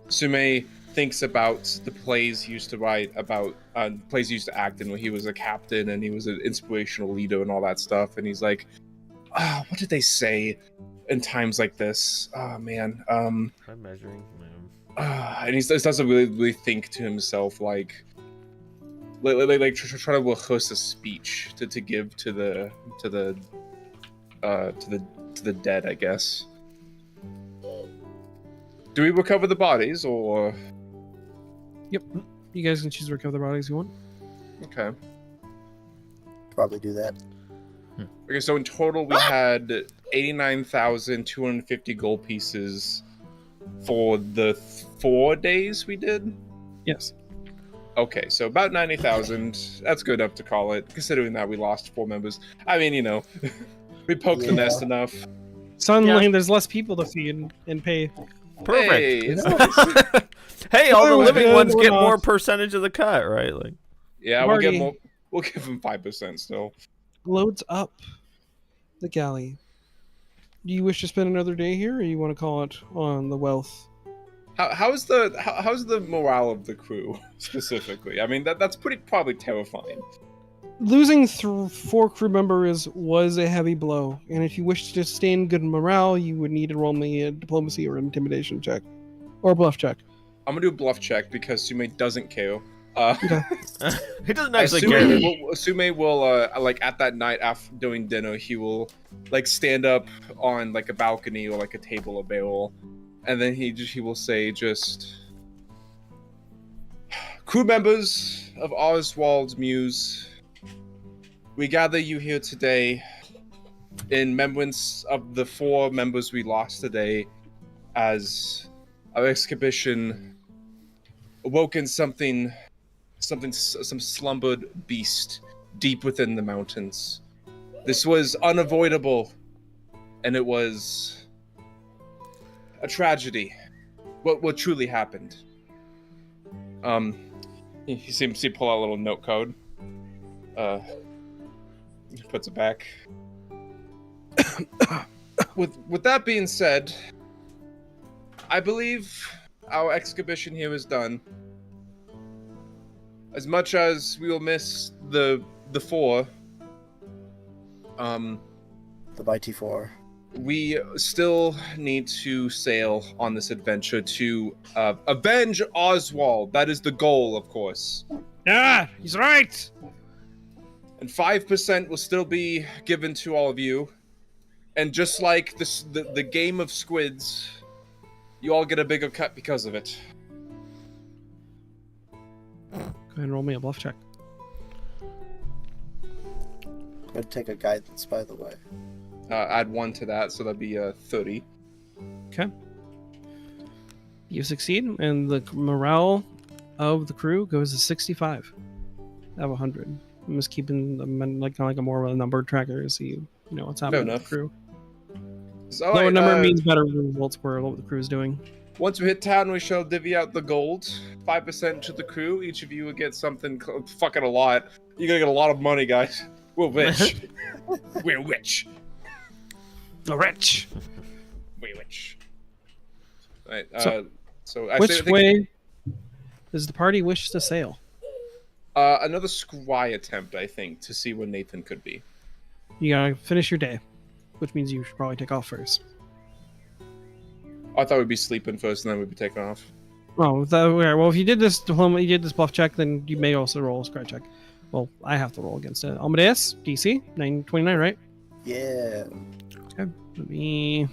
Sume thinks about the plays he used to write about, plays he used to act in when he was a captain and he was an inspirational leader and all that stuff. And he's like, what did they say in times like this? Oh, man. I'm measuring. And he starts to really think to himself, like try to rehearse a speech to give to the to the dead, I guess. Do we recover the bodies, or? Yep. You guys can choose to recover the bodies you want. Okay. Probably do that. Okay, so in total we had 89,250 gold pieces for the 4 days we did? Yes. Okay, so about 90,000. That's good enough to call it, considering that we lost 4 members. I mean, you know, we poked the nest enough. Suddenly, there's less people to feed and pay. Perfect. Hey, it's nice. Hey, all the Oh, living good ones get one more off. percentage of the cut, right? Like, Yeah, we'll get Marty. more. We'll give them 5% still. Loads up the galley. Do you wish to spend another day here, or you want to call it on the wealth? How's the morale of the crew specifically? I mean, that's probably terrifying. Losing 4 crew members was a heavy blow, and if you wish to sustain good morale, you would need to roll me a diplomacy or intimidation check, or a bluff check. I'm gonna do a bluff check because Sume doesn't care. he doesn't actually care. Sume will like at that night after doing dinner, he will like stand up on like a balcony or like a table or barrel, and then he will say just, crew members of Oswald's Muse, we gather you here today in remembrance of the 4 members we lost today, as our expedition awoken some slumbered beast deep within the mountains. This was unavoidable, and it was a tragedy. What truly happened? He seems to pull out a little note code. He puts it back. With that being said, I believe our exhibition here is done. As much as we will miss the 4, The Mighty 4. we still need to sail on this adventure to avenge Oswald. That is the goal, of course. Yeah, he's right! And 5% will still be given to all of you. And just like the game of squids, you all get a bigger cut because of it. Go ahead and roll me a bluff check. I'm going to take a guidance, by the way. Add 1 to that, so that'd be 30. Okay. You succeed, and the morale of the crew goes to 65 out of 100. I'm just keeping them like kind of like a more of a number tracker to see you know what's happening with the crew. So, Lower number means better results for what the crew is doing. Once we hit town, we shall divvy out the gold. 5% to the crew. Each of you will get something fucking a lot. You're gonna get a lot of money, guys. We're rich. We're rich. Rich. We're rich. Right. So which way does the party wish to sail? Another scry attempt, I think, to see where Nathan could be. You gotta finish your day, which means you should probably take off first. I thought we'd be sleeping first, and then we'd be taking off. Oh, well, if you did this diploma, you did this bluff check, then you may also roll a scry check. Well, I have to roll against it. Amadeus, DC, 929, right? Yeah. Okay, let me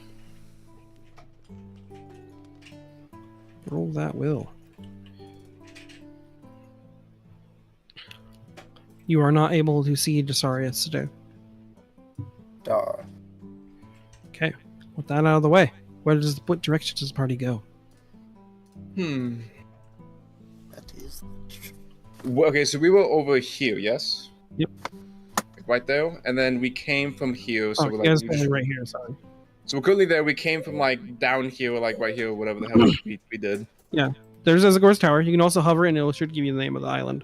roll that will. You are not able to see Desarius today. Darn. Okay, with that out of the way, what direction does the party go? That is... Okay, so we were over here, yes? Yep. Like right there, and then we came from here. So we're you like, guys are right here. Sorry. So we're currently there. We came from like down here, or like right here, or whatever the hell we did. Yeah, there's Ezegor's Tower. You can also hover and it should give you the name of the island.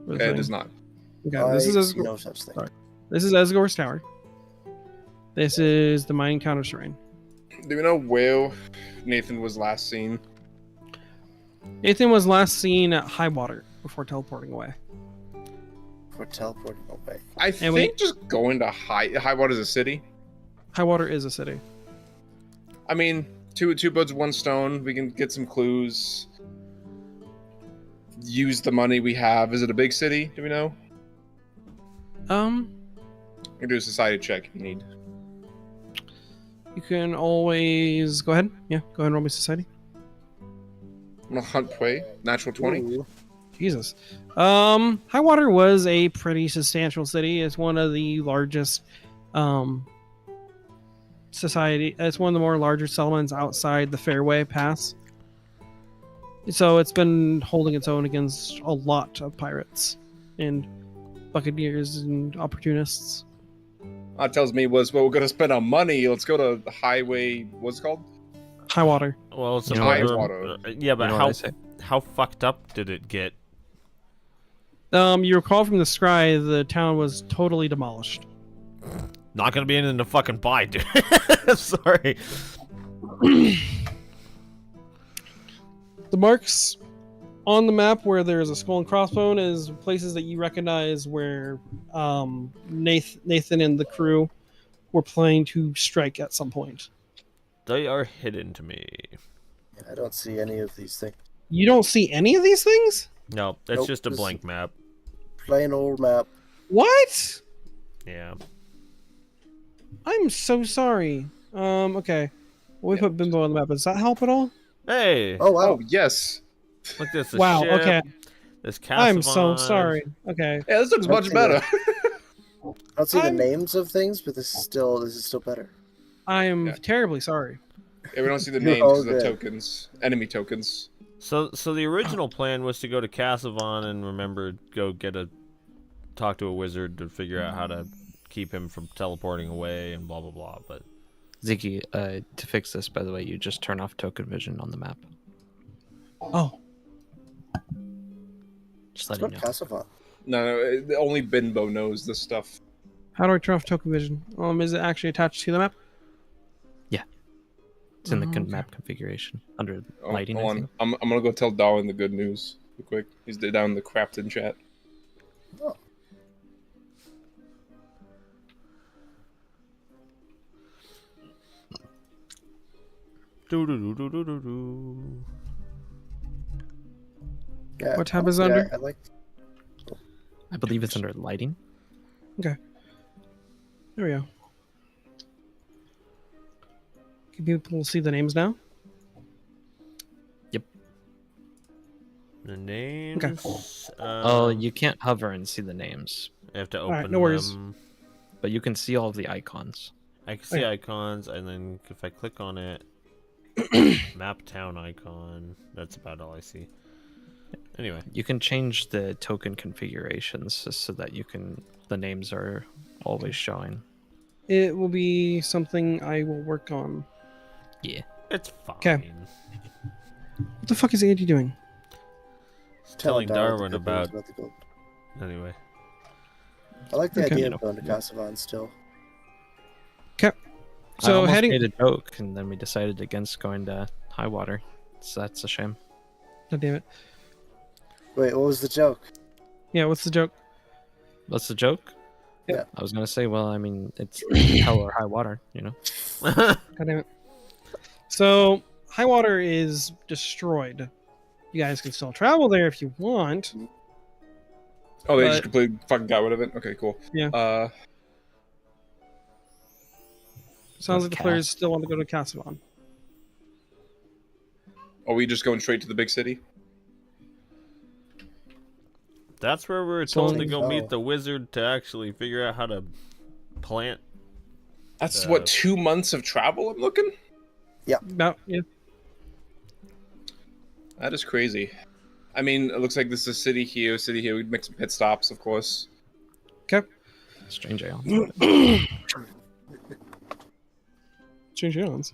Okay, it does not. Okay, this is no such thing. Sorry. This is Ezegor's Tower. This is the mine counter terrain. Do we know where Nathan was last seen? Nathan was last seen at high water before teleporting away. We're teleporting away. I think just going to high water's a city. High water is a city. I mean, two birds, one stone. We can get some clues. Use the money we have. Is it a big city? Do we know? can do a society check if you need. You can always go ahead. Yeah, go ahead and roll me society. I'm gonna hunt prey. Natural 20. Ooh. Jesus. Highwater was a pretty substantial city. It's one of the largest society. It's one of the more larger settlements outside the Fairway Pass. So it's been holding its own against a lot of pirates and buccaneers and opportunists. That tells me was, well, we're gonna spend our money. Let's go to the highway. What's it called? Highwater. Well, it's You a know what I- Highwater. Yeah, but You know what I say? how fucked up did it get? You recall from the scry, the town was totally demolished. Not gonna be in the fucking pie, dude. Sorry. The marks on the map where there's a skull and crossbone is places that you recognize where Nathan and the crew were planning to strike at some point. They are hidden to me. I don't see any of these things. You don't see any of these things? No, that's Nope, just a this- blank map. Plain old map. What? Yeah. I'm so sorry. Okay. Well, we put Bimbo on the map. Does that help at all? Hey, Oh wow. Oh, yes. look at this. Wow, ship, okay. This I'm so Casavon. sorry. Okay. Yeah, this looks much Okay. better. I don't see I'm- the names of things, but this is still better. I am Yeah. terribly sorry. Yeah, we don't see the You're names all because of the good. tokens. Enemy tokens. So the original plan was to go to Casavon and remember go talk to a wizard to figure out how to keep him from teleporting away and blah blah blah. But Ziggy, to fix this, by the way, you just turn off token vision on the map. Oh, Just It's letting about you know. Casavon. No, only Binbo knows this stuff. how do I turn off token vision? Is it actually attached to the map? It's in the Okay. map configuration under Oh, lighting. I hold think. on. I'm gonna go tell Darwin the good news real quick. He's down in the Crafton chat. Oh. do do do do do do do. Yeah, What tab is honestly, under? I like. I believe it's under lighting. There we go. Can people see the names now? The names. Oh, you can't hover and see the names, I have to open Alright, no worries. them. but you can see all of the icons. I can see Okay. icons, and then if I click on it, map town icon. That's about all I see. Anyway, You can change the token configurations just so that the names are always showing. It will be something I will work on. Yeah. it's fine. 'Kay. What the fuck is Andy doing? It's Tell telling Darwin Darwin the good news about. the gold. Anyway, I like the Okay. idea of going to Casavon still. I So almost heading. made a joke, and then we decided against going to Highwater. So that's a shame. God damn it. Wait, what was the joke? Yeah, what's the joke? What's the joke? Yeah. I was gonna say, well, I mean, it's hell or high water, you know. God damn it. So Highwater is destroyed. You guys can still travel there if you want. Oh, they But- just completely fucking got rid of it? Okay, cool. Yeah. Sounds like the Cass. players still want to go to Casavon. Are we just going straight to the big city? that's where we were So- told to go So- meet the wizard to actually figure out how to plant. That's Uh, what, 2 months of travel I'm looking? About, yeah. That is crazy. I mean, it looks like this is city here. We'd make some pit stops, of course. Strange ale. Change hands.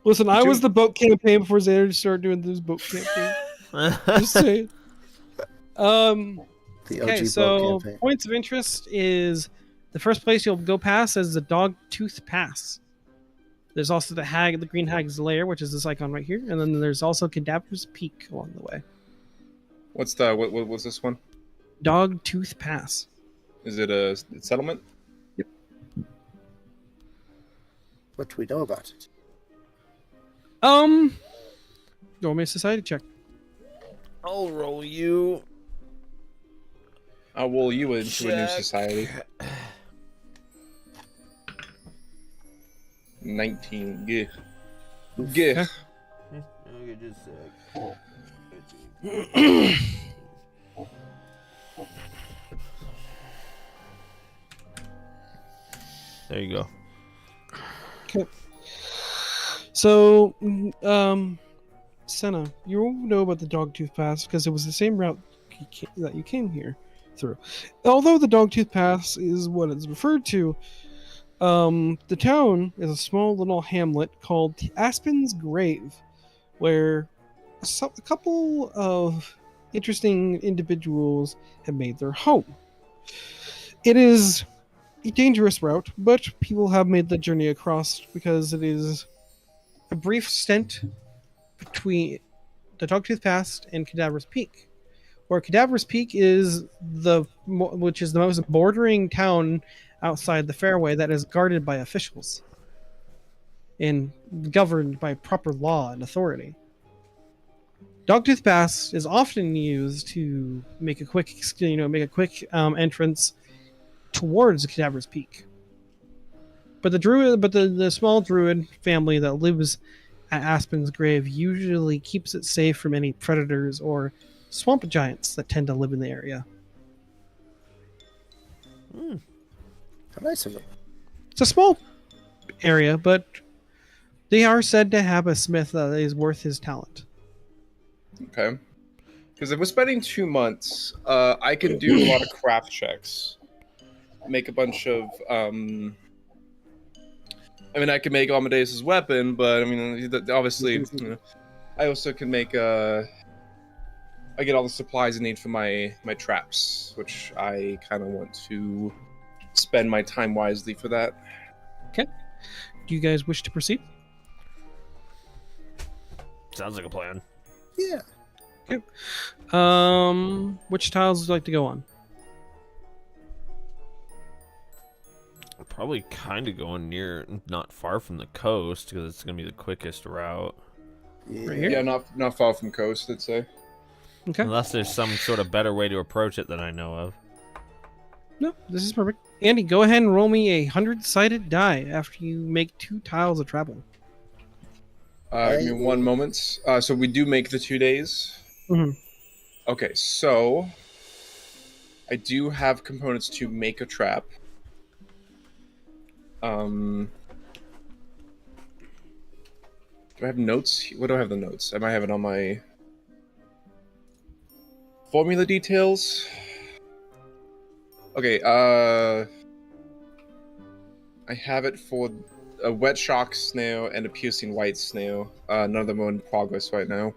Listen, I was the boat campaign before Xander started doing this boat campaign. Just saying. The OG Okay, boat so campaign. points of interest is the first place you'll go past is the Dogtooth Pass. There's also the Green Hag's Lair, which is this icon right here, and then there's also Cadaver's Peak along the way. What's what's this one? Dogtooth Pass. Is it a settlement? What do we know about it? Roll me a society check. I'll roll you. I'll roll you into a new Check. society. 19. Gah. Gah. Okay, just a There you go. Okay. So, Senna, you know about the Dogtooth Pass because it was the same route that you came here through. Although the Dogtooth Pass is what it's referred to, the town is a small little hamlet called Aspen's Grave, where a couple of interesting individuals have made their home. It is a dangerous route, but people have made the journey across because it is a brief stint between the Dogtooth Pass and Cadaver's Peak, where Cadaver's Peak is which is the most bordering town outside the fairway that is guarded by officials and governed by proper law and authority. Dogtooth Pass is often used to make a quick, entrance towards Cadaver's Peak. But the small druid family that lives at Aspen's Grave usually keeps it safe from any predators or swamp giants that tend to live in the area. How nice of them. It's a small area, but they are said to have a smith that is worth his talent. Okay. Because if we're spending 2 months, I can do a lot of craft checks. Make a bunch of, I can make Amadeus' weapon, but, obviously, I also can make, I get all the supplies I need for my traps, which I kind of want to spend my time wisely for that. Okay. Do you guys wish to proceed? Sounds like a plan. Yeah. Okay. Which tiles would you like to go on? Probably kind of going not far from the coast because it's gonna be the quickest route. Right here? Yeah, not far from coast, I'd say. Okay. Unless there's some sort of better way to approach it than I know of. No, this is perfect. Andy, go ahead and roll me a 100-sided die after you make 2 tiles of travel. Give me 1 moment. So we do make the 2 days. Mm-hmm. Okay, so I do have components to make a trap. Do I have notes? What do I have the notes? I might have it on my formula details. Okay, I have it for a wet shock snail and a piercing white snail. None of them are in progress right now.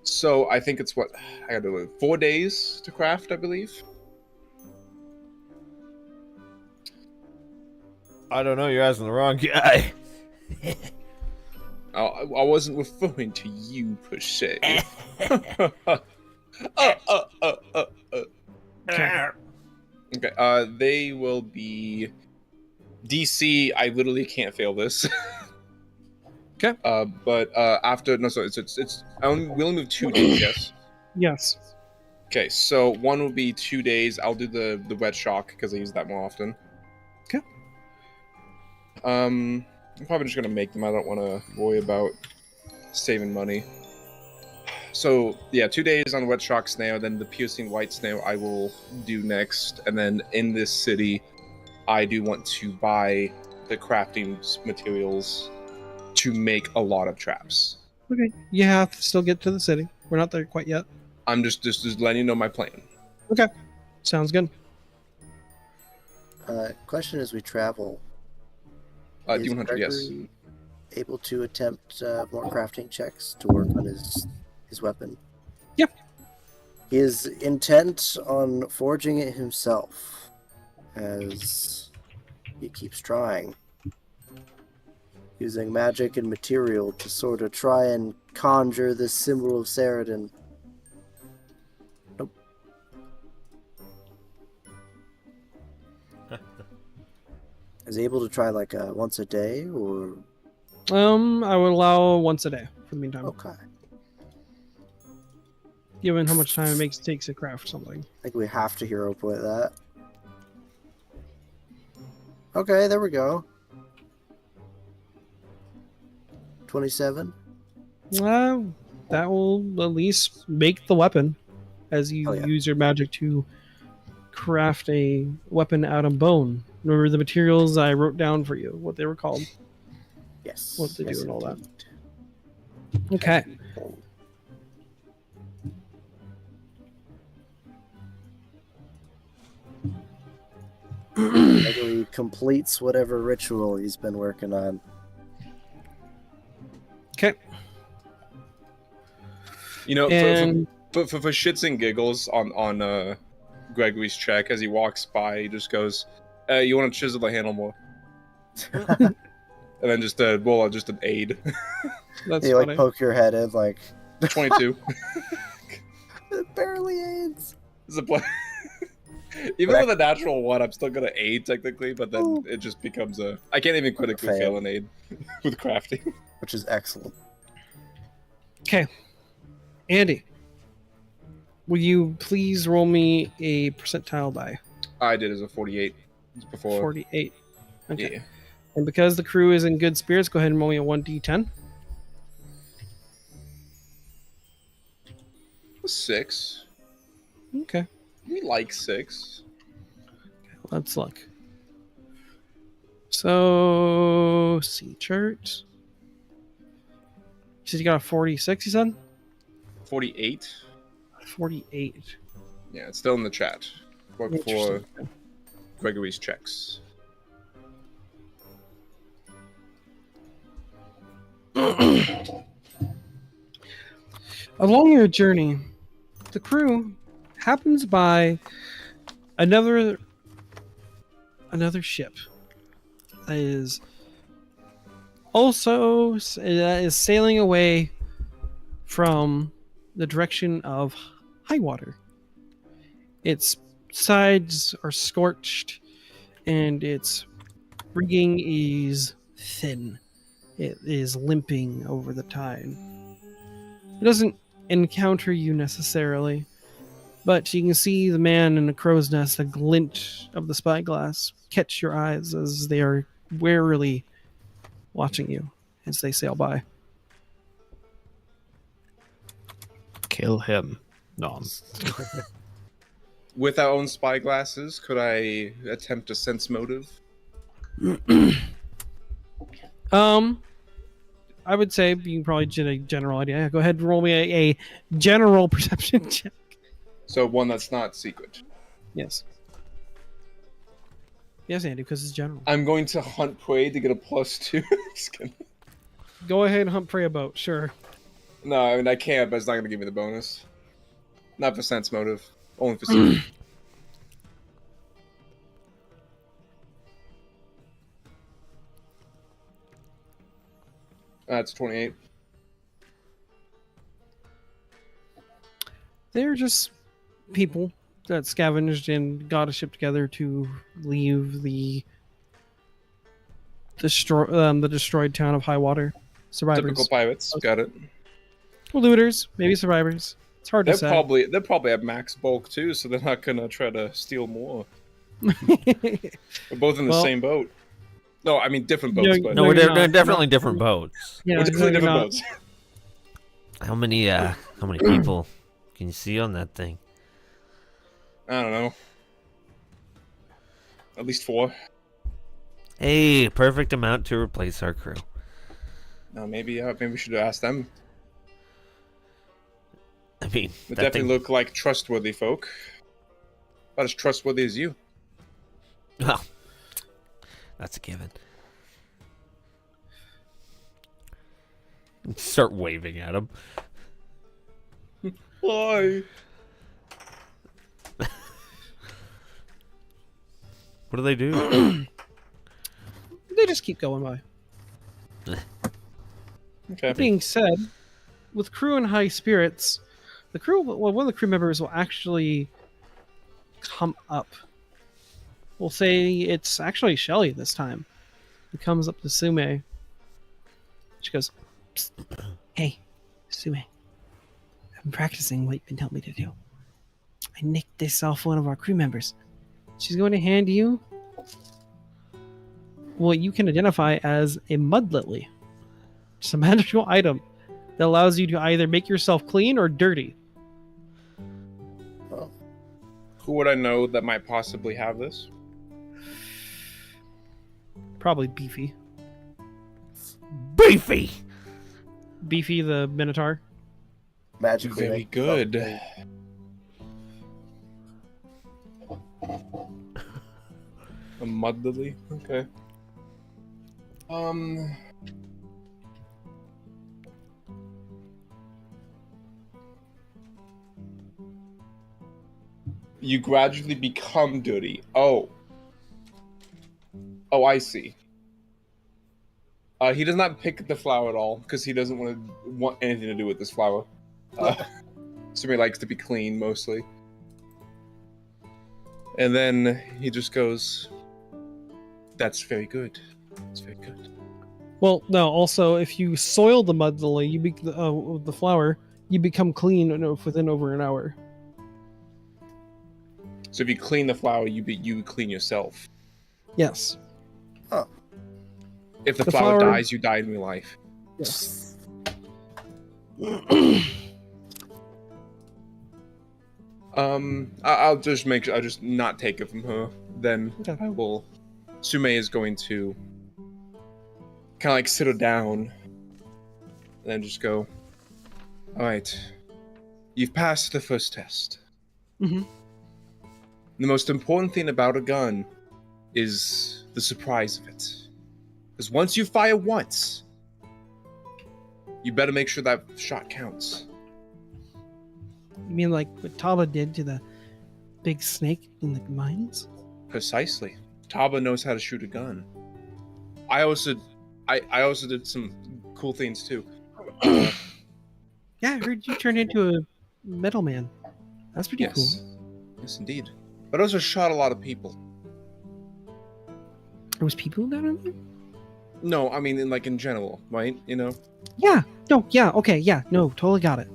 So I think it's what I gotta do 4 days to craft, I believe. I don't know. You're asking the wrong guy. I wasn't referring to you per se. Okay. They will be DC. I literally can't fail this. Okay. But after no, so it's we only move 2 days. Yes. Yes. Okay, so one will be 2 days. I'll do the wet shock because I use that more often. Okay. I'm probably just gonna make them. I don't want to worry about saving money. So yeah, 2 days on wet shock snail, then the piercing white snail I will do next, and then in this city, I do want to buy the crafting materials to make a lot of traps. Okay. You have to still get to the city. We're not there quite yet. I'm just letting you know my plan. Okay. Sounds good. Question as we travel. Is D100, yes. Gregory able to attempt more crafting checks to work on his weapon? Yep. He is intent on forging it himself, as he keeps trying. Using magic and material to sort of try and conjure this symbol of Saradin. Nope. Is he able to try like once a day, or? I would allow once a day for the meantime. Okay. Given how much time it takes to craft something. I think we have to hero point that. Okay, there we go. 27. That will at least make the weapon as you Oh, yeah. use your magic to craft a weapon out of bone. Remember the materials I wrote down for you, what they were called, Yes. what they yes, do and all that. indeed. Okay. Gregory completes whatever ritual he's been working on. Okay. You know, And for shits and giggles on Gregory's check as he walks by, he just goes, "You want to chisel the handle more?" And then just just an aid. that's You funny. like poke your head in like 22. it barely aids. It's a Even with a natural one, I'm still gonna aid technically, but then it just becomes I can't even critically fail an aid with crafting. Which is excellent. Okay. Andy, will you please roll me a percentile die? I did as a 48 before. 48. Okay. Yeah. And because the crew is in good spirits, go ahead and roll me a 1d10. 6. Okay. We like 6. Let's look. So, see chart. You said you got a 46, you said? 48. 48. Yeah, it's still in the chat. Look for Interesting. Gregory's checks. Along your journey, the crew happens by another ship that is also is sailing away from the direction of high water. Its sides are scorched and its rigging is thin. It is limping over the tide. It doesn't encounter you necessarily, but you can see the man in the crow's nest, a glint of the spyglass, catch your eyes as they are warily watching you as they sail by. Kill him. No. With our own spyglasses, could I attempt a sense motive? I would say you can probably get a general idea. Go ahead and roll me a general perception check. So one that's not secret. Yes. Yes, Andy, because it's general. I'm going to hunt prey to get a +2. Just kidding. Go ahead and hunt prey a boat, sure. No, I mean I can't, but it's not going to give me the bonus. Not for sense motive. Only for secret. That's 28. They're just people that scavenged and got a ship together to leave the destroyed town of Highwater. Survivors. Typical pirates. Got it. Looters, maybe survivors. It's hard to say. They probably have max bulk too, so they're not gonna try to steal more. We're both in the same boat. No, I mean different boats. But No, you're they're not. definitely different boats. Yeah, we're definitely you're different not. boats. How many people can you see on that thing? I don't know. At least 4. Hey, perfect amount to replace our crew. No, maybe we should ask them. I mean, They that definitely thing... look like trustworthy folk. Not as trustworthy as you. Well, that's a given. Start waving at him. Why? What do they do? They just keep going by. Okay. That being said, with crew in high spirits, one of the crew members will actually come up. We'll say it's actually Shelly this time. Who comes up to Sume. She goes, "Psst. Hey, Sume. I've been practicing what you've been telling me to do. I nicked this off one of our crew members. She's going to hand you what you can identify as a mud lily. It's a magical item that allows you to either make yourself clean or dirty. Who would I know that might possibly have this? Probably Beefy. Beefy! Beefy the Minotaur. Magically. Very good. A mud lily? Okay. You gradually become dirty. Oh, I see. He does not pick the flower at all because he doesn't want anything to do with this flower. So he likes to be clean mostly. And then he just goes, "That's very good. That's very good." Well, no. Also, if you soil the mud lily, the flower, you become clean within over an hour. So if you clean the flower, you clean yourself. Yes. Oh. If the The flower flower- dies, you die in real life. Yes. I'll just I'll just not take it from her. Then Okay. I will. Sume is going to kind of like sit her down, and then just go. All right, you've passed the first test. Mhm. The most important thing about a gun is the surprise of it. Because once you fire once, you better make sure that shot counts. You mean like what Taba did to the big snake in the mines? Precisely. Taba knows how to shoot a gun. I also did some cool things too. Yeah, I heard you turned into a metal man. That's pretty cool. Yes, indeed. But I also shot a lot of people. There was people down in there? No, I mean in general, right? You know, Yeah. No. Yeah. Okay. Yeah. No. Totally got it.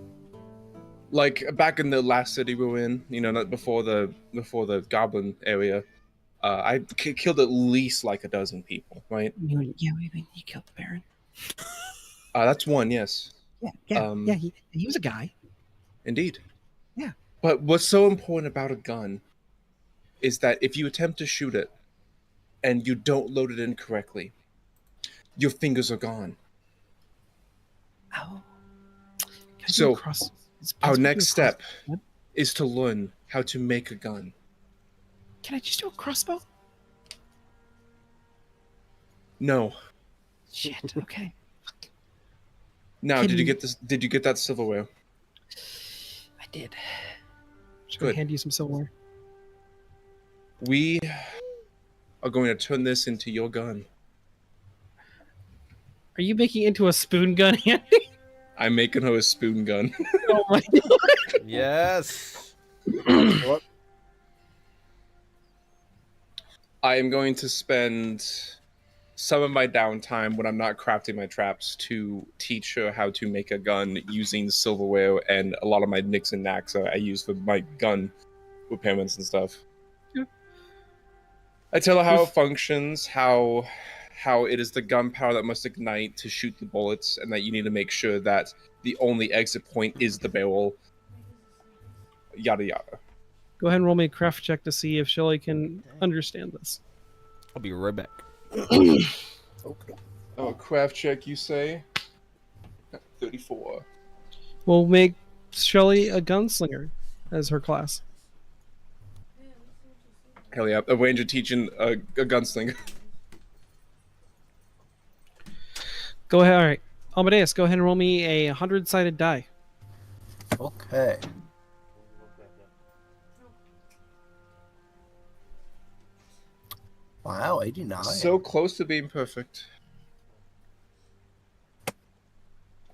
like back in the last city we were in, you know, not before the Goblin area, I killed at least like a dozen people, right? You killed the Baron. That's one, yes, Yeah. Yeah. He was a guy. indeed. Yeah. But what's so important about a gun is that if you attempt to shoot it and you don't load it in correctly, your fingers are gone. Oh. So, our next step is to learn how to make a gun. Can I just do a crossbow? No. Shit. Okay. Now, did you Can- get this? Did you get that silverware? I did. Just gonna Good. hand you some silverware. We are going to turn this into your gun. Are you making it into a spoon gun, Andy? I'm making her a spoon gun. Oh my Yes. What? I am going to spend some of my downtime when I'm not crafting my traps to teach her how to make a gun using silverware and a lot of my nicks and knacks I use for my gun repairments and stuff. Yeah. I tell her how it functions, how it is the gunpowder that must ignite to shoot the bullets, and that you need to make sure that the only exit point is the barrel. Yada yada. Go ahead and roll me a craft check to see if Shelly can understand this. I'll be right back. Okay. Oh, craft check, you say? 34. We'll make Shelly a gunslinger as her class. Hell yeah, a ranger teaching a gunslinger. Go ahead. All right. Amadeus, go ahead and roll me a 100-sided die. Okay. Wow, 89. So close to being perfect.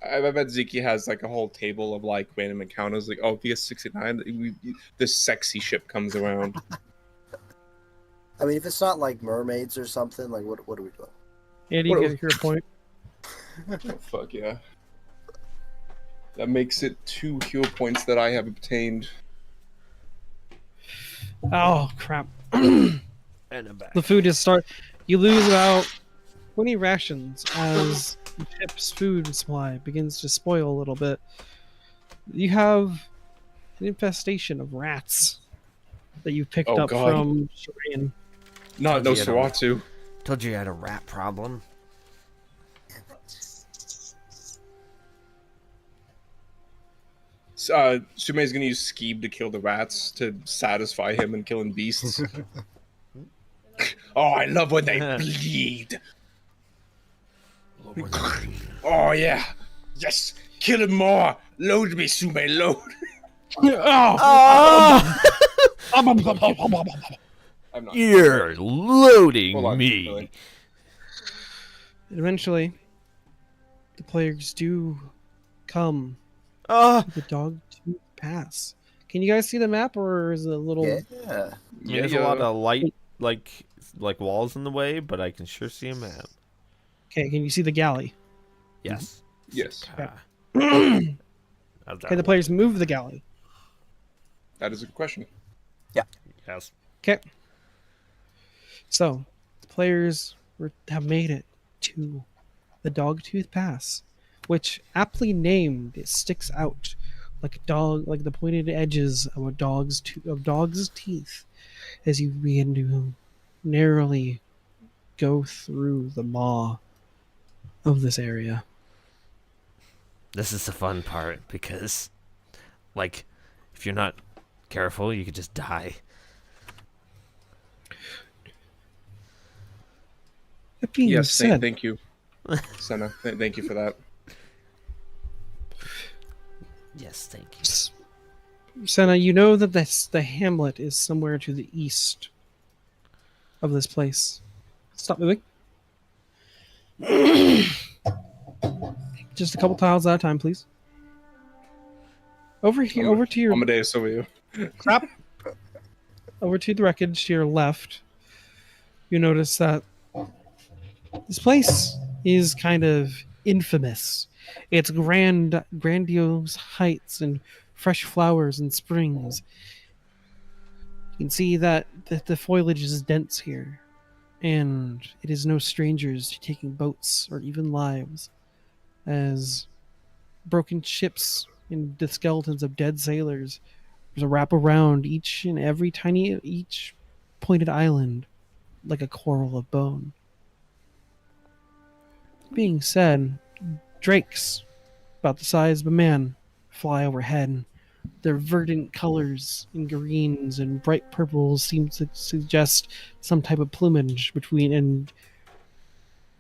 I bet Ziki has like a whole table of like random encounters. Like, oh, if he has 69, this sexy ship comes around. I mean, if it's not like mermaids or something, like what are we doing? Andy, What- you get your point. Oh, fuck yeah. That makes it 2 hero points that I have obtained. Oh, crap. And I'm back. The food is You lose about 20 rations as The ship's food supply begins to spoil a little bit. You have an infestation of rats that you picked Oh, up God. from Shireen. Not no Swatu. Told you I had a rat problem. Sume's gonna use Skeeb to kill the rats to satisfy him in killing beasts. Oh, I love when they bleed. Oh yeah, yes, kill him more. Load me, Sume, load. Oh! I'm not. You're loading Hold on, me. Billy. Eventually, the players do come Ah! to the dog tooth pass. Can you guys see the map, or is it a little? Yeah. I mean, there's a lot of light, like walls in the way, but I can sure see a map. Okay, can you see the galley? Yes. Yes, Okay, How's the that? players move the galley. that is a good question. Yes. Okay. So, the players have made it to the Dogtooth Pass, which, aptly named, it sticks out like the pointed edges of a dog's teeth, as you begin to narrowly go through the maw of this area. This is the fun part because, like, if you're not careful, you could just die. That being Yes, said, thank you, Senna. Thank you for that. Yes, thank you. Senna, you know that the hamlet is somewhere to the east of this place. Stop moving. Just a couple tiles at a time, please. Over here, over to your Amadeus over you. crap. Over to the wreckage to your left. You notice that this place is kind of infamous. Its grandiose heights and fresh flowers and springs. You can see that the foliage is dense here, and it is no strangers to taking boats or even lives, as broken ships and the skeletons of dead sailors wrap around each pointed island like a coral of bone. Being said, drakes, about the size of a man, fly overhead. Their verdant colors in greens and bright purples seem to suggest some type of plumage and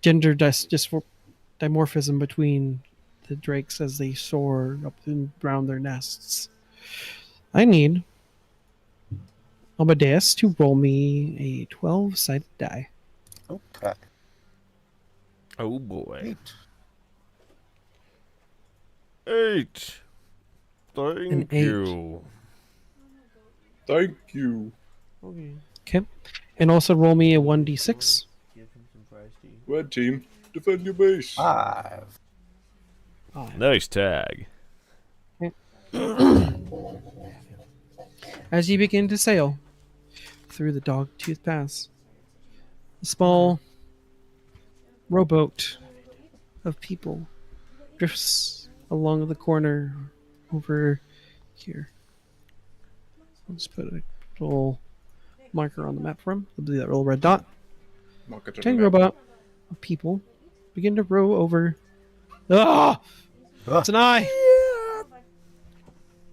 gender dimorphism between the drakes as they soar up and around their nests. I need Amadeus to roll me a 12-sided die. Okay. Oh boy. 8. Thank 8. you. Thank you. Okay. And also roll me a 1d6. Red team, defend your base. 5. Nice tag. As you begin to sail through the Dogtooth Pass, a small rowboat of people drifts along the corner over here. I'll just put a little marker on the map for him. I'll do that little red dot. Mark it to the Tiny map. robot of people begin to row over. Ah! It's an eye!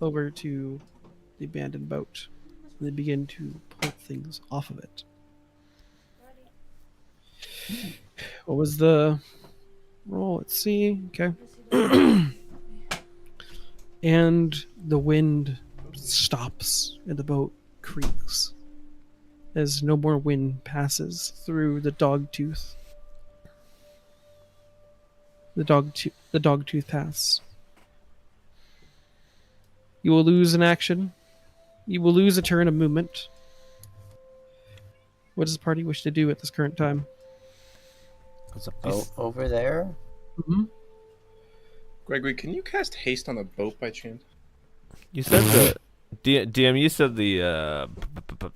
Over to the abandoned boat. And they begin to pull things off of it. What was the roll? Let's see. Okay. And the wind stops and the boat creaks as no more wind passes through the Dogtooth. The Dogtooth Pass. You will lose an action. You will lose a turn of movement. What does the party wish to do at this current time? There's a boat over there. Mm-hmm. Gregory, can you cast haste on the boat by chance? You said the DM. You said the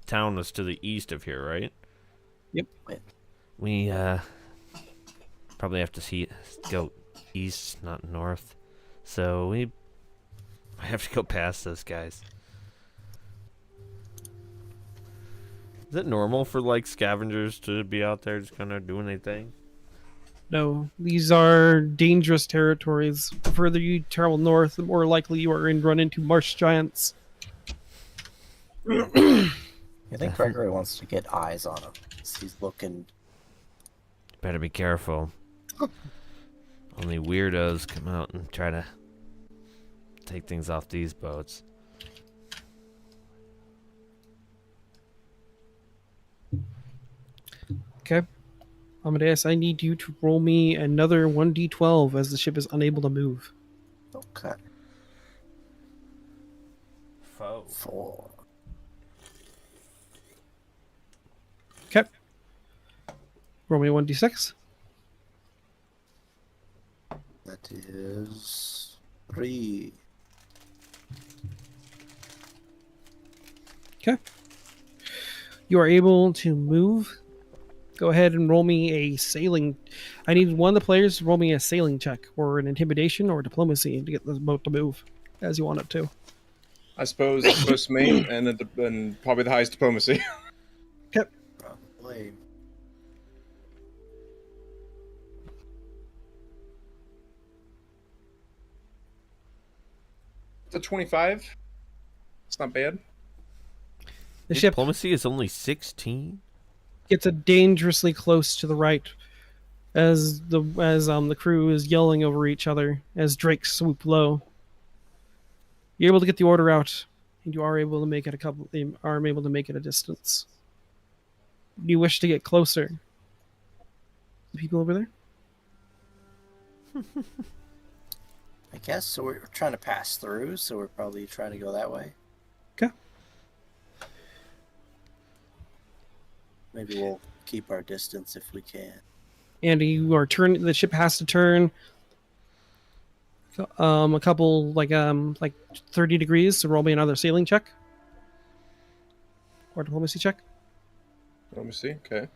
town was to the east of here, right? Yep. We probably have to go east, not north. So we have to go past those guys. Is it normal for like scavengers to be out there just kind of doing their thing? No, these are dangerous territories. The further you travel north, the more likely you are to run into marsh giants. I think Gregory wants to get eyes on him. He's looking. Better be careful. Only weirdos come out and try to take things off these boats. Okay. Amadeus, I need you to roll me another 1d12 as the ship is unable to move. Okay. 4. Okay. Roll me 1d6. That is 3. Okay. You are able to move. Go ahead and roll me a sailing. I need one of the players to roll me a sailing check or an intimidation or diplomacy to get the boat to move as you want it to. I suppose most me and probably the highest diplomacy. Okay. Probably. It's a 25. It's not bad. The ship Diplomacy is only 16. gets a dangerously close to the right as the crew is yelling over each other as drakes swoop low. You're able to get the order out, and you are able to make it a distance. Do you wish to get closer? The people over there? I guess so. We're trying to pass through, so we're probably trying to go that way. Okay. Maybe we'll keep our distance if we can. And you are turning. The ship has to turn a couple like 30 degrees. So roll me another sailing check or diplomacy check. Diplomacy, okay.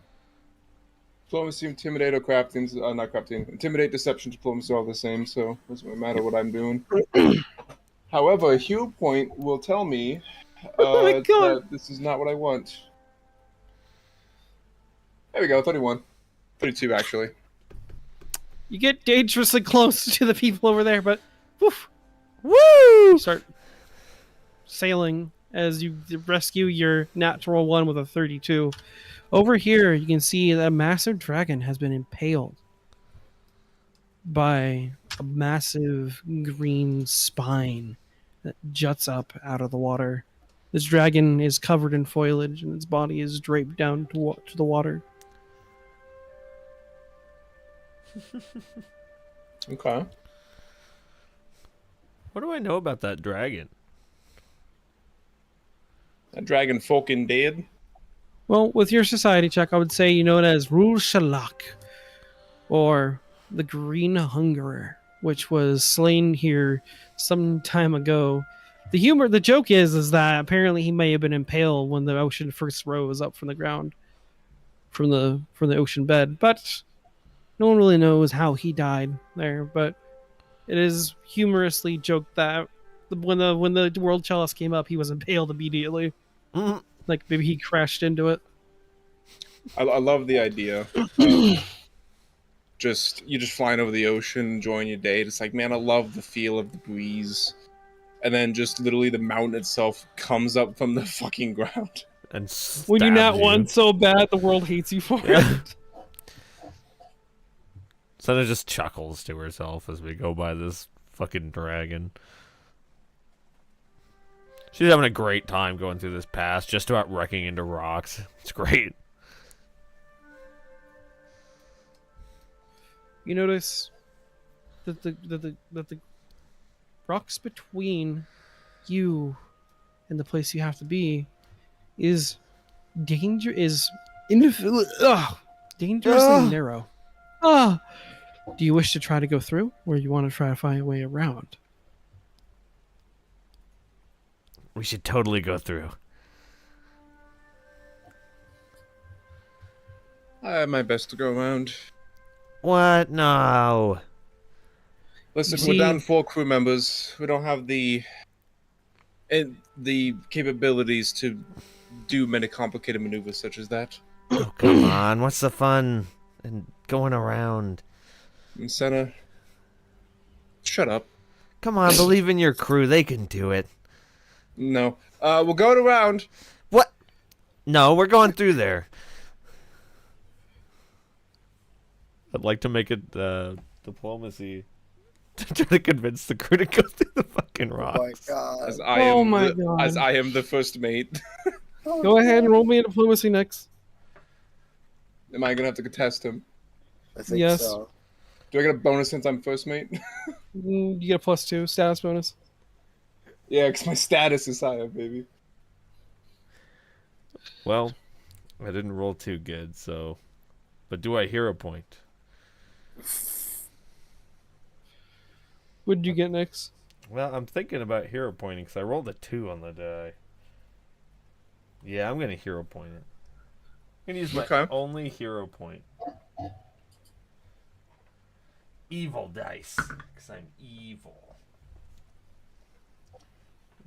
Diplomacy, intimidate, or crafting. Not crafting. Intimidate, deception, diplomacy, all the same, so it doesn't really matter what I'm doing. However, a hue point will tell me that this is not what I want. There we go, 31. 32, actually. You get dangerously close to the people over there, but woo! Start sailing as you rescue your natural one with a 32. Over here, you can see that a massive dragon has been impaled by a massive green spine that juts up out of the water. This dragon is covered in foliage, and its body is draped down to the water. Okay. What do I know about that dragon? That dragon fucking dead. Well, with your society check, I would say you know it as Rul Shalak, or the Green Hungerer, which was slain here some time ago. The joke is that apparently he may have been impaled when the ocean first rose up from the ground, from the ocean bed, but no one really knows how he died there. But it is humorously joked that when the World Chalice came up, he was impaled immediately. Like maybe he crashed into it. I love the idea of just flying over the ocean, enjoying your day. It's like, man, I love the feel of the breeze. And then just literally the mountain itself comes up from the fucking ground. And when you're not you. one so bad, the world hates you for it. Senna just chuckles to herself as we go by this fucking dragon. She's having a great time going through this pass, just about wrecking into rocks. It's great. You notice that the rocks between you and the place you have to be is dangerously narrow. Do you wish to try to go through, or you want to try to find a way around? We should totally go through. I have my best to go around. What? No. Listen, You we're see- down 4 crew members. We don't have the capabilities to do many complicated maneuvers such as that. Oh, come on. What's the fun in going around? And Senna, shut up. Come on, believe in your crew. They can do it. No. We're going around. What? No, we're going through there. I'd like to make it diplomacy to try to convince the crew to go through the fucking rocks. Oh my god. As I Oh am my the, God. as I am the first mate. Go ahead and roll me a diplomacy next. Am I gonna have to contest him? I think Yes. so. Do I get a bonus since I'm first mate? You get a +2 status bonus. Yeah, because my status is higher, baby. Well, I didn't roll too good, so. But do I hero point? What did you get next? Well, I'm thinking about hero pointing because I rolled a 2 on the die. Yeah, I'm gonna hero point it. I'm gonna use my Okay. only hero point. Evil dice, because I'm evil.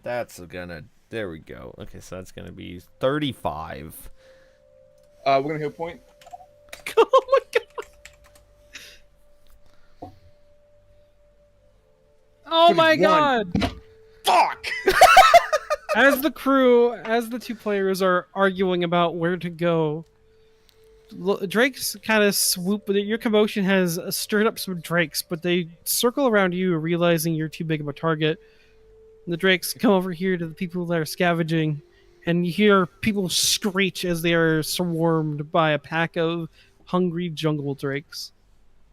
That's gonna. There we go. Okay, so that's gonna be 35. We're gonna hit a point. Oh my god! Oh my 31. god! Fuck! As the crew, as the 2 players are arguing about where to go, drakes kind of swoop. Your commotion has stirred up some drakes, but they circle around you, realizing you're too big of a target. And the drakes come over here to the people that are scavenging, and you hear people screech as they are swarmed by a pack of hungry jungle drakes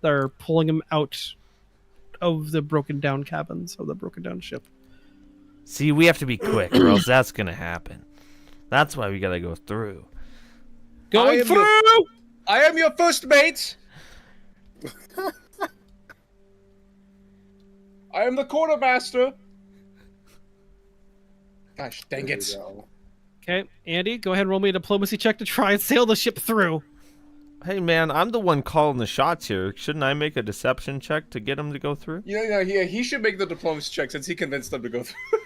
that are pulling them out of the broken down cabins of the broken down ship. See, we have to be quick, or else that's gonna happen. That's why we gotta go through. Going am through! I am your first mate! I am the quartermaster! Gosh, dang There it. you go. Okay, Andy, go ahead and roll me a diplomacy check to try and sail the ship through. Hey, man, I'm the one calling the shots here. Shouldn't I make a deception check to get him to go through? Yeah, he should make the diplomacy check since he convinced them to go through.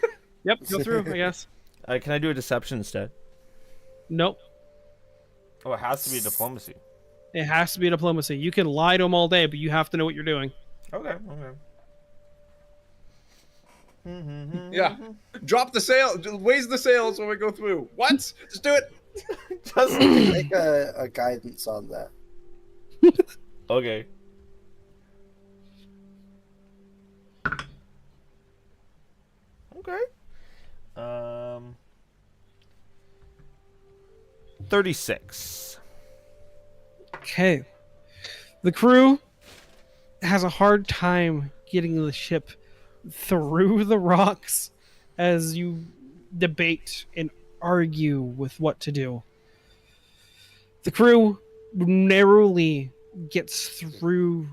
Yep, go through, I guess. Can I do a deception instead? Nope. Oh, it has to be diplomacy. It has to be diplomacy. You can lie to them all day, but you have to know what you're doing. Okay. Yeah. Drop the sail, raise the sails when we go through. What? Just do it! Just Make a guidance on that. okay. Okay. 36. Okay. The crew has a hard time getting the ship through the rocks as you debate and argue with what to do. The crew narrowly gets through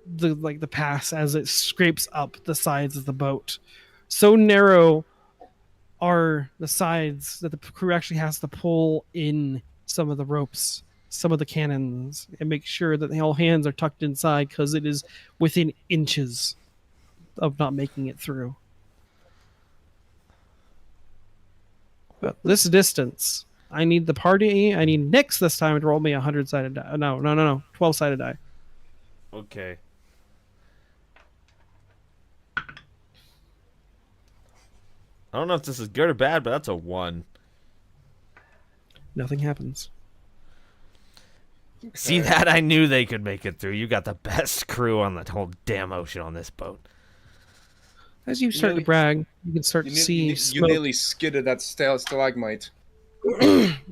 the pass as it scrapes up the sides of the boat. So narrow are the sides that the crew actually has to pull in some of the ropes, some of the cannons, and make sure that all hands are tucked inside because it is within inches of not making it through. But this distance, I need the party. I need Nyx this time to roll me a 100-sided die. No, 12-sided die. Okay. I don't know if this is good or bad, but that's a 1. Nothing happens. See that? I knew they could make it through. You got the best crew on the whole damn ocean on this boat. As you start to brag, you can start to see You smoke nearly skidded that stalagmite.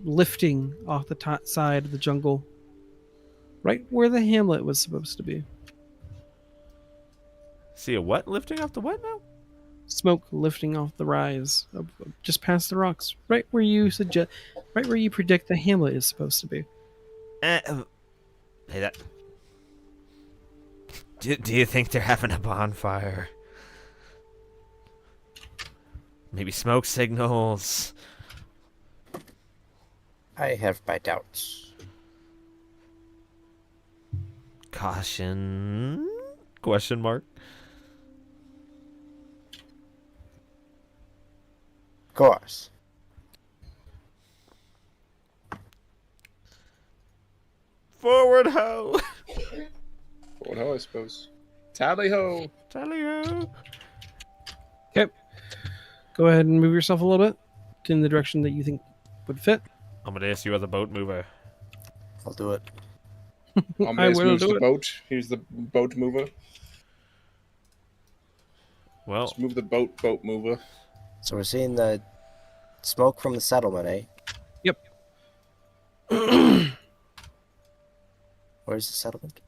lifting off the side of the jungle, right where the hamlet was supposed to be. See a what lifting off the what now? Smoke lifting off the rise, just past the rocks, right where you predict the hamlet is supposed to be. Hey, that. Do you think they're having a bonfire? Maybe smoke signals. I have my doubts. caution? Question mark. Of course. Forward ho! Forward ho, I suppose. Tally ho! Tally ho! Okay. Go ahead and move yourself a little bit in the direction that you think would fit. Amadeus, you are the boat mover. I'll do it. Amadeus will moves do the it. boat. He's the boat mover. Well, Let's move the boat mover. So we're seeing the smoke from the settlement, eh? Yep. Where's the settlement?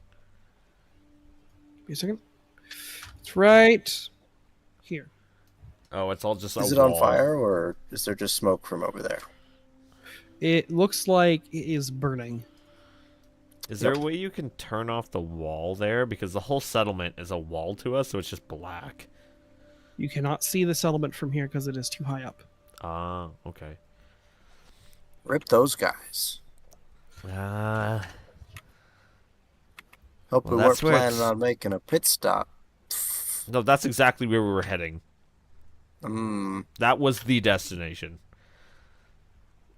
Give me a second. It's right here. oh, it's all just Is a it on wall. fire, or is there just smoke from over there? It looks like it is burning. Is there a way you can turn off the wall there? Because the whole settlement is a wall to us, so it's just black. You cannot see the settlement from here because it is too high up. Ah, okay. Rip those guys. Hope Well, we weren't that's where planning it's- on making a pit stop. No, that's exactly where we were heading. That was the destination.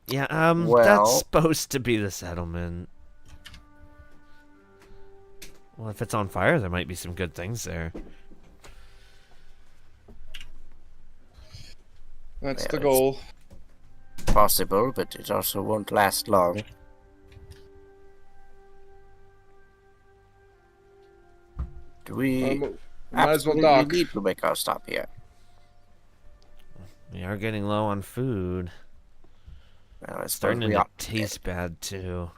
Yeah, Well- that's supposed to be the settlement. Well, if it's on fire, there might be some good things there. That's Yeah, the it's- goal. Possible, but it also won't last long. Do we Might as well absolutely dock. need to make our stop here? We are getting low on food. Well, I It's suppose starting we to ought taste bad, too.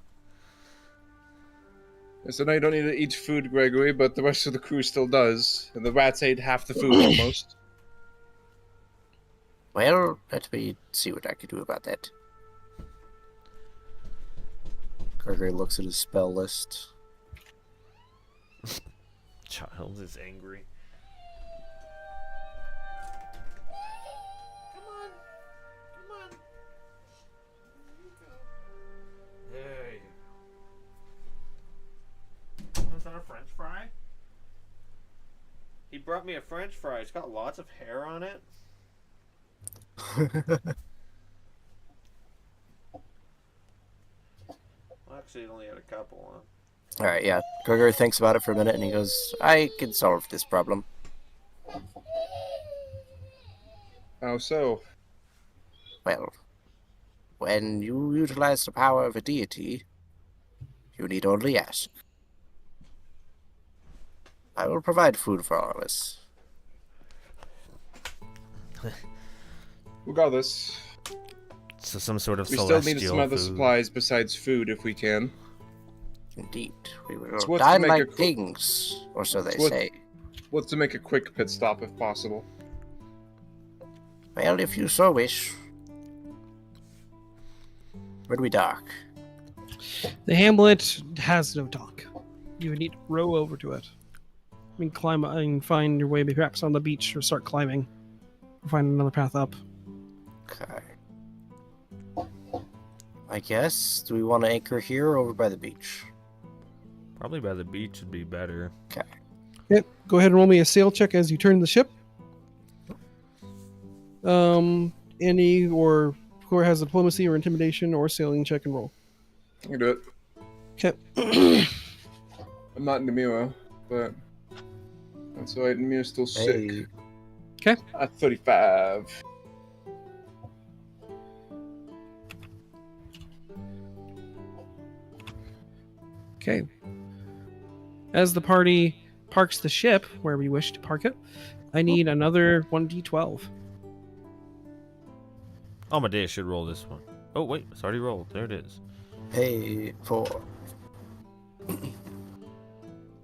So now you don't need to eat food, Gregory, but the rest of the crew still does. And the rats ate half the food almost. Well, let me see what I can do about that. Gregory looks at his spell list. Child is angry. Come on. Come on. There you go. Is that a French fry? He brought me a French fry. It's got lots of hair on it. Well, actually, it only had a couple, huh? Alright, yeah. Gregory thinks about it for a minute and he goes, I can solve this problem. How so? Well, when you utilize the power of a deity, you need only ask. I will provide food for all of us. Regardless, So some sort of we still celestial need some other food. supplies besides food if we can. Indeed, we It's will worth to dine make a like qu- kings, or so they It's worth- say. Let's make a quick pit stop if possible. Well, if you so wish. Where do we dock? The hamlet has no dock. You would need to row over to it. I mean, climb and find your way perhaps on the beach or start climbing. Or find another path up. Okay. I guess. Do we want to anchor here or over by the beach? Probably by the beach would be better. Okay. Yep. Go ahead and roll me a sail check as you turn the ship. Any or whoever has diplomacy or intimidation or sailing check and roll. I can do it. Okay. I'm not Namira, but that's alright. Namira's still sick. Hey. Okay. At 35. Okay. As the party parks the ship wherever you wish to park it, I need another 1d12. Amadeus should roll this one. Oh, wait. It's already rolled. There it is. Hey, 4.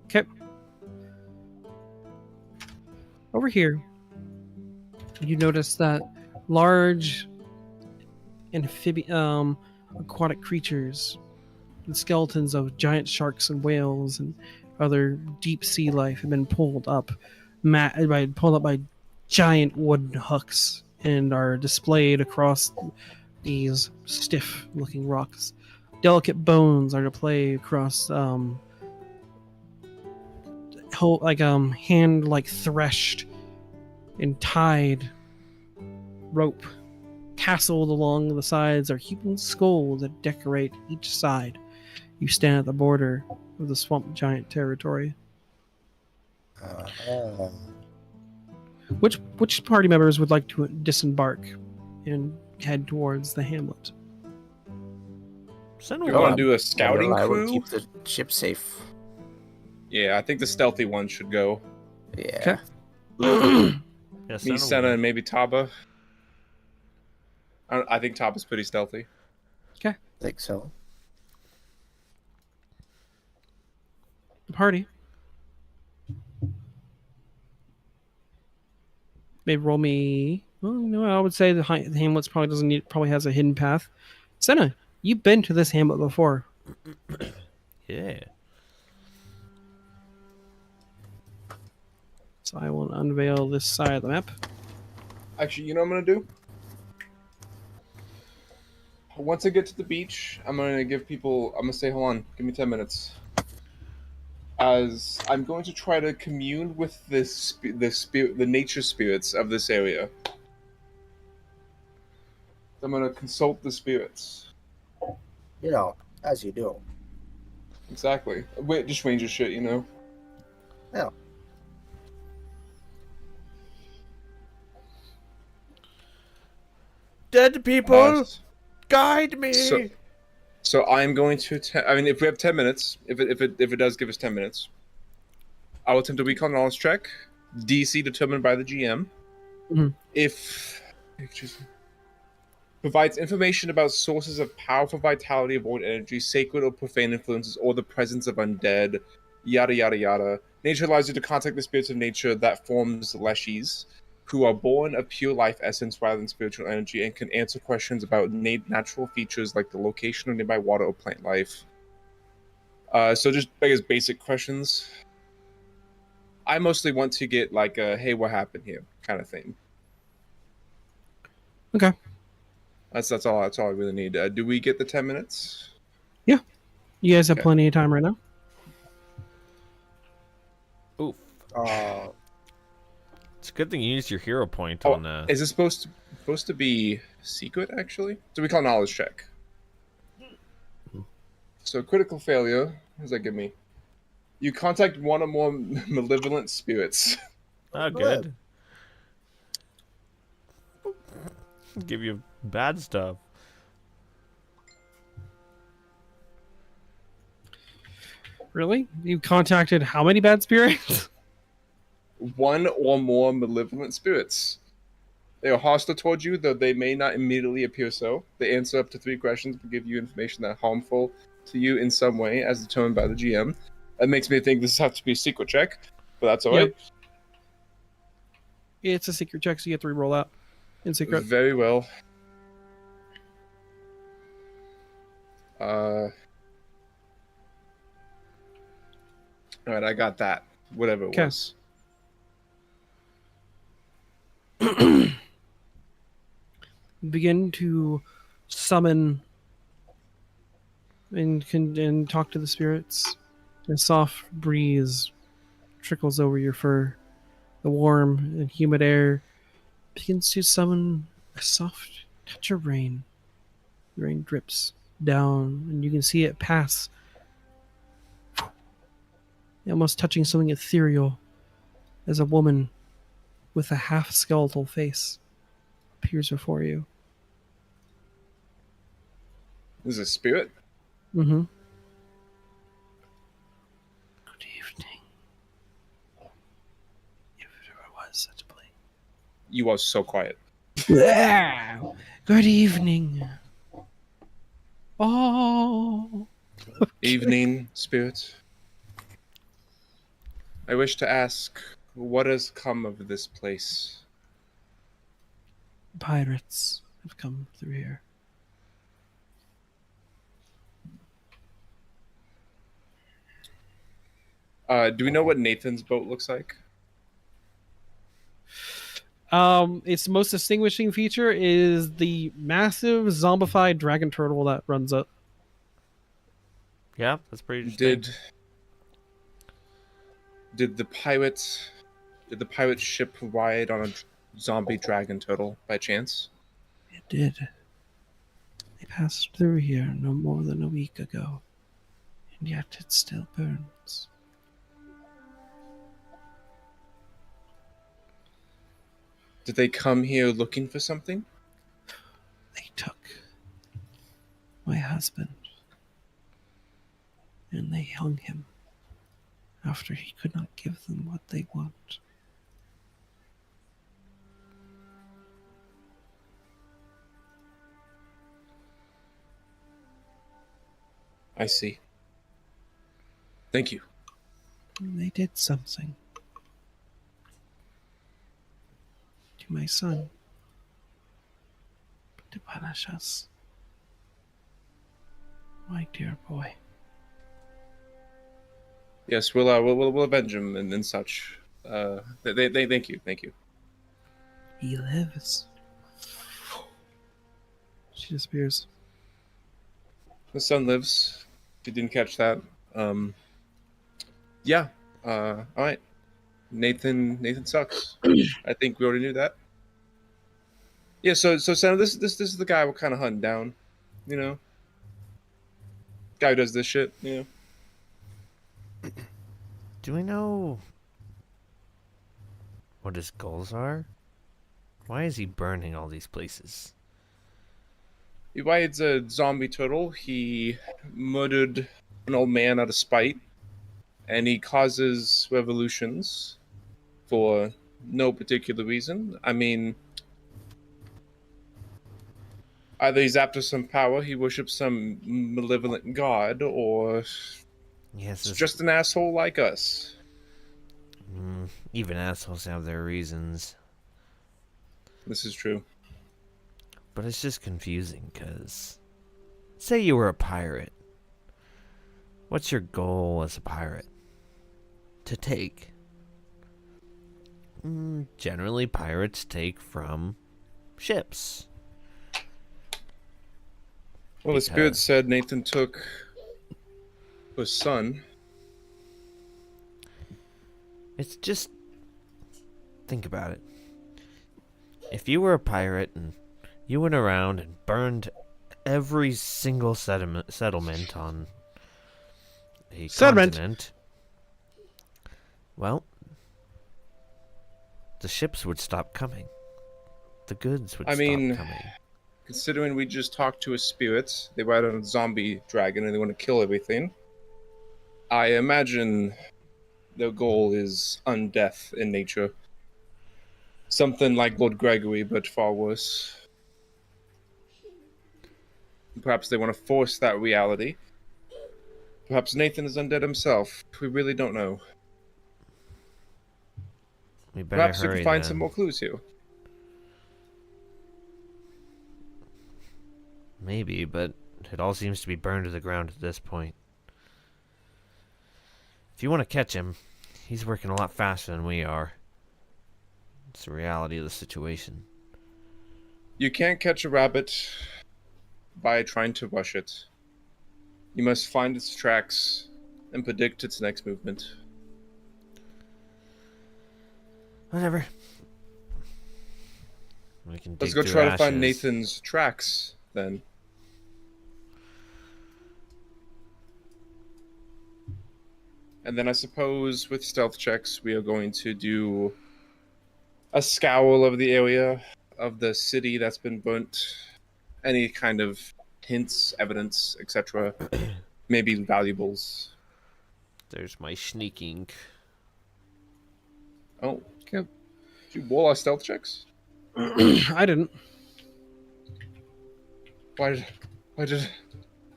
Okay. Over here, you notice that large aquatic creatures, the skeletons of giant sharks and whales and other deep sea life have been pulled up by giant wooden hooks and are displayed across these stiff-looking rocks. Delicate bones are displayed across hand like threshed and tied rope castled along the sides are human skulls that decorate each side. You stand at the border of the swamp giant territory. Which party members would like to disembark and head towards the hamlet? We want to do a scouting I would crew. keep the ship safe. Yeah, I think the stealthy one should go. Yeah. Yeah, Me, Senna, and maybe Taba. I think Taba's pretty stealthy. I think so. The party. Maybe roll me. Well, no, I would say the hamlet's probably has a hidden path. Senna, you've been to this hamlet before. Yeah. So I will unveil this side of the map. Actually, you know what I'm gonna do? Once I get to the beach, I'm gonna say, hold on, give me 10 minutes. As I'm going to try to commune with the nature spirits of this area. I'm gonna consult the spirits. You know, as you do. Exactly. Wait, just ranger shit, you know? Yeah. Dead people, guide me. So I'm going to. If we have 10 minutes, if it does give us 10 minutes, I will attempt a recon knowledge check. DC determined by the GM. Mm-hmm. If provides information about sources of powerful vitality, void energy, sacred or profane influences, or the presence of undead, yada yada yada. Nature allows you to contact the spirits of nature that forms leshies, who are born of pure life essence rather than spiritual energy, and can answer questions about natural features like the location of nearby water or plant life. So just, I guess, basic questions. I mostly want to get like a, hey, what happened here kind of thing. Okay. That's all I really need. Do we get the 10 minutes? Yeah. You guys have plenty of time right now. Oof. It's a good thing you used your hero point on. Is this supposed to be secret actually? So we call knowledge check. So critical failure. What does that give me? You contact one or more malevolent spirits. Oh, good. Give you bad stuff. Really? You contacted how many bad spirits? One or more malevolent spirits. They are hostile towards you, though they may not immediately appear so. They answer up to 3 questions but give you information that are harmful to you in some way, as determined by the GM. That makes me think this has to be a secret check, but that's alright. It's a secret check, so you have to re-roll out in secret. Very well. Alright, I got that. Whatever it was. Begin to summon and talk to the spirits. A soft breeze trickles over your fur. The warm and humid air begins to summon a soft touch of rain. The rain drips down, and you can see it pass, almost touching something ethereal, as a woman with a half-skeletal face appears before you. This is a spirit? Mm-hmm. Good evening. If there was such a place. You are so quiet. Good evening. Oh. Okay. Evening, spirit. I wish to ask, what has come of this place? Pirates have come through here. Do we know what Nathan's boat looks like? Its most distinguishing feature is the massive zombified dragon turtle that runs it. Yeah, that's pretty interesting. Did the pirate ship ride on a zombie dragon turtle by chance? It did. They passed through here no more than a week ago, and yet it still burns. Did they come here looking for something? They took my husband, and they hung him after he could not give them what they want. I see. Thank you. And they did something to my son to punish us. My dear boy. Yes, we'll avenge him and such. Thank you. He lives. She disappears. The son lives. If you didn't catch that. Yeah. All right. Nathan sucks. I think we already knew that. Yeah. So Sam, this is the guy we're kind of hunting down. You know. Guy who does this shit. You know. Do we know what his goals are? Why is he burning all these places? He rides a zombie turtle. He murdered an old man out of spite. And he causes revolutions for no particular reason. I mean, either he's after some power, he worships some malevolent god, or Yes, he's just an asshole like us. Even assholes have their reasons. This is true. But it's just confusing, because... Say you were a pirate. What's your goal as a pirate? To take. Generally, pirates take from ships. Well, the spirit said Nathan took his son. It's just... Think about it. If you were a pirate and you went around and burned every single settlement on a continent, well, the ships would stop coming. The goods would stop coming. Considering we just talked to a spirit, they ride on a zombie dragon and they want to kill everything, I imagine their goal is undeath in nature. Something like Lord Gregory, but far worse. Perhaps they want to force that reality. Perhaps Nathan is undead himself. We really don't know. We better Perhaps we hurry can find then. some more clues here. Maybe, but it all seems to be burned to the ground at this point. If you want to catch him, he's working a lot faster than we are. It's the reality of the situation. You can't catch a rabbit by trying to rush it. You must find its tracks and predict its next movement. Whatever. We can Let's dig go through try to find ashes. Nathan's tracks, then. And then I suppose with stealth checks, we are going to do a scowl of the area of the city that's been burnt. Any kind of hints, evidence, etc. Maybe valuables. There's my sneaking. Oh, did you roll our stealth checks? I didn't. Why did?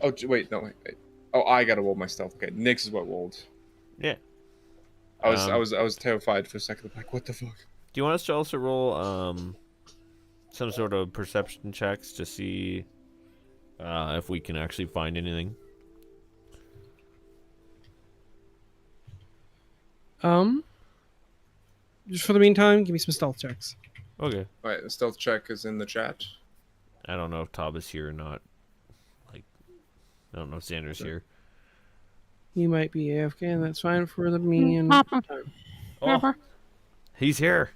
Oh, wait, no, wait. Oh, I gotta roll my stealth. Okay, Nyx is what rolled. Yeah. I was terrified for a second. Like, what the fuck? Do you want us to also roll some sort of perception checks to see if we can actually find anything? Just for the meantime, give me some stealth checks. Okay. All right, the stealth check is in the chat. I don't know if Tob is here or not. Like, I don't know if Xander's here. He might be AFK, and that's fine for the me and time. Oh, he's here.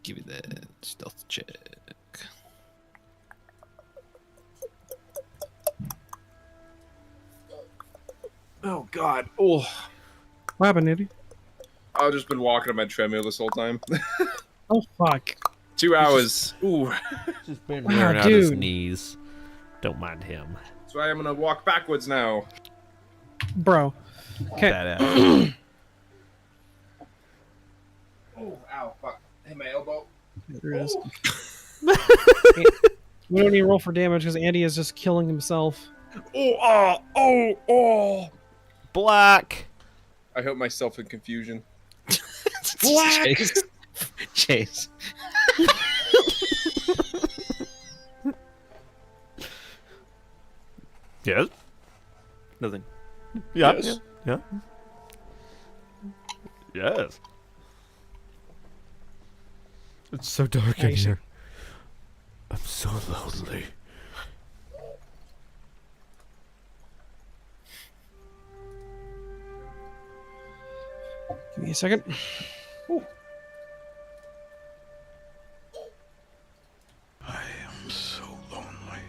Give me that stealth check. Oh God. Oh. What happened, Eddie? I've just been walking on my treadmill this whole time. Oh, fuck. 2 hours. Ooh. Just been Wow, wearing out his dude. knees. Don't mind him. That's why I'm gonna walk backwards now. Bro. Okay. Badass. Oh, ow, fuck. Hit my elbow. There it is. We don't need to roll for damage because Andy is just killing himself. Black. I hope myself in confusion. Chase. Chase. Yes. Nothing. Yeah. Yes. Yeah. Yes. It's so dark in Nice. here. I'm so lonely. Give me a second. I am so lonely.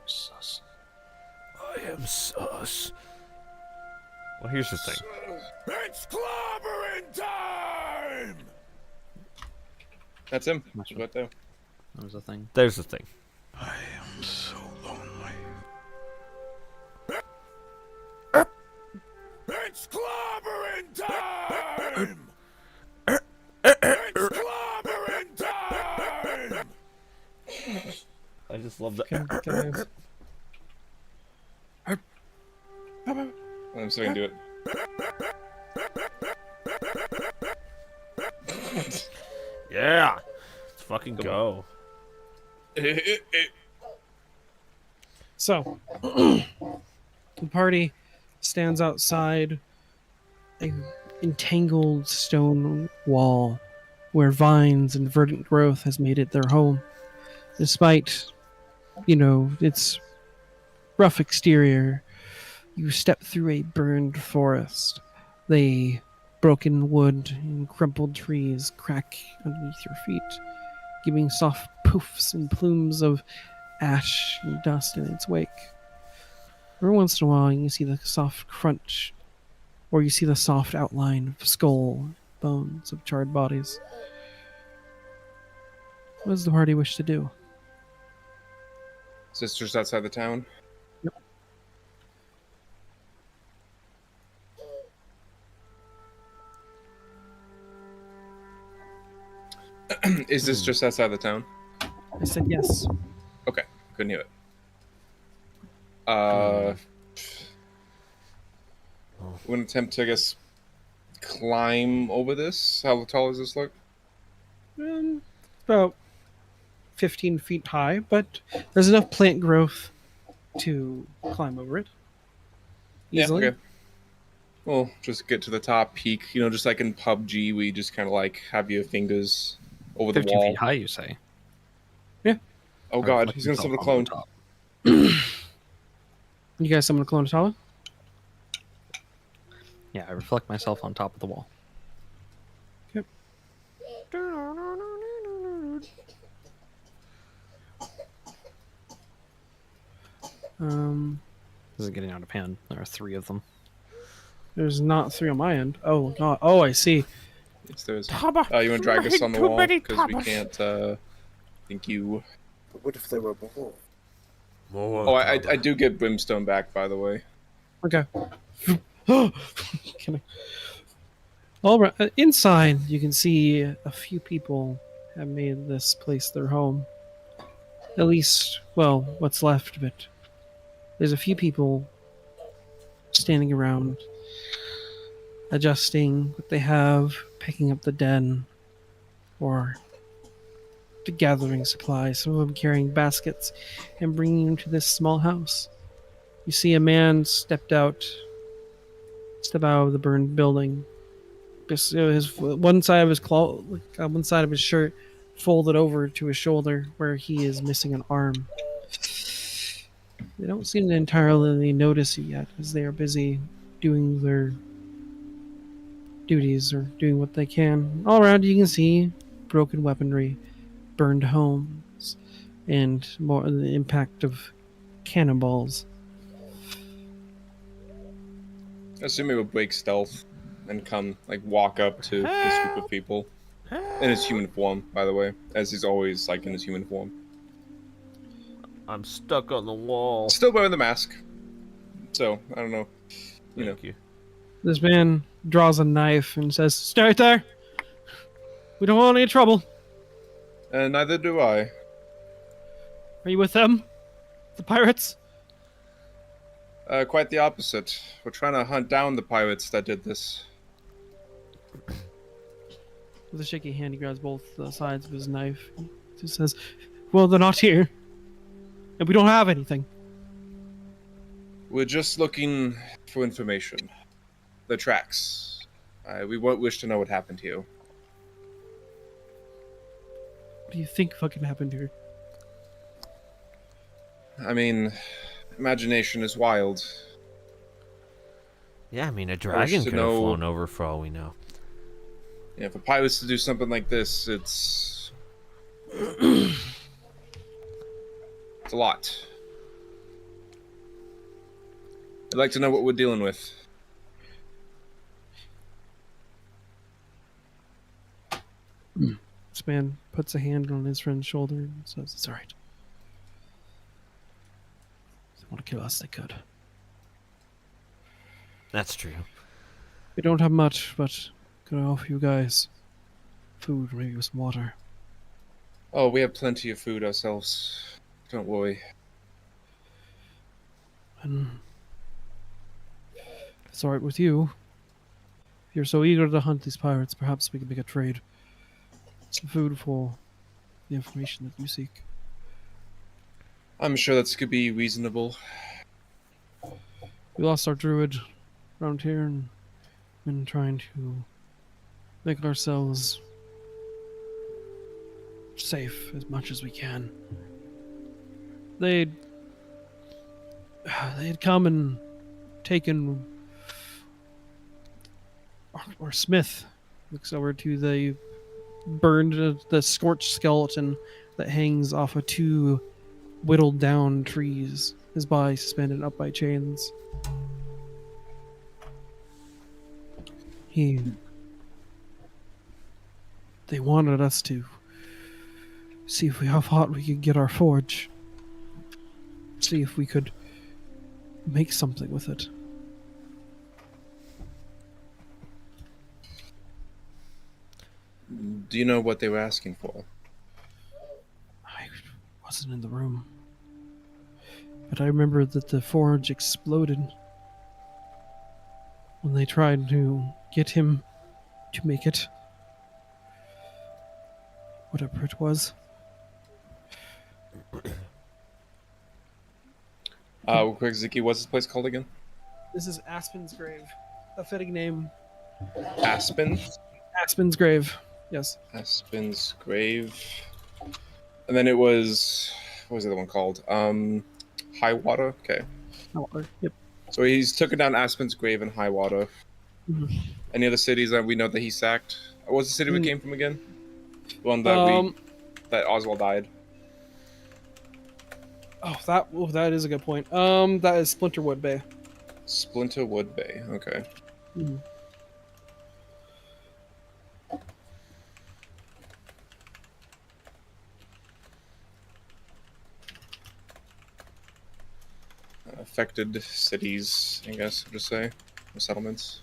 Sus. I am sus. Well, here's the thing. It's clobbering time! That's him. Much What though? That was a thing. There's the thing. I am so lonely. It's clobbering time! It's clobbering time! I just love that. Okay, guys. I'm still gonna do it. Yeah. Let's fucking go. So, the party stands outside a entangled stone wall where vines and verdant growth has made it their home. Despite, its rough exterior, you step through a burned forest. The broken wood and crumpled trees crack underneath your feet, giving soft poofs and plumes of ash and dust in its wake. Every once in a while, you see the soft crunch, or you see the soft outline of skull, bones of charred bodies. What does the party wish to do? Sisters outside the town. Is this just outside the town? I said yes. Okay, couldn't hear it. We're gonna attempt to, I guess, climb over this. How tall does this look? About 15 feet high, but there's enough plant growth to climb over it easily. Yeah, okay. Well, just get to the top peak, just like in PUBG, we just kind of like have your fingers over the 15 wall. feet high, you say? Oh god, he's gonna summon a clone. You guys summon a clone of Tala? Yeah, I reflect myself on top of the wall. Yep. This is getting out of hand. There are 3 of them. There's not 3 on my end. Oh god. Oh, I see. Yes, there is. You want to drag us on the wall? Because we can't, think you... But what if there were more? Oh, I do get brimstone back, by the way. Okay. Kidding. All right. Inside, you can see a few people have made this place their home. At least, well, what's left of it. There's a few people standing around, adjusting what they have, picking up the den, or gathering supplies. Some of them carrying baskets and bringing them to this small house. You see a man step out of the burned building. His one side of his one side of his shirt folded over to his shoulder, where he is missing an arm. They don't seem to entirely notice you yet, as they are busy doing their duties or doing what they can. All around you can see broken weaponry, burned homes, and more the impact of cannonballs. I assume he would break stealth and come, like, walk up to this group of people. In his human form, by the way. As he's always, like, in his human form. I'm stuck on the wall. Still wearing the mask. So, I don't know. Thank you. This man draws a knife and says, "Stay right there. We don't want any trouble." And neither do I. Are you with them? The pirates? Quite the opposite. We're trying to hunt down the pirates that did this. With a shaky hand, he grabs both sides of his knife. He says, "Well, they're not here. And we don't have anything." We're just looking for information. The tracks. We won't wish to know what happened here. What do you think fucking happened here? I mean, imagination is wild. Yeah, I mean, a dragon to could have know- flown over for all we know. Yeah, for pirates to do something like this, it's... it's a lot. I'd like to know what we're dealing with. This man puts a hand on his friend's shoulder and says, "It's alright. If they want to kill us, they could. That's true. We don't have much, but could I offer you guys food, maybe with some water?" Oh, we have plenty of food ourselves. Don't worry. And if it's alright with you, if you're so eager to hunt these pirates, perhaps we can make a trade. Some food for the information that you seek. I'm sure that's could be reasonable. We lost our druid around here and been trying to make ourselves safe as much as we can. They'd come and taken our smith. Looks over to the the scorched skeleton that hangs off of two whittled down trees, his body suspended up by chains. They wanted us to see if how hot we could get our forge. See if we could make something with it. Do you know what they were asking for? I wasn't in the room. But I remember that the forge exploded when they tried to get him to make it. Whatever it was. Real quick, Ziki, what's this place called again? This is Aspen's Grave. A fitting name. Aspen? Aspen's Grave. Yes. Aspen's Grave. And then it was... what was the other one called? High Water? Okay. Yep. So he's taken down Aspen's Grave and High Water. Mhm. Any other cities that we know that he sacked? What was the city we came from again? The one that that Oswald died. Oh, that is a good point. That is Splinterwood Bay. Splinterwood Bay. Okay. Mhm. Affected cities, I guess, I'll just say. Or settlements.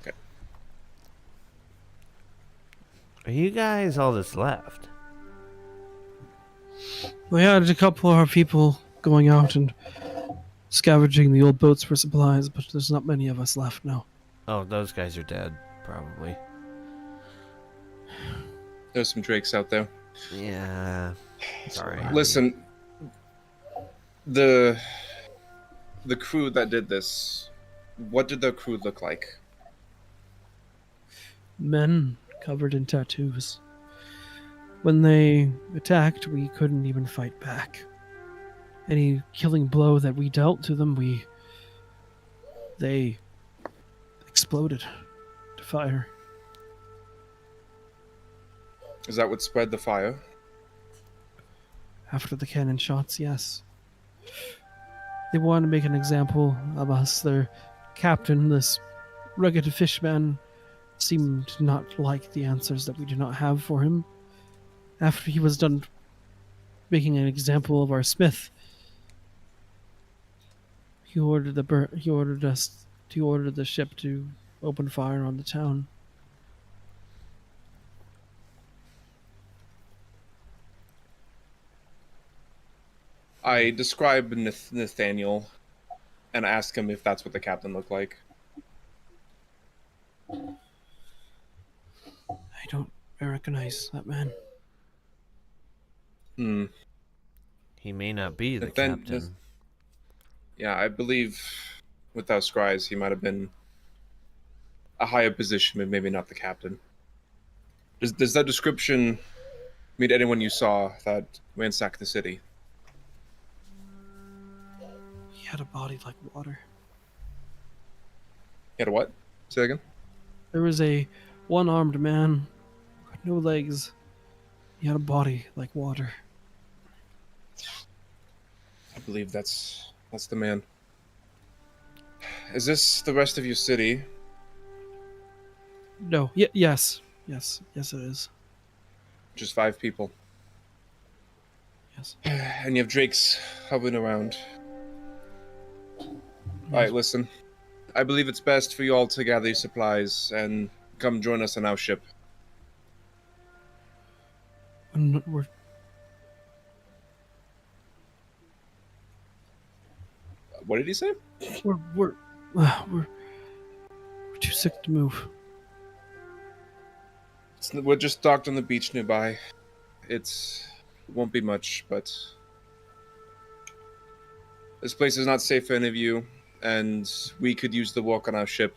Okay. Are you guys all that's left? We had a couple of our people going out and scavenging the old boats for supplies, but there's not many of us left now. Oh, those guys are dead, probably. There's some drakes out there. Yeah. Sorry. Listen, The crew that did this, what did the crew look like? Men covered in tattoos. When they attacked, we couldn't even fight back. Any killing blow that we dealt to them, they exploded to fire. Is that what spread the fire? After the cannon shots, yes. They wanted to make an example of us. Their captain, this rugged fishman, seemed to not like the answers that we did not have for him. After he was done making an example of our smith, he ordered the ship to open fire on the town. I describe Nathaniel and ask him if that's what the captain looked like. I don't recognize that man. He may not be the Nathan- captain. Yeah, I believe without scries, he might have been a higher position, but maybe not the captain. Does that description meet anyone you saw that ransacked the city? He had a body like water. He had a what? Say that again? There was a one-armed man with no legs. He had a body like water. I believe that's the man. Is this the rest of your city? No. Yes, it is. Just 5 people. Yes. And you have drakes hovering around. Alright, listen. I believe it's best for you all to gather your supplies and come join us on our ship. We're What did he say? we're too sick to move. We're just docked on the beach nearby. It won't be much, but this place is not safe for any of you, and we could use the work on our ship.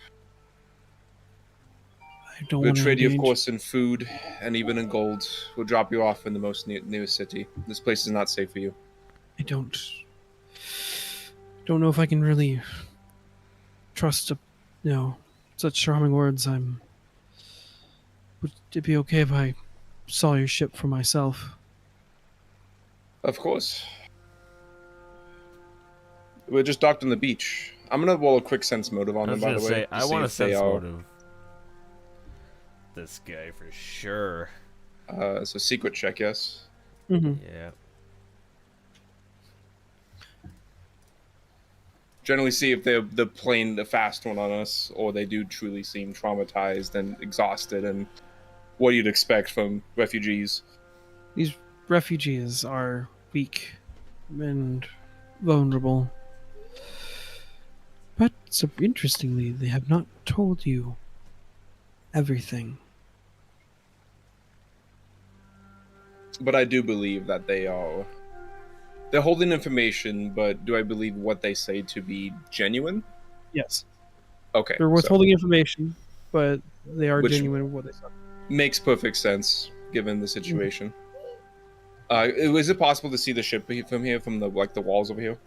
I don't We'll want to trade you, of engage. course, in food and even in gold. We'll drop you off in the most nearest city. This place is not safe for you. I don't know if I can really trust such charming words. Would it be okay if I saw your ship for myself? Of course. We're just docked on the beach. I'm gonna roll a quick sense motive on I them, was by gonna the way. say, to I see want to if they sense are- motive this guy for sure. So secret check, yes. Mm-hmm. Yeah. Generally see if they're playing the fast one on us, or they do truly seem traumatized and exhausted, and what you'd expect from refugees. These refugees are weak and vulnerable. But so interestingly, they have not told you everything. But I do believe that they're holding information, but do I believe what they say to be genuine? Yes. Okay. They're so withholding information, but they are Which- genuine in what they say. makes perfect sense given the situation. Is it possible to see the ship from here, from the walls over here?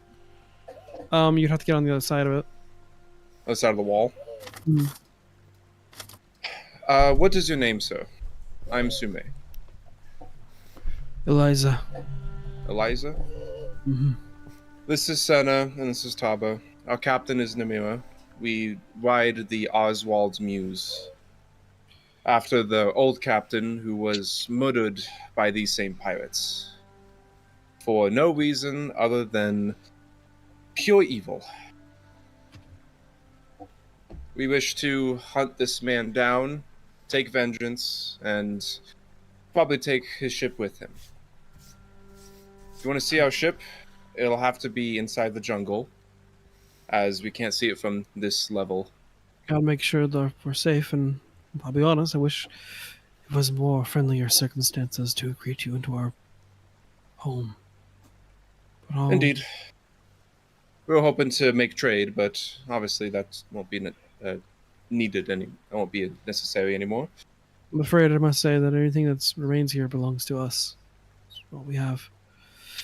You'd have to get on the other side of it. Other side of the wall? Hmm. What is your name, sir? I'm Sume. Eliza. Eliza? Mm-hmm. This is Senna, and this is Taba. Our captain is Namira. We ride the Oswald's Muse. After the old captain who was murdered by these same pirates. For no reason other than pure evil. We wish to hunt this man down, take vengeance, and probably take his ship with him. If you want to see our ship, it'll have to be inside the jungle, as we can't see it from this level. Gotta make sure that we're safe, and I'll be honest, I wish it was more friendlier circumstances to greet you into our home. But Indeed. We were hoping to make trade, but obviously that won't be needed any. It won't be necessary anymore. I'm afraid I must say that anything that remains here belongs to us. It's what we have.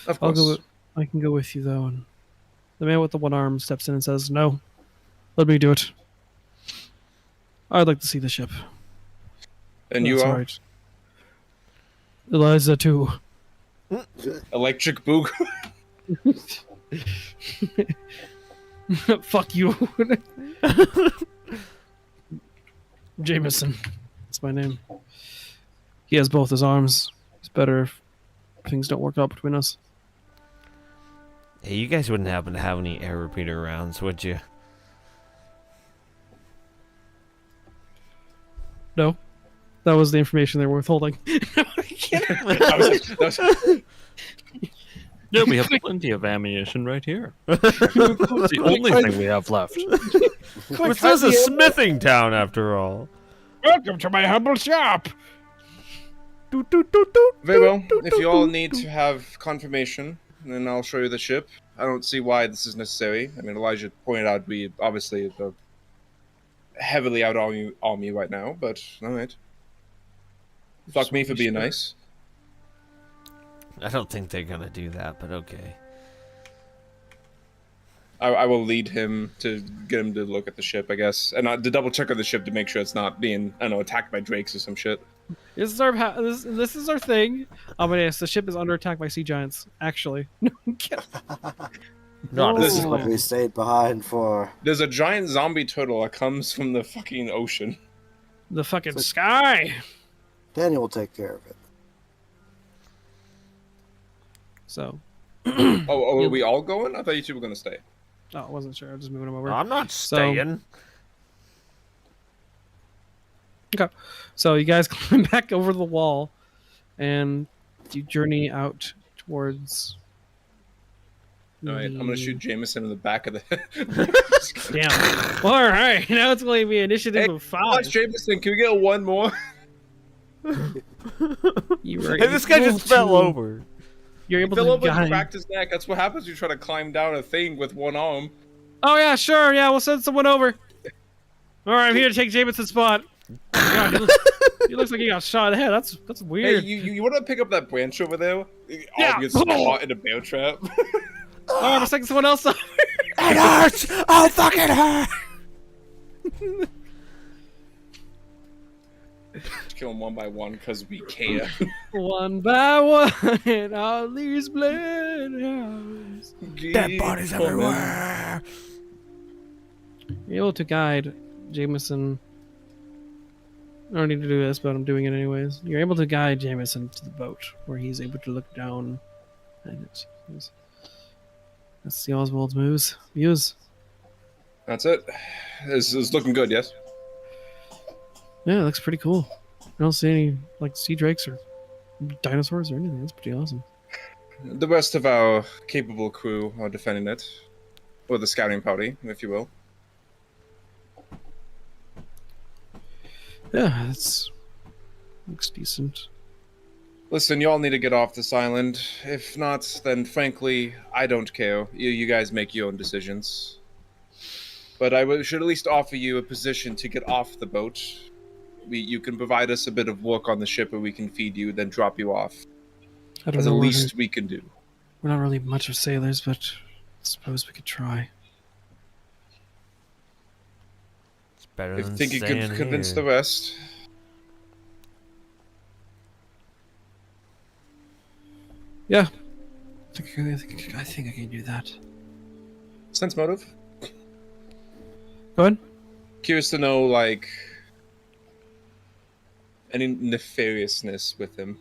Of I'll course. go. I can go with you though. And the man with the one arm steps in and says, "No, let me do it. I'd like to see the ship." And you That's are all right. Eliza too. Electric Boog. Fuck you. Jameson. That's my name. He has both his arms. It's better if things don't work out between us. Hey, you guys wouldn't happen to have any air repeater rounds, would you? No. That was the information they were withholding. That was Yeah, we have plenty of ammunition right here. It's the only thing we have left. This is a smithing town, after all. Welcome to my humble shop. Very well. If you all need to have confirmation, then I'll show you the ship. I don't see why this is necessary. I mean, Elijah pointed out we obviously are heavily out on me right now, but alright. Fuck me for being nice. I don't think they're gonna do that, but okay. I will lead him to get him to look at the ship, I guess, and to double check on the ship to make sure it's not being, I don't know, attacked by drakes or some shit. This is our this is our thing. Amadeus, the ship is under attack by sea giants. Actually, Not This is a- what we stayed behind for. There's a giant zombie turtle that comes from the fucking ocean. the fucking sky. Daniel will take care of it. So, Oh, are we all going? I thought you two were gonna stay. I wasn't sure. I'm just moving them over. I'm not staying. Okay. So you guys climb back over the wall, and you journey out towards. Alright, I'm gonna shoot Jameson in the back of the head. Damn. All right. Now it's going to be initiative of 5. Watch Jameson, can we get one more? You were Hey, this guy able just fell to- over. You're able Fell to over and guide. cracked his neck. That's what happens when you try to climb down a thing with one arm. Oh yeah, sure. Yeah, we'll send someone over. All right, I'm here to take Jameson's spot. God, he looks like he got shot in the head. That's Hey, weird. you want to pick up that branch over there? Yeah. Oh, gets caught in a bear trap. All right, we're taking someone else over. It hurts! Oh, fucking hurt! Kill them one by one because we can. One by one, all these bloodhounds. Dead bodies everywhere! You're able to guide Jameson. I don't need to do this, but I'm doing it anyways. You're able to guide Jameson to the boat where he's able to look down at it. That's the Oswald's views. That's it. This is looking good, yes? Yeah, it looks pretty cool. I don't see any like sea drakes or dinosaurs or anything. That's pretty awesome. The rest of our capable crew are defending it. Or the scouting party, if you will. Yeah, it's looks decent. Listen, you all need to get off this island. If not, then frankly, I don't care. You guys make your own decisions. But should at least offer you a position to get off the boat. You can provide us a bit of work on the ship where we can feed you, then drop you off. I don't That's the know. least we can do. We're not really much of sailors, but I suppose we could try. It's better If you than think you staying can convince here. the rest. Yeah, I think I can do that. Sense motive? Go ahead. Curious to know, like, any nefariousness with him.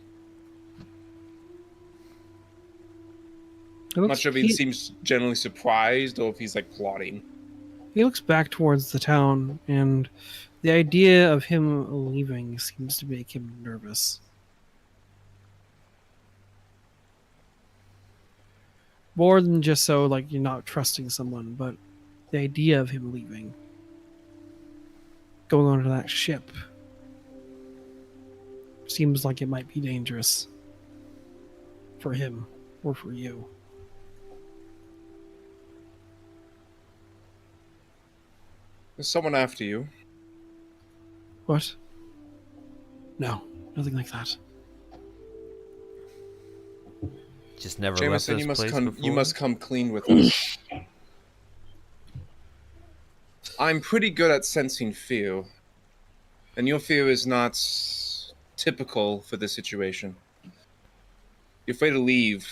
I'm not sure if he seems generally surprised or if he's, like, plotting. He looks back towards the town, and the idea of him leaving seems to make him nervous. More than just so, like, you're not trusting someone, but the idea of him leaving. Going onto that ship. Seems like it might be dangerous. For him, or for you. There's someone after you. What? No, nothing like that. Just never Jameson, left this place before? you must come clean with us. I'm pretty good at sensing fear. And your fear is not typical for this situation. You're afraid to leave,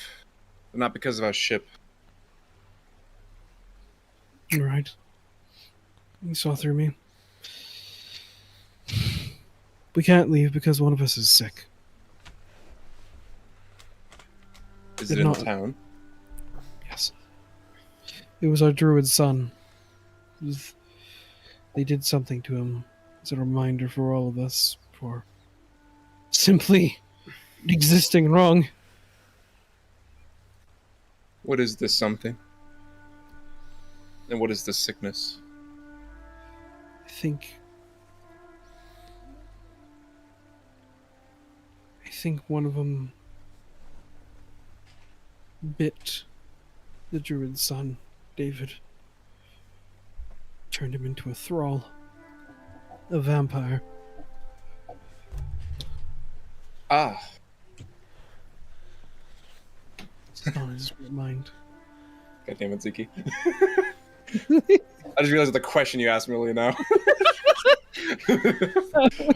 but not because of our ship. All right. You saw through me. We can't leave because one of us is sick. Is Did it in not- town? Yes. It was our druid son. They did something to him. It's a reminder for all of us for simply existing wrong. What is this something? And what is this sickness? I think one of them bit the druid's son, David. Turned him into a thrall. A vampire. Ah, It's on his mind. God damn it, Ziki. I just realized the question you asked me earlier now. Can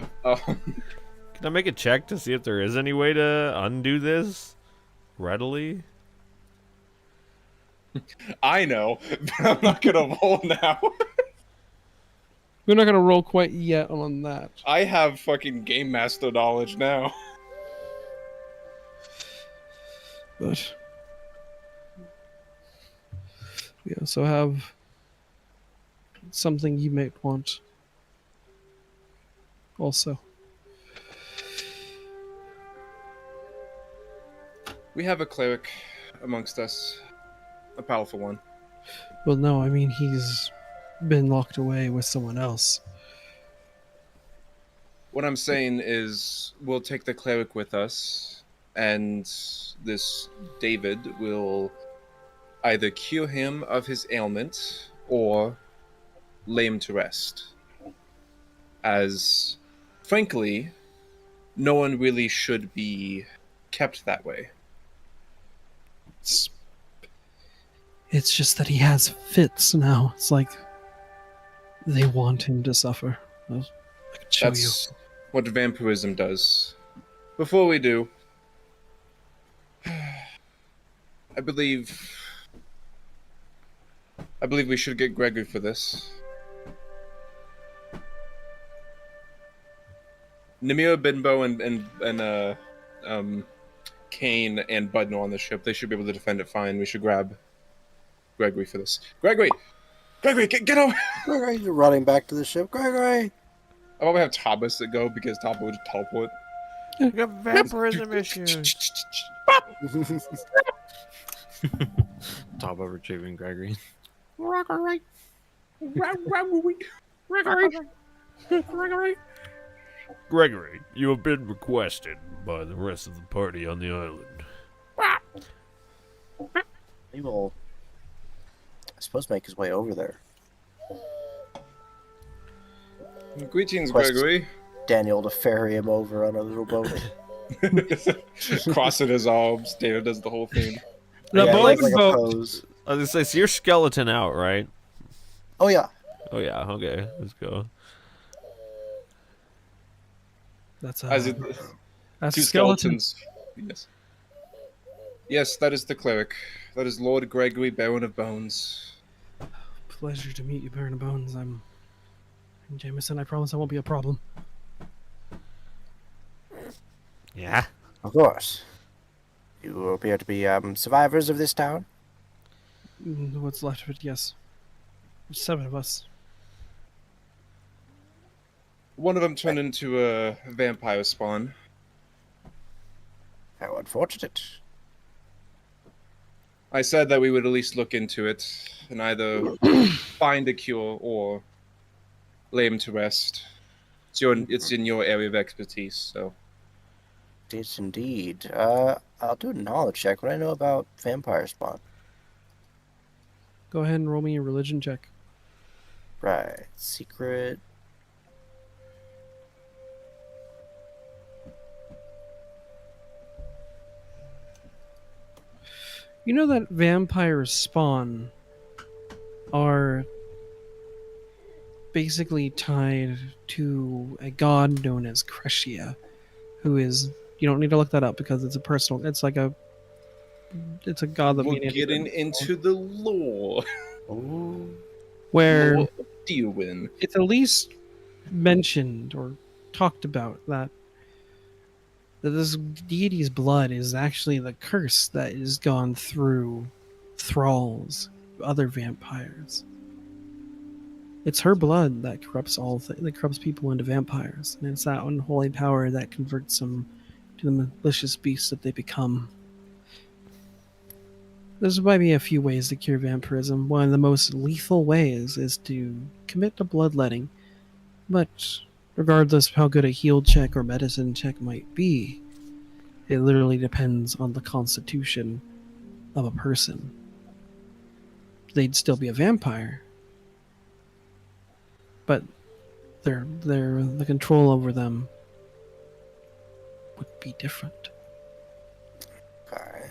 I make a check to see if there is any way to undo this readily? I know, but I'm not gonna roll now. We're not gonna roll quite yet on that. I have fucking game master knowledge now. But we also have something you might want. Also. We have a cleric amongst us, a powerful one. Well, no, I mean, he's been locked away with someone else. What I'm saying is, we'll take the cleric with us, and this David will either cure him of his ailment or lay him to rest. As, frankly, no one really should be kept that way. It's just that he has fits now. It's like they want him to suffer. I could show That's what vampirism does. Before we do, I believe we should get Gregory for this. Nimir, Binbo, and Kane and Budno on the ship. They should be able to defend it fine. We should grab Gregory for this. Gregory, get over! Gregory, you're running back to the ship. Gregory! I probably have Thomas to go because Thomas would just teleport. I got vampirism issues. Top of retrieving Gregory. Gregory, you have been requested by the rest of the party on the island. He will, I suppose, make his way over there. Greetings, Quest- Gregory. Daniel to ferry him over on a little boat. Crossing his arms, David does the whole thing. The Yeah, boat like a boat. pose. I was gonna say, so you're skeleton out, right? Oh yeah. Oh yeah, okay, let's go. That's As it, that's two a skeleton. skeletons. Yes. Yes, that is the cleric. That is Lord Gregory, Baron of Bones. Pleasure to meet you, Baron of Bones. I'm Jameson. I promise I won't be a problem. Yeah. Of course. You appear to be survivors of this town. What's left of it? Yes. There's 7 of us. One of them turned into a vampire spawn. How unfortunate. I said that we would at least look into it and either find a cure or lay him to rest. It's in your area of expertise, so. It is indeed. I'll do a knowledge check. What do I know about vampire spawn? Go ahead and roll me a religion check. Right. Secret. You know that vampires spawn are basically tied to a god known as Crescia, who is, you don't need to look that up because it's a personal, it's a god that We're me and Andy getting read, into the lore. Ooh. where Lore of Deowin. it's at least mentioned or talked about that this deity's blood is actually the curse that is gone through thralls, other vampires. It's her blood that corrupts that corrupts people into vampires, and it's that unholy power that converts them to the malicious beasts that they become. There's might be a few ways to cure vampirism. One of the most lethal ways is to commit to bloodletting, but regardless of how good a heal check or medicine check might be, it literally depends on the constitution of a person. They'd still be a vampire, but the control over them would be different. Okay.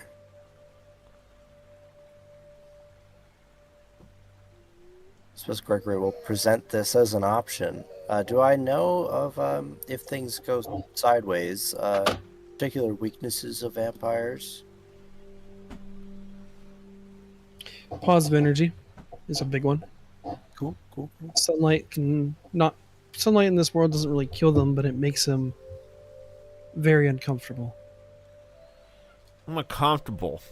I suppose Gregory will present this as an option. Do I know of, if things go sideways, particular weaknesses of vampires? Positive energy is a big one. Cool. Sunlight in this world doesn't really kill them, but it makes them very uncomfortable. I'm uncomfortable.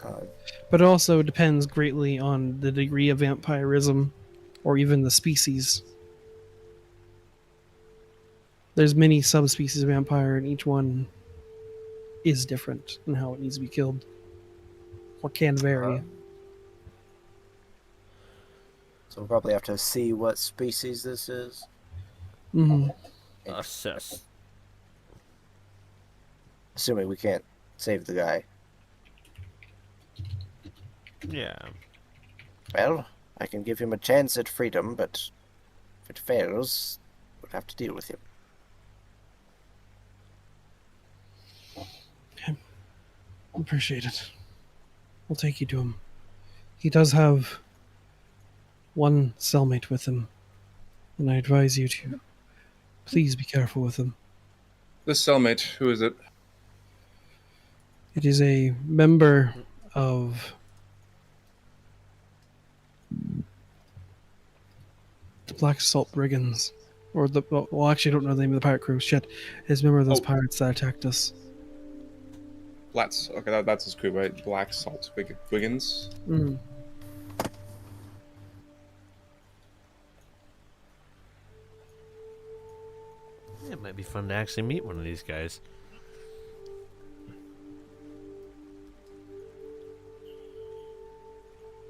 God. But it also depends greatly on the degree of vampirism or even the species. There's many subspecies of vampire, and each one is different in how it needs to be killed, or can vary. So we'll probably have to see what species this is. Mm-hmm. Assess. Assuming we can't save the guy. Yeah. Well, I can give him a chance at freedom, but if it fails, we'll have to deal with him. Appreciate it. We'll take you to him. He does have one cellmate with him, and I advise you to please be careful with him. This cellmate, who is it? It is a member of the Black Salt Brigands, or well, actually, I don't know the name of the pirate crew. Shit, it's a member of those pirates that attacked us. Blats. Okay, that's his crew, right? Black Salt Wiggins. Mm. It might be fun to actually meet one of these guys.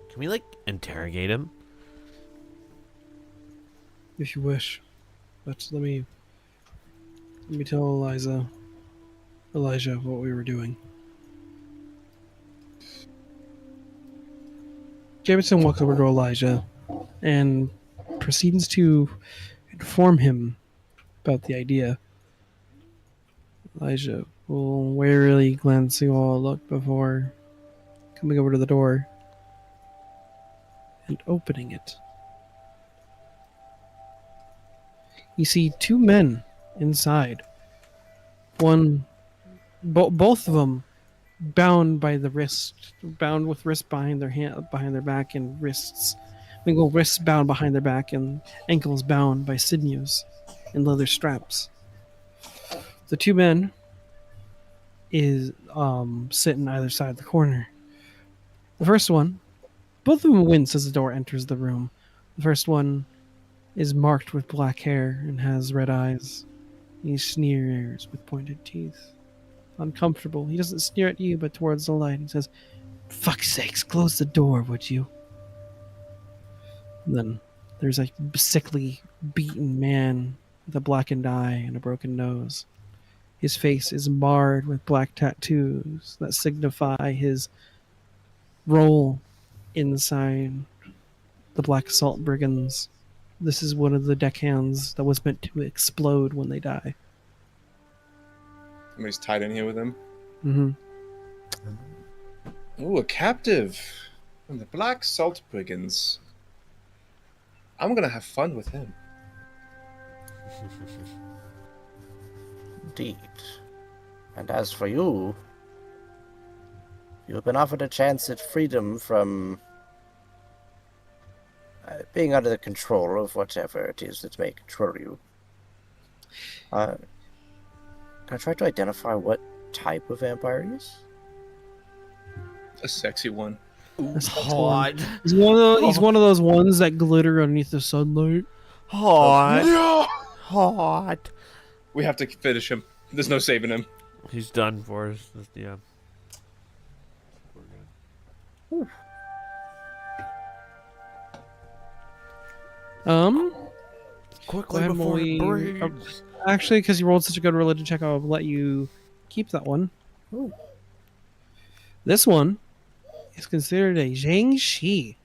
Can we, like, interrogate him? If you wish, but let me tell Elijah what we were doing. Jameson walks over to Elijah and proceeds to inform him about the idea. Elijah will warily glance you all look before coming over to the door and opening it. You see two men inside. Both of them bound by the wrist, bound with wrists behind their back, and wrists bound behind their back, and ankles bound by sinews and leather straps. The two men is sitting either side of the corner. The first one, both of them wince as the door enters the room. The first one is marked with black hair and has red eyes. He sneers with pointed teeth. Uncomfortable. He doesn't sneer at you, but towards the light. He says, "Fuck's sakes, close the door, would you?" And then there's a sickly, beaten man with a blackened eye and a broken nose. His face is marred with black tattoos that signify his role inside the Black Assault Brigands. This is one of the deckhands that was meant to explode when they die. Somebody's tied in here with him. Mm-hmm. Ooh, a captive. And the Black Salt Brigands. I'm gonna have fun with him. Indeed. And as for you, you have been offered a chance at freedom from being under the control of whatever it is that may control you. Can I try to identify what type of vampire he is? A sexy one. That's Hot. He's one of those ones that glitter underneath the sunlight. Hot. No! Hot. We have to finish him. There's no saving him. He's done for us. Yeah. Quickly When before we- it breaks. Actually, because you rolled such a good religion check, I'll let you keep that one. Ooh. This one is considered a Zhang Shi,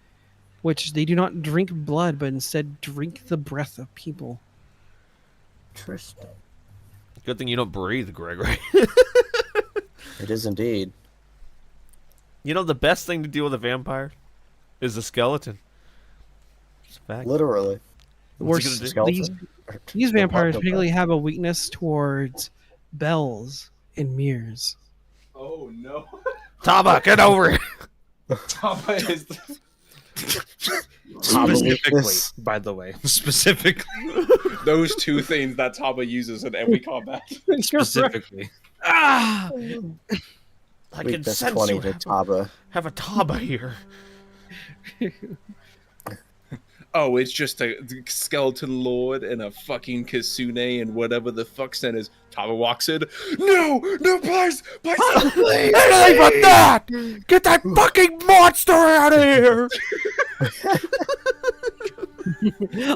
which they do not drink blood, but instead drink the breath of people. Interesting. Good thing you don't breathe, Gregory. It is indeed. You know the best thing to deal with a vampire is a skeleton. It's a fact. Literally. What's he Worse, gonna do? these vampires particularly have a weakness towards bells and mirrors. Oh no. Taba, get over it. Taba is Specifically, by the way. Specifically. those two things that Taba uses in every combat. Specifically. Ah! I can Weakness sense 20 you to Taba. have a Taba here. Oh, it's just a skeleton lord and a fucking Kasune and whatever the fuck then is. Taba walks in. No, please, please. Anything but that! Get that fucking monster out of here!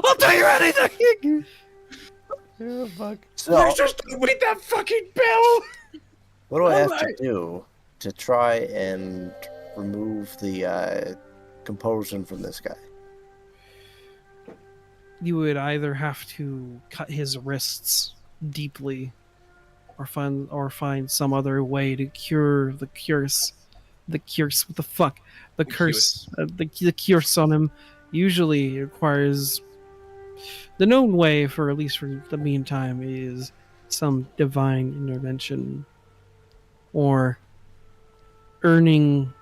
I'll tell you anything. Oh, fuck. So, Please just wait that fucking bell. what do I have to do to try and remove the compulsion from this guy? You would either have to cut his wrists deeply, or find some other way to cure the curse. The curse. What the fuck? The curse. The curse on him usually requires. The known way, for at least for the meantime, is some divine intervention, or earning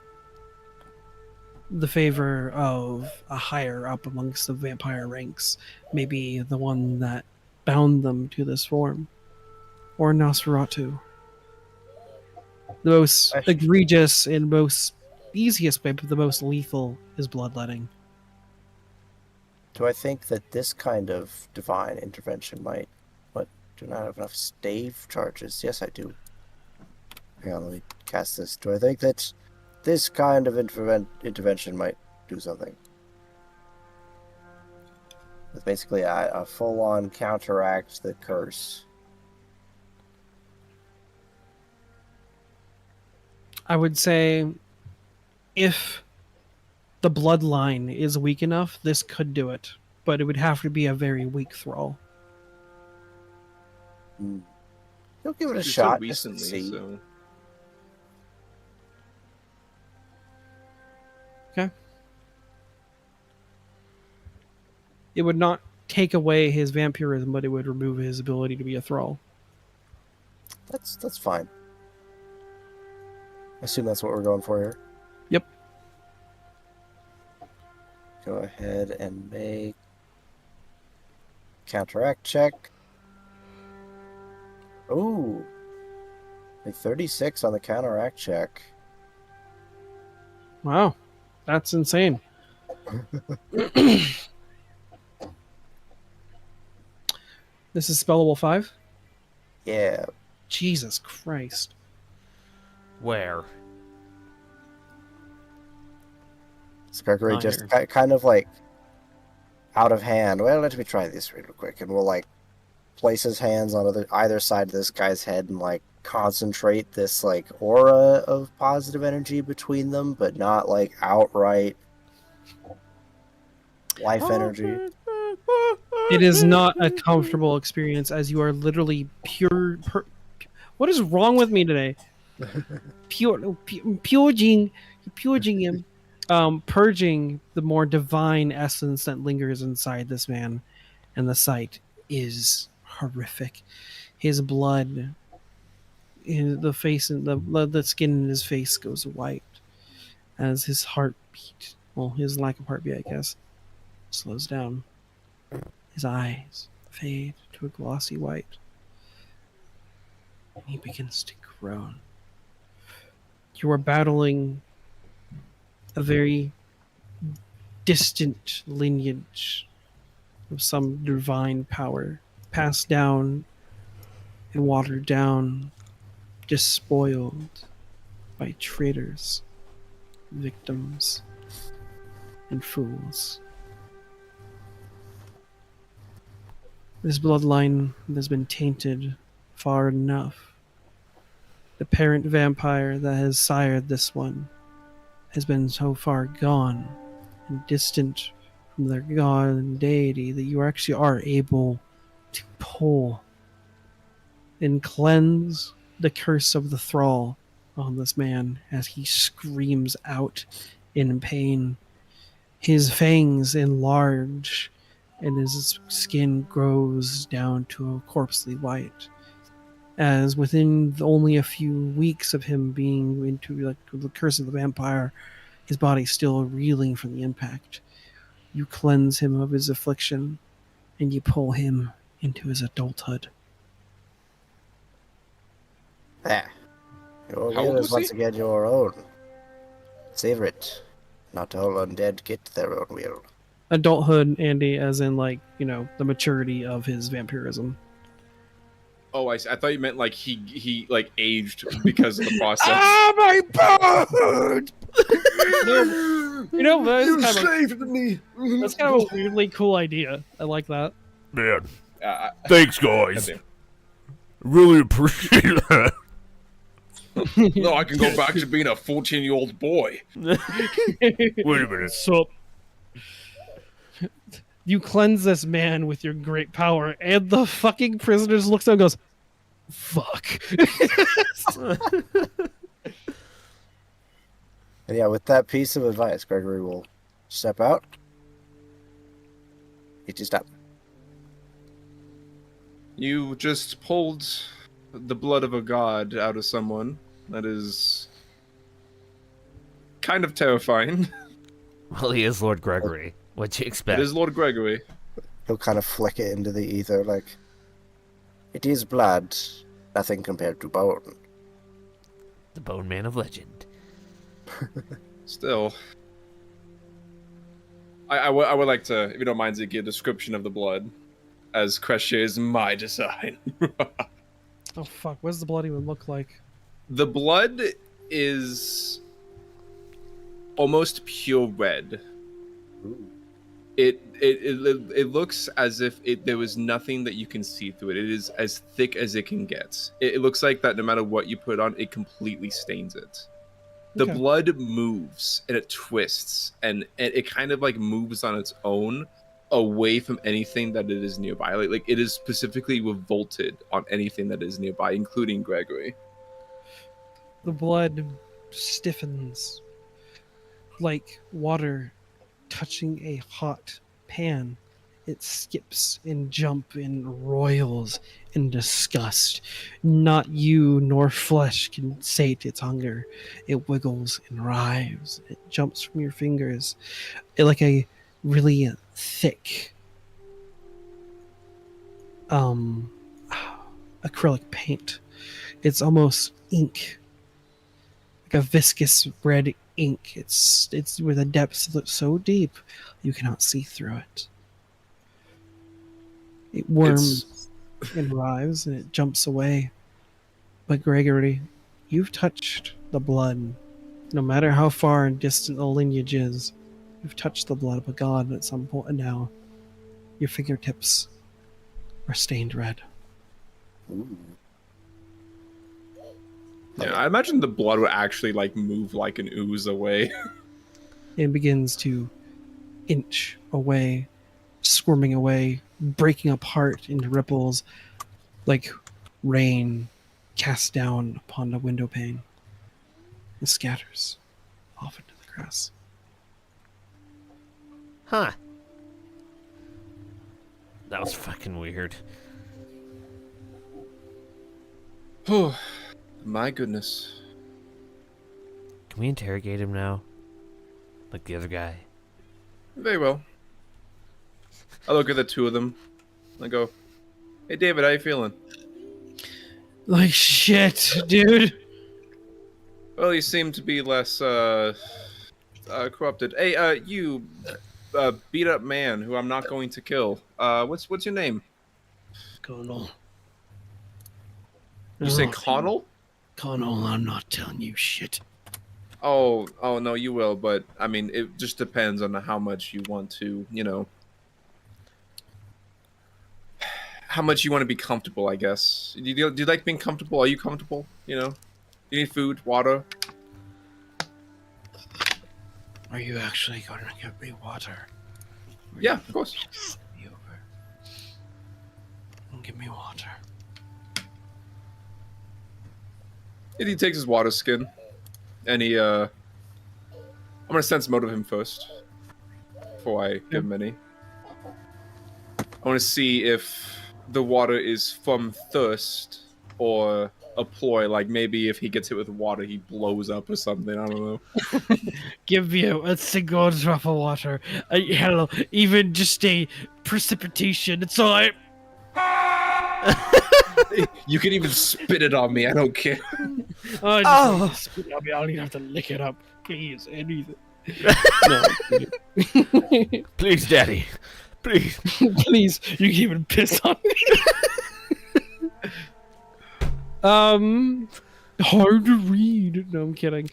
the favor of a higher up amongst the vampire ranks, maybe the one that bound them to this form, or Nosferatu. The most egregious and most easiest way, but the most lethal, is bloodletting. Do I think that this kind of divine intervention might... What? Do not have enough stave charges? Yes, I do. Hang on, let me cast this. Do I think that this kind of intervention might do something? With basically a full-on counteract the curse. I would say if the bloodline is weak enough, this could do it, but it would have to be a very weak thrall. You'll give it a It's shot. so just to recently, see. so It would not take away his vampirism, but it would remove his ability to be a thrall. That's fine. I assume that's what we're going for here. Yep. Go ahead and make counteract check. Ooh. A 36 on the counteract check. Wow, that's insane. This is spellable 5? Yeah. Jesus Christ. Where? So Gregory Not just here. kind of like out of hand. Well, let me try this real quick. And we'll like place his hands on either side of this guy's head and like concentrate this like aura of positive energy between them, but not like outright life energy. It is not a comfortable experience as you are literally what is wrong with me today? Purging him, purging the more divine essence that lingers inside this man, and the sight is horrific. His blood, the face and the skin in his face goes white as his heartbeat, well, his lack of heartbeat, I guess, slows down. His eyes fade to a glossy white. And he begins to groan. You are battling a very distant lineage of some divine power, passed down and watered down, despoiled by traitors, victims, and fools. This bloodline has been tainted far enough. The parent vampire that has sired this one has been so far gone and distant from their god and deity that you actually are able to pull and cleanse the curse of the thrall on this man as he screams out in pain. His fangs enlarge and his skin grows down to a corpsely white. As within only a few weeks of him being into the curse of the vampire, his body still reeling from the impact, you cleanse him of his affliction and you pull him into his adulthood. There. Your How will old is was once he? again your own. Savor it. Not all undead get their own will. Adulthood, Andy, as in the maturity of his vampirism. Oh, I thought you meant like he like aged because of the process. My bird! That's kind of a weirdly cool idea. I like that. Man, Uh, thanks, guys. goddamn. Really appreciate that. No, I can go back to being a 14-year-old boy. Wait a minute. So you cleanse this man with your great power, and the fucking prisoners looks down and goes, "Fuck." And yeah, with that piece of advice, Gregory will step out. It is done. You just pulled the blood of a god out of someone. That is kind of terrifying. Well, he is Lord Gregory. What'd you It expect? is Lord Gregory. He'll kind of flick it into the ether like, it is blood, nothing compared to bone. The Bone Man of Legend. Still. I would like to, if you don't mind, Zeke, a description of the blood. As Crescia is my design. Oh fuck! What does the blood even look like? The blood is almost pure red. It looks as if there was nothing that you can see through it. It is as thick as it can get. It looks like that no matter what you put on, it completely stains it. The Okay. blood moves and it twists and it kind of like moves on its own away from anything that it is nearby. Like it is specifically revolted on anything that is nearby, including Gregory. The blood stiffens like water touching a hot pan. It skips and jumps and roils in disgust. Not you nor flesh can sate its hunger. It wiggles and writhes. It jumps from your fingers like a really thick acrylic paint. It's almost ink, like a viscous red ink. It's with a depth that's so deep you cannot see through it. It worms and writhes and it jumps away. But Gregory, you've touched the blood. No matter how far and distant the lineage is, you've touched the blood of a god at some point now. Your fingertips are stained red. Ooh. Yeah, I imagine the blood would actually like move like an ooze away. It begins to inch away, squirming away, breaking apart into ripples like rain cast down upon the window pane. It scatters off into the grass. Huh. That was fucking weird. Oh, my goodness. Can we interrogate him now? Like the other guy? Very well. I look at the two of them. I go, "Hey, David, how you feeling?" Like shit, dude. Well, you seem to be less corrupted. Hey, you beat up man who I'm not going to kill. What's your name? Connell. You say Connell? Connell, I'm not telling you shit. Oh no, you will. But I mean, it just depends on how much you want to, how much you want to be comfortable. I guess. Do you like being comfortable? Are you comfortable? You need food, water. Are you actually going to give me water? Yeah, of course. Me over. And give me water. And he takes his water skin, and he I'm gonna sense motive him first before I give him any. I want to see if the water is from thirst or a ploy, like maybe if he gets hit with water he blows up or something. I don't know. Give you a single drop of water. Hello, even just a precipitation. It's alright. You can even spit it on me, I don't care. Oh, spit it on me. I don't even have to lick it up. Please, anything. No, Please, Daddy. Please. please, you can even piss on me. Hard to read. No, I'm kidding.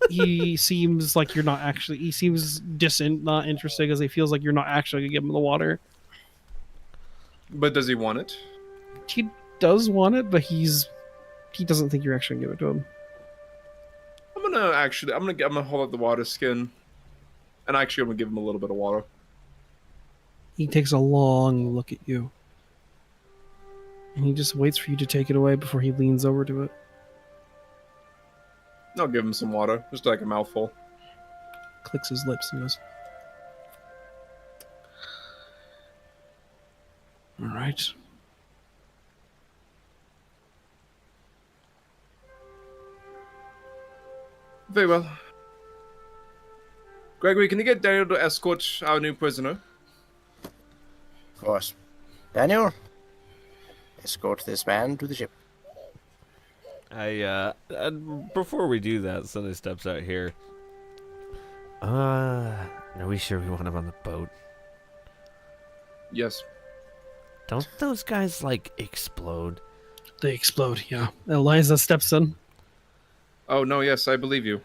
He seems like you're not actually. He seems not interested because he feels like you're not actually gonna give him the water. But does he want it? He does want it, but he doesn't think you're actually gonna give it to him. I'm gonna hold up the water skin, and actually I'm gonna give him a little bit of water. He takes a long look at you, and he just waits for you to take it away before he leans over to it. I'll give him some water, just like a mouthful. Clicks his lips and goes, "All right." Very well. Gregory, can you get Daniel to escort our new prisoner? Of course. Daniel, escort this man to the ship. Before we do that, Sunday steps out here. Are we sure we want him on the boat? Yes. Don't those guys, explode? They explode, yeah. Eliza steps in. Oh, no, yes, I believe you.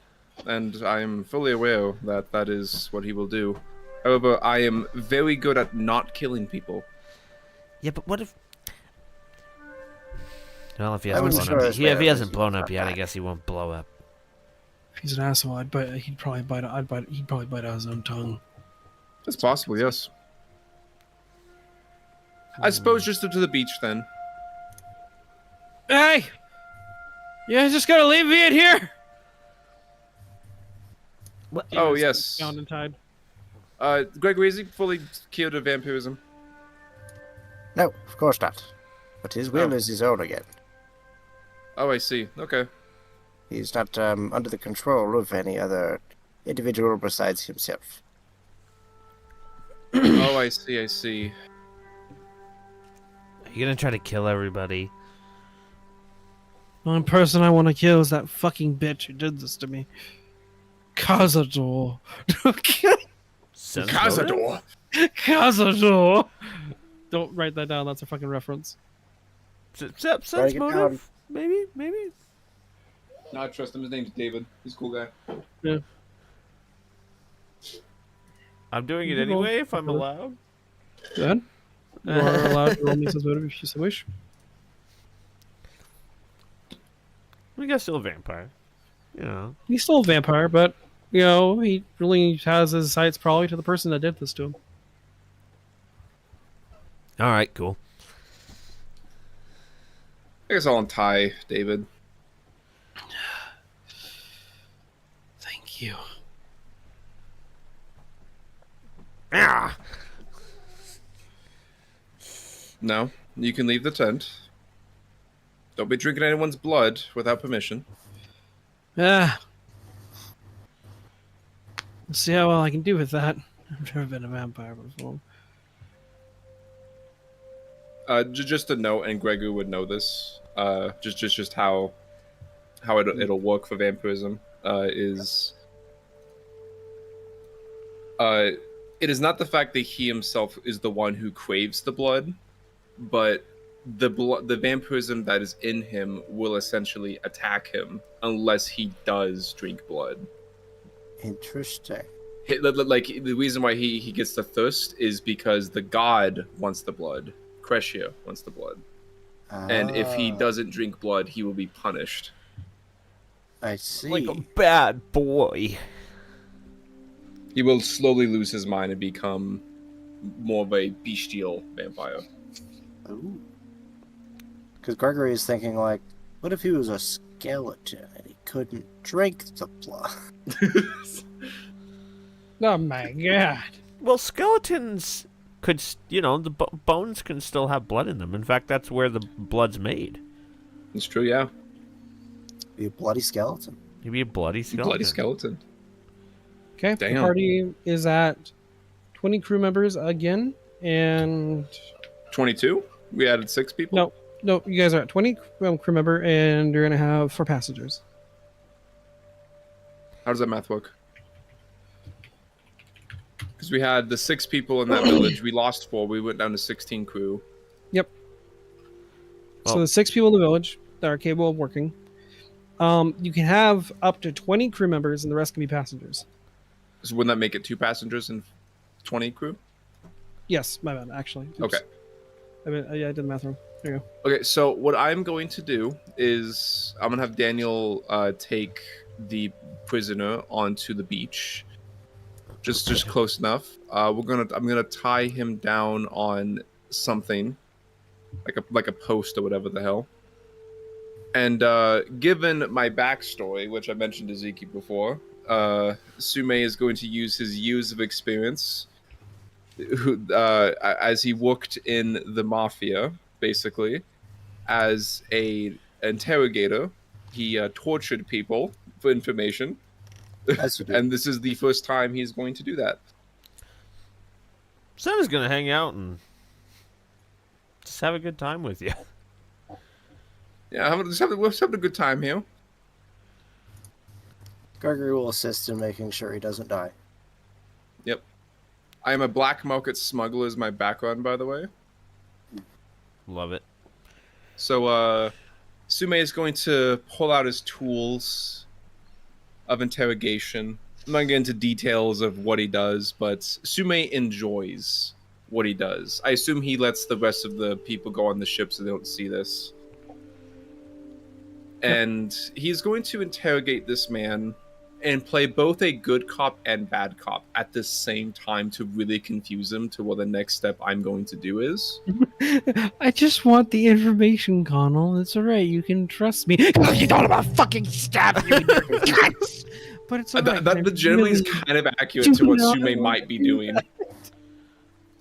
And I am fully aware that that is what he will do. However, I am very good at not killing people. Yeah, but what if... Well, if he I hasn't wouldn't blown up, sure if he hasn't as blown well up as yet, I that. guess he won't blow up. If he's an asshole, he'd probably bite out his own tongue. It's possible, yes. I suppose just up to the beach, then. Hey! You just gotta leave me in here! What? Oh, yes. Bound and tied. Gregory, is he fully cured of vampirism? No, of course not. But his will Oh. is his own again. Oh, I see. Okay. He's not under the control of any other individual besides himself. Oh, I see. Are you gonna try to kill everybody? The only person I want to kill is that fucking bitch who did this to me. Cazador. Cazador! Cazador! Don't write that down, that's a fucking reference. Sense Write it motive? down. Maybe? No, I trust him. His name's David. He's a cool guy. Yeah. I'm doing it You roll- anyway if I'm allowed. Good. You are allowed to roll me sense motive if you so wish. We got still a vampire. You know. He's still a vampire, but he really has his sights probably to the person that did this to him. All right, cool. I guess I'll untie David. Thank you. Ah! No, you can leave the tent. Don't be drinking anyone's blood without permission. Ah. Let's see how well I can do with that. I've never been a vampire before. Just a note, and Gregory would know this. Just how it'll work for vampirism is. It is not the fact that he himself is the one who craves the blood, but the vampirism that is in him will essentially attack him unless he does drink blood. Interesting. Like the reason why he gets the thirst is because the god wants the blood. Crescia wants the blood. And if he doesn't drink blood, he will be punished. I see. Like a bad boy. He will slowly lose his mind and become more of a bestial vampire. Ooh. Because Gregory is thinking, like, what if he was a skeleton and he couldn't drink the blood? Oh my god. Well, skeletons could, the bones can still have blood in them. In fact, that's where the blood's made. It's true, yeah. Be a bloody skeleton. He'd be a bloody skeleton. Bloody skeleton. Okay, Damn. the party is at 20 crew members again, and 22? We added 6 people? no, you guys are at 20 crew member, and you're gonna have 4 passengers. How does that math work? Because we had the 6 people in that village. We lost 4. We went down to 16 crew. Yep. So Well- the 6 people in the village that are capable of working. You can have up to 20 crew members, and the rest can be passengers. So wouldn't that make it 2 passengers and 20 crew? Yes, my bad. Actually. Oops. Okay. I did the math wrong. There you go. Okay, so what I'm going to do is I'm going to have Daniel take the prisoner onto the beach. Just close enough. I'm gonna tie him down on something, like a post or whatever the hell. And given my backstory, which I mentioned to Zeke before, Sume is going to use his years of experience, as he worked in the mafia, basically, as a interrogator. He tortured people for information. As you do. And this is the first time he's going to do that. Sam is gonna hang out and just have a good time with you. Yeah, we're having a good time here. Gregory will assist in making sure he doesn't die. Yep. I am a black market smuggler is my background, by the way. Love it. So, Sume is going to pull out his tools of interrogation. I'm not going to get into details of what he does, but Sume enjoys what he does. I assume he lets the rest of the people go on the ship so they don't see this. And he's going to interrogate this man and play both a good cop and bad cop at the same time to really confuse him to what the next step I'm going to do is. I just want the information, Connell. It's alright. You can trust me. You don't want to fucking stab you in your guts. But it's alright. That generally is kind of accurate to what Sume might be doing.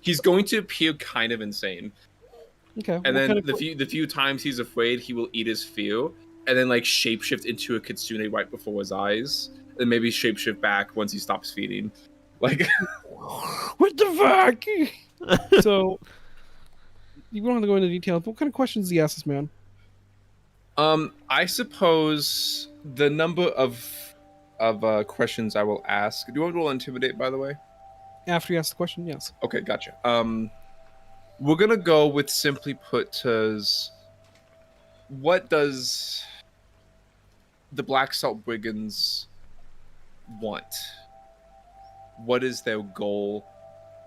He's going to appear kind of insane. Okay. And then the few times he's afraid, he will eat his fear and then like shapeshift into a kitsune right before his eyes, and maybe shapeshift back once he stops feeding. Like, what the fuck? So, you don't have to go into detail. What kind of questions does he ask this man? I suppose the number of questions I will ask. Do you want to roll intimidate, by the way? After you ask the question, yes. Okay, gotcha. We're gonna go with simply put as what does the Black Salt Brigands want? What is their goal?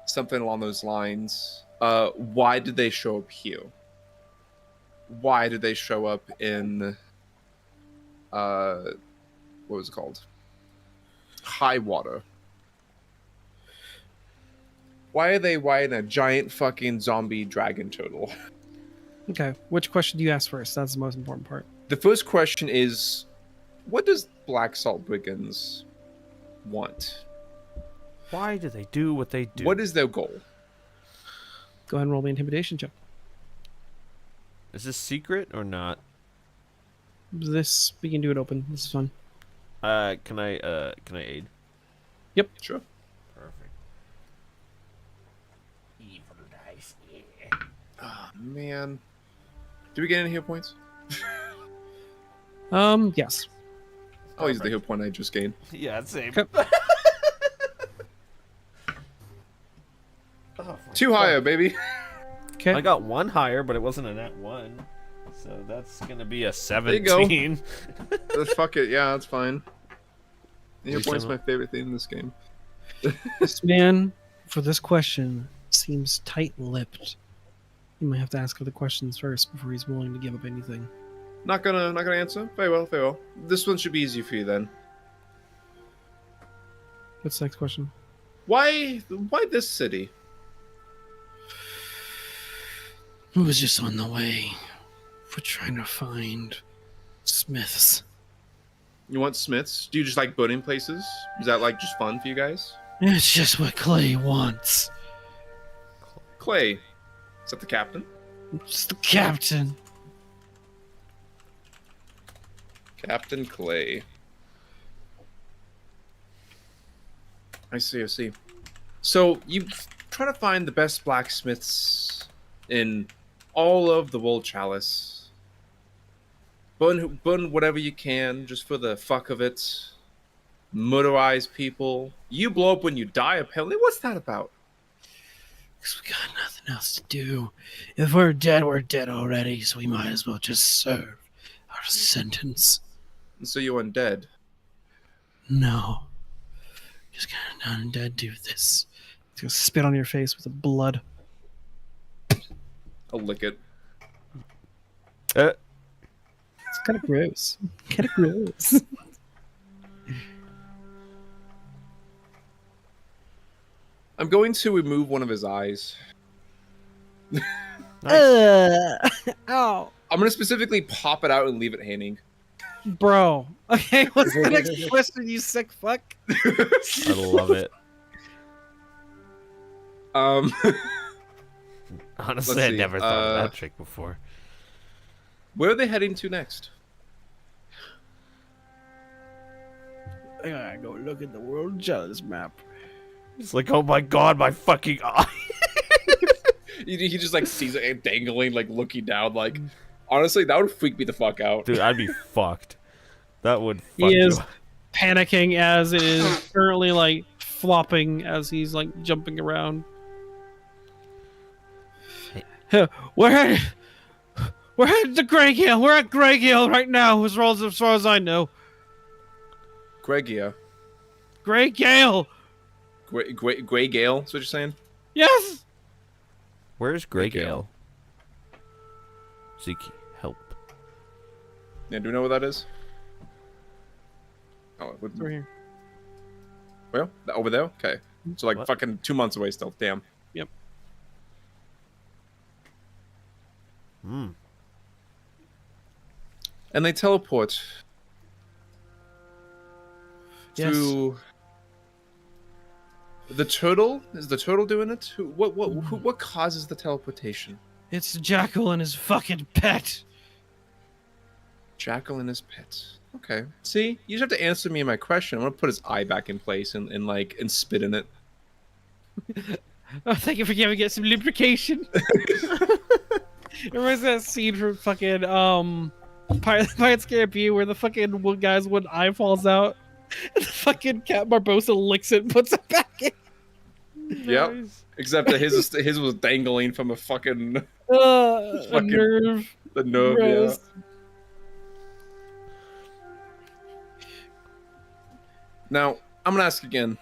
Something along those lines. Why did they show up here? Why did they show up in what was it called? high water. Why are they riding a giant fucking zombie dragon turtle? Okay, which question do you ask first? That's the most important part. The first question is, what does Black Salt Brigands want? Why do they do what they do? What is their goal? Go ahead and roll the intimidation check. Is this secret or not? This, we can do it open. This is fun. Can I aid? Yep. Sure. Perfect. Evil dice, yeah. Oh, man. Do we get any hit points? Yes. I'll use the hit point I just gained. Yeah, same. Okay. Two higher, baby. Okay. I got one higher, but it wasn't a nat 1. So that's gonna be a you go. 17. Fuck it. Yeah, that's fine. Hit least point's I'm my favorite thing in this game. This man, for this question, seems tight-lipped. You might have to ask other questions first before he's willing to give up anything. Not gonna answer. Very well, very well. This one should be easy for you then. What's the next question? Why this city? It was just on the way. We're trying to find smiths. You want smiths? Do you just like burning places? Is that like just fun for you guys? It's just what Clay wants. Clay, is that the captain? It's the captain. Captain Clay. I see, I see. So you try to find the best blacksmiths in all of the world Chalice. Burn whatever you can, just for the fuck of it. Murderize people. You blow up when you die, apparently. What's that about? Because we got nothing else to do. If we're dead already, so we might as well just serve our sentence. And so you're undead. No. Just gonna undead do this. It's gonna spit on your face with the blood. I'll lick it. It's kind of gross. Kind of gross. I'm going to remove one of his eyes. Ow. I'm gonna specifically pop it out and leave it hanging. Bro. Okay, what's the next question, you sick fuck? I love it. Honestly, Let's I see, never thought of that trick before. Where are they heading to next? I gotta go look at the World Chalice map. It's like, oh my god, my fucking eye. He just like sees it dangling, like looking down. Like, honestly, that would freak me the fuck out. Dude, I'd be fucked. That would fuck He is you. panicking as it is currently like flopping as he's like jumping around. We're headed to Greygale. We're at Greygale right now, as far as I know. Gregia. Greygale. Grey Gale, that's what you're saying? Yes. Where's Greygale? Zeke, help. Yeah, do we know what that is? Oh, Over here. Well, over there? Okay. So like What? fucking 2 months away still. Damn. Yep. Hmm. And they teleport Yes. to the turtle. Is the turtle doing it? What causes the teleportation? It's Jackal and his fucking pet. Jackal and his pet. Okay. See, you just have to answer me my question. I'm gonna put his eye back in place and spit in it. Oh, thank you for giving it some lubrication. Remember that scene from fucking Pirates Caribbean where the fucking one guy's one eye falls out and the fucking Cat Barbosa licks it and puts it back in. Yep. Except that his was dangling from a fucking A Fucking nerve. the nerve. Yeah. Gross. Now I'm gonna ask again.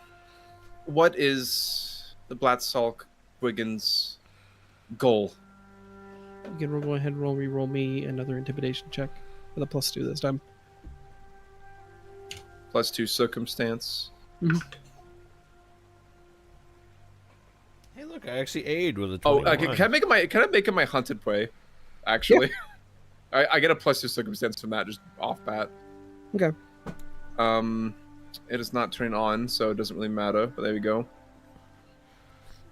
What is the Blatsalk Brigand's goal? You can go ahead and re-roll me another intimidation check with a +2 this time. +2 circumstance. Hey, look, I actually aid with a Oh, 21. can I make it my hunted prey? Actually, I get a +2 circumstance from that just off bat. Okay. It is not turned on, so it doesn't really matter. But there we go.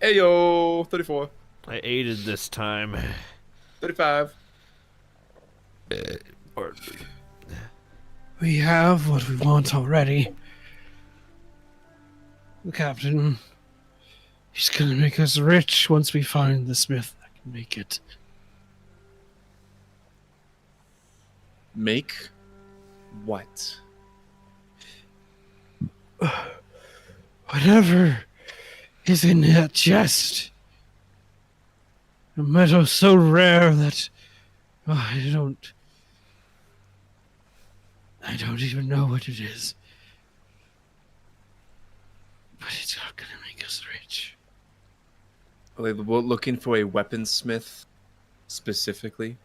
Ayo, 34, I aided this time. 35. We have what we want already. The captain, he's gonna make us rich once we find the smith that can make it. Make what? Whatever is in that chest. A metal so rare that I don't even know what it is. But it's not gonna make us rich. Are they looking for a weaponsmith specifically?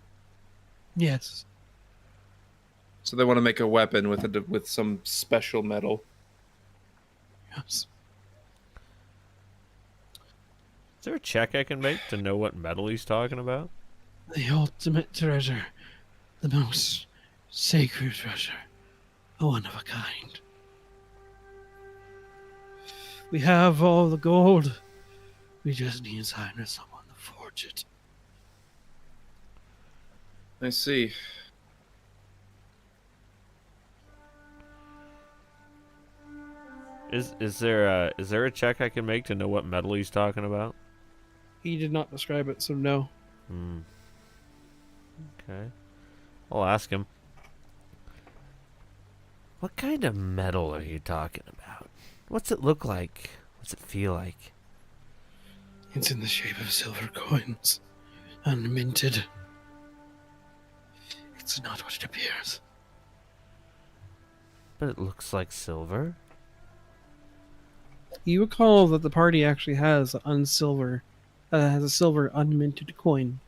Yes. So they want to make a weapon with some special metal. Yes. Is there a check I can make to know what metal he's talking about? The ultimate treasure. The most sacred treasure. A one of a kind. We have all the gold. We just need sign of someone to forge it. I see. Is there a check I can make to know what metal he's talking about? He did not describe it, so no. Okay. I'll ask him. What kind of metal are you talking about? What's it look like? What's it feel like? It's in the shape of silver coins. Unminted. It's not what it appears. But it looks like silver. You recall that the party actually has a silver unminted coin.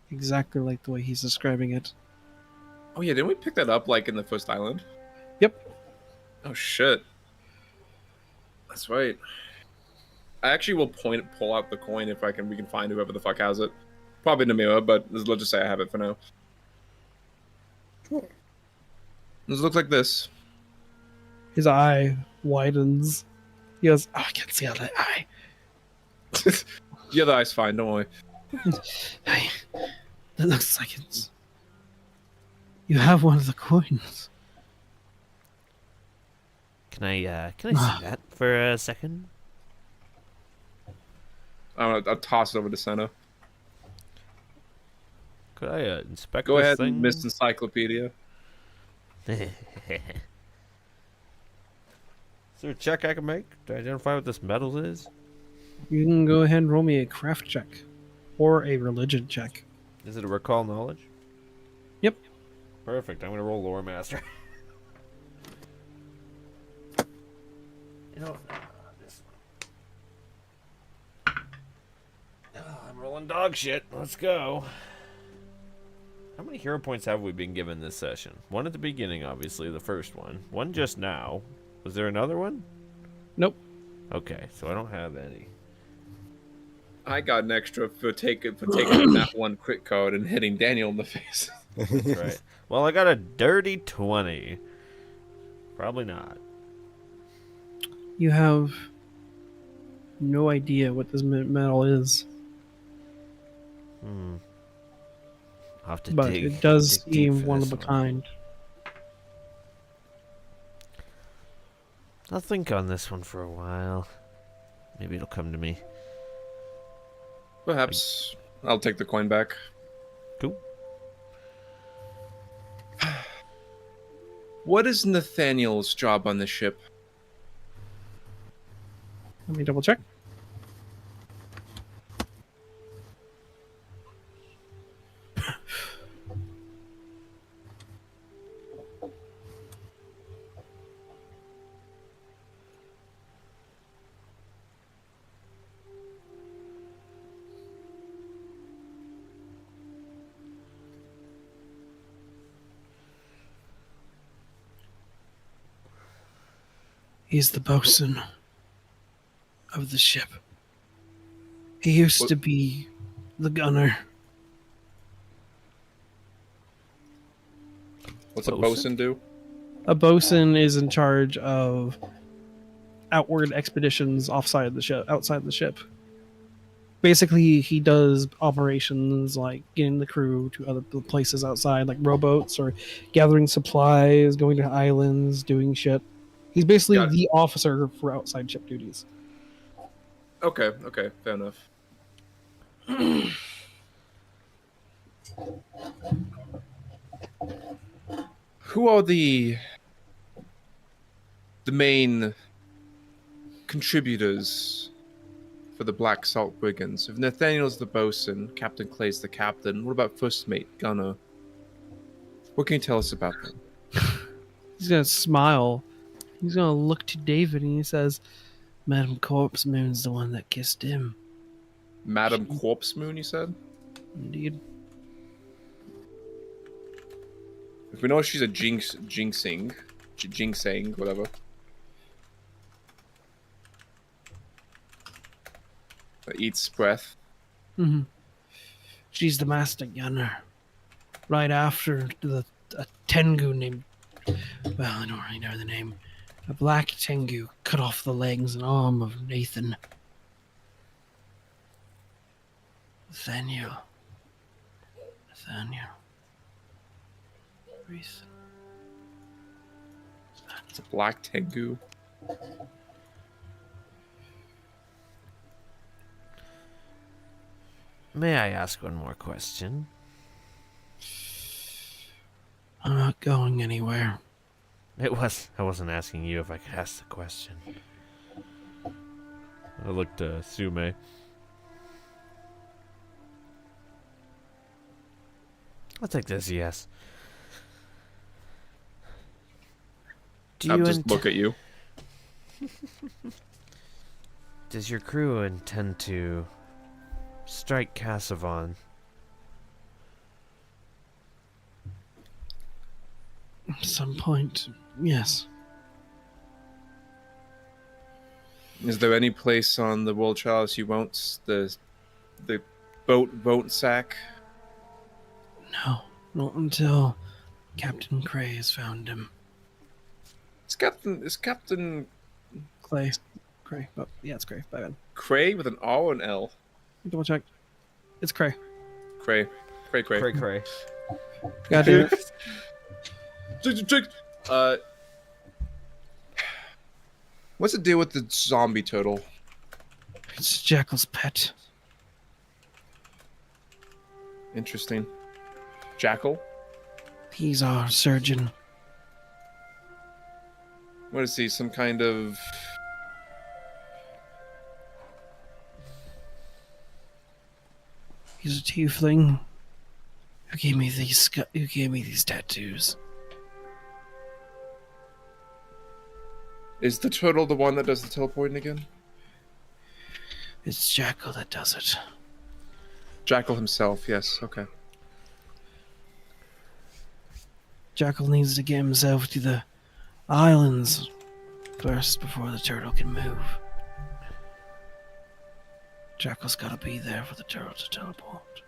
Exactly like the way he's describing it. Oh yeah, didn't we pick that up like in the first island? Yep. Oh shit. That's right. I actually will pull out the coin if we can find whoever the fuck has it. Probably Namira, but let's just say I have it for now. Sure. Does it look like this? His eye widens. He goes, oh, I can't see out of that eye. The other eye's fine, don't worry. Hey, that looks like it's... You have one of the coins. Can I see that for a second? I'll toss it over to Senna. Could I inspect Go this ahead, thing? Miss Encyclopedia. Is there a check I can make to identify what this metal is? You can go ahead and roll me a craft check. Or a religion check. Is it a recall knowledge? Yep. Perfect. I'm going to roll Lore Master. You know, this one. I'm rolling dog shit. Let's go. How many hero points have we been given this session? One at the beginning, obviously, the first one. One just now. Was there another one? Nope. Okay, so I don't have any. I got an extra for taking that one crit card and hitting Daniel in the face. That's right. Well, I got a dirty 20. Probably not. You have no idea what this metal is. I'll have to But dig. it does dig deep seem for one this of a kind. I'll think on this one for a while. Maybe it'll come to me. Perhaps I'll take the coin back. Cool. What is Nathaniel's job on the ship? Let me double check. He's the bosun of the ship. He used to be the gunner. What's a bosun do? A bosun is in charge of outward expeditions outside the ship. Basically, he does operations like getting the crew to other places outside, like rowboats or gathering supplies, going to islands, doing shit. He's basically the officer for outside ship duties. Okay, fair enough. Who are the main contributors for the Black Salt Brigands? If Nathaniel's the bosun, Captain Clay's the captain, what about first mate, gunner? What can you tell us about them? He's gonna smile. He's gonna look to David and he says, Madam Corpse Moon's the one that kissed him. Madam Corpse Moon, you said? Indeed. If we know she's a jinxing, whatever. That eats breath. Mm-hmm. She's the master gunner. Right after a Tengu named... Well, I don't really know the name. A black Tengu cut off the legs and arm of Nathan. Nathaniel. Reese. It's a black Tengu. May I ask one more question? I'm not going anywhere. I wasn't asking you if I could ask the question. I looked to Sume. I'll take this, yes. I'll just look at you. Does your crew intend to strike Cassavon? At some point, yes. Is there any place on the World Chalice you won't? The boat won't sack? No, not until Captain Cray has found him. Is Captain Clay. Cray. Oh, yeah, it's Cray. Bye, man. Cray with an R or an L? Double check. It's Cray. Cray. Cray. God damn it. What's the deal with the zombie turtle? It's Jackal's pet. Interesting. Jackal? He's our surgeon. What is he? Some kind of... He's a tiefling who gave me these tattoos. Is the turtle the one that does the teleporting again? It's Jackal that does it. Jackal himself, yes, okay. Jackal needs to get himself to the islands first before the turtle can move. Jackal's gotta be there for the turtle to teleport.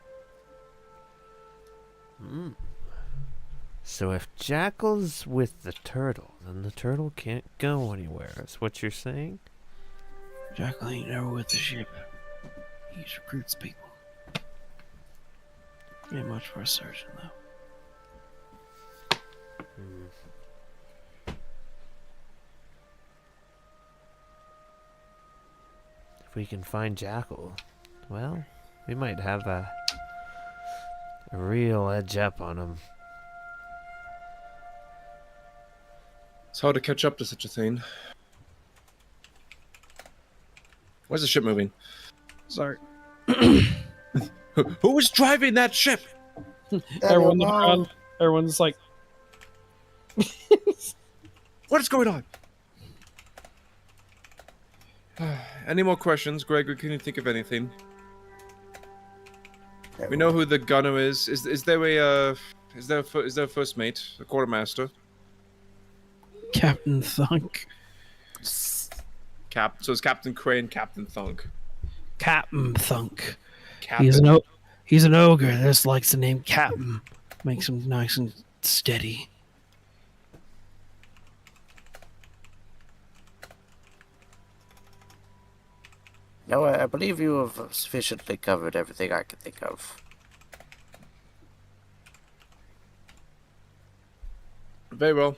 So if Jackal's with the turtle, then the turtle can't go anywhere. Is what you're saying? Jackal ain't never with the ship. He recruits people. Ain't much for a surgeon, though. If we can find Jackal, well, we might have a real edge up on him. It's hard to catch up to such a thing. Where's the ship moving? Sorry. Who was driving that ship? Everyone's like... What is going on? Any more questions, Gregory? Can you think of anything? We know who the gunner is. Is there a first mate, a quartermaster? Captain Thunk. So it's Captain Crane, Captain Thunk. Captain Thunk. Captain. He's an ogre. This likes the name Captain. Makes him nice and steady. No, I believe you have sufficiently covered everything I can think of. Very well.